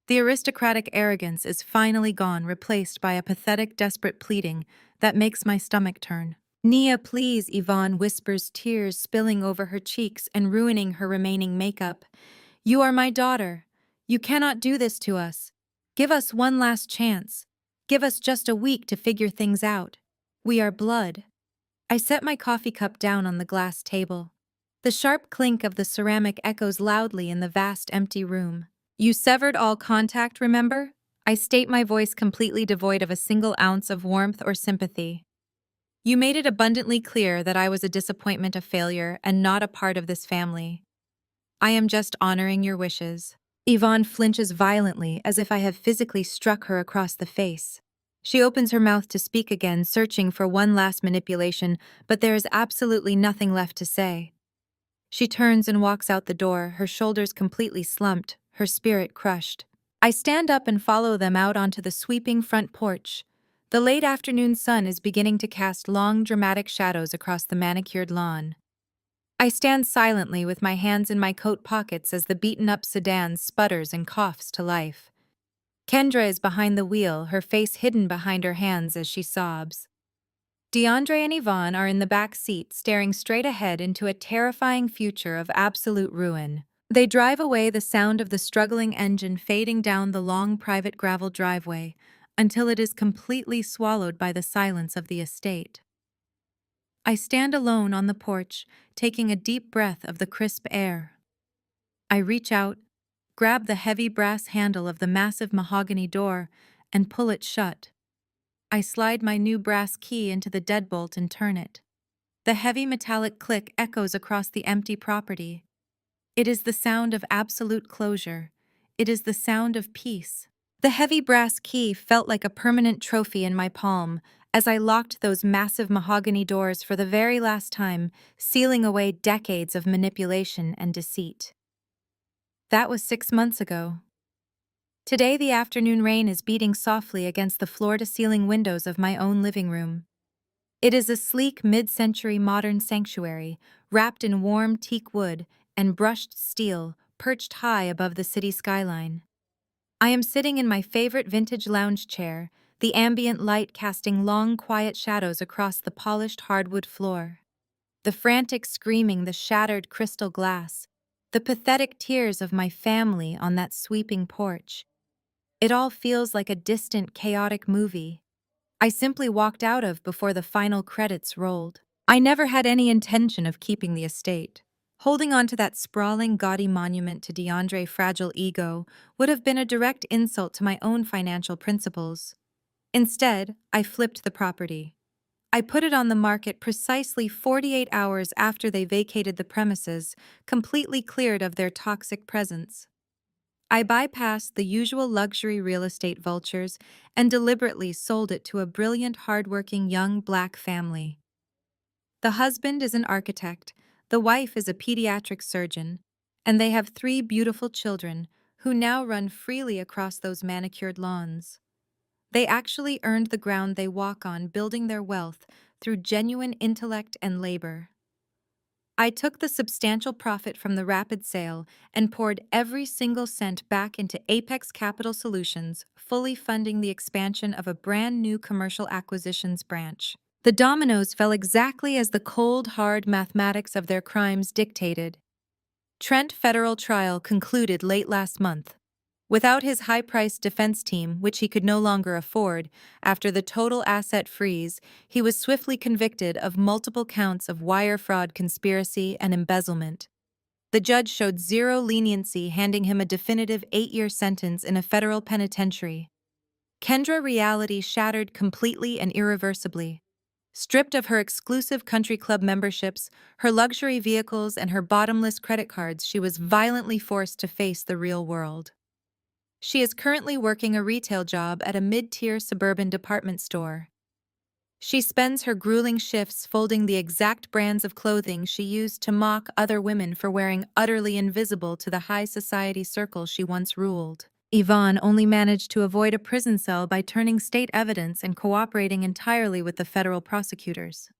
The aristocratic arrogance is finally gone, replaced by a pathetic, desperate pleading that makes my stomach turn. Nia, please, Yvonne whispers, tears spilling over her cheeks and ruining her remaining makeup. You are my daughter. You cannot do this to us. Give us one last chance. Give us just a week to figure things out. We are blood. I set my coffee cup down on the glass table. The sharp clink of the ceramic echoes loudly in the vast empty room. You severed all contact, remember? I state, my voice completely devoid of a single ounce of warmth or sympathy. You made it abundantly clear that I was a disappointment, a failure, and not a part of this family. I am just honoring your wishes. Yvonne flinches violently, as if I have physically struck her across the face. She opens her mouth to speak again, searching for one last manipulation, but there is absolutely nothing left to say. She turns and walks out the door, her shoulders completely slumped, her spirit crushed. I stand up and follow them out onto the sweeping front porch. The late afternoon sun is beginning to cast long, dramatic shadows across the manicured lawn. I stand silently with my hands in my coat pockets as the beaten-up sedan sputters and coughs to life. Kendra is behind the wheel, her face hidden behind her hands as she sobs. DeAndre and Yvonne are in the back seat, staring straight ahead into a terrifying future of absolute ruin. They drive away, the sound of the struggling engine fading down the long private gravel driveway until it is completely swallowed by the silence of the estate. I stand alone on the porch, taking a deep breath of the crisp air. I reach out, grab the heavy brass handle of the massive mahogany door, and pull it shut. I slide my new brass key into the deadbolt and turn it. The heavy metallic click echoes across the empty property. It is the sound of absolute closure. It is the sound of peace. The heavy brass key felt like a permanent trophy in my palm as I locked those massive mahogany doors for the very last time, sealing away decades of manipulation and deceit. That was 6 months ago. Today, the afternoon rain is beating softly against the floor-to-ceiling windows of my own living room. It is a sleek, mid-century modern sanctuary, wrapped in warm teak wood and brushed steel, perched high above the city skyline. I am sitting in my favorite vintage lounge chair, the ambient light casting long, quiet shadows across the polished hardwood floor. The frantic screaming, the shattered crystal glass, the pathetic tears of my family on that sweeping porch. It all feels like a distant, chaotic movie I simply walked out of before the final credits rolled. I never had any intention of keeping the estate. Holding on to that sprawling, gaudy monument to DeAndre's fragile ego would have been a direct insult to my own financial principles. Instead, I flipped the property. I put it on the market precisely 48 hours after they vacated the premises, completely cleared of their toxic presence. I bypassed the usual luxury real estate vultures and deliberately sold it to a brilliant, hardworking young Black family. The husband is an architect, the wife is a pediatric surgeon, and they have 3 beautiful children who now run freely across those manicured lawns. They actually earned the ground they walk on, building their wealth through genuine intellect and labor. I took the substantial profit from the rapid sale and poured every single cent back into Apex Capital Solutions, fully funding the expansion of a brand new commercial acquisitions branch. The dominoes fell exactly as the cold, hard mathematics of their crimes dictated. Trent federal trial concluded late last month. Without his high-priced defense team, which he could no longer afford, after the total asset freeze, he was swiftly convicted of multiple counts of wire fraud, conspiracy, and embezzlement. The judge showed zero leniency, handing him a definitive 8-year sentence in a federal penitentiary. Kendra reality shattered completely and irreversibly. Stripped of her exclusive country club memberships, her luxury vehicles, and her bottomless credit cards, she was violently forced to face the real world. She is currently working a retail job at a mid-tier suburban department store. She spends her grueling shifts folding the exact brands of clothing she used to mock other women for wearing utterly invisible to the high society circle she once ruled. Yvonne only managed to avoid a prison cell by turning state evidence and cooperating entirely with the federal prosecutors.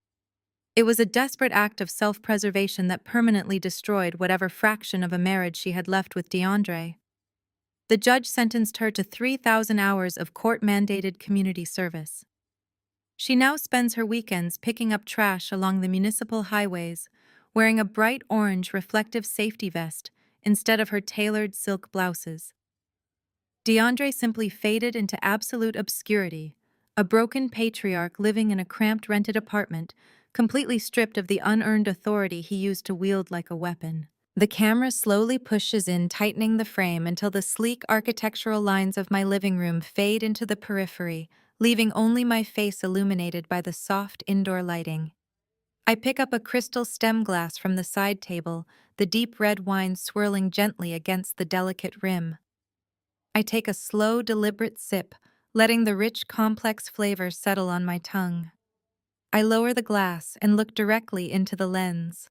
It was a desperate act of self-preservation that permanently destroyed whatever fraction of a marriage she had left with DeAndre. The judge sentenced her to 3,000 hours of court-mandated community service. She now spends her weekends picking up trash along the municipal highways, wearing a bright orange reflective safety vest instead of her tailored silk blouses. DeAndre simply faded into absolute obscurity, a broken patriarch living in a cramped rented apartment, completely stripped of the unearned authority he used to wield like a weapon. The camera slowly pushes in, tightening the frame until the sleek architectural lines of my living room fade into the periphery, leaving only my face illuminated by the soft indoor lighting. I pick up a crystal stem glass from the side table, the deep red wine swirling gently against the delicate rim. I take a slow, deliberate sip, letting the rich, complex flavor settle on my tongue. I lower the glass and look directly into the lens.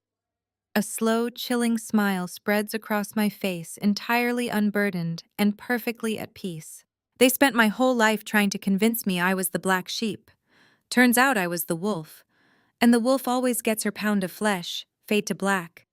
A slow, chilling smile spreads across my face, entirely unburdened and perfectly at peace. They spent my whole life trying to convince me I was the black sheep. Turns out I was the wolf. And the wolf always gets her pound of flesh, fade to black.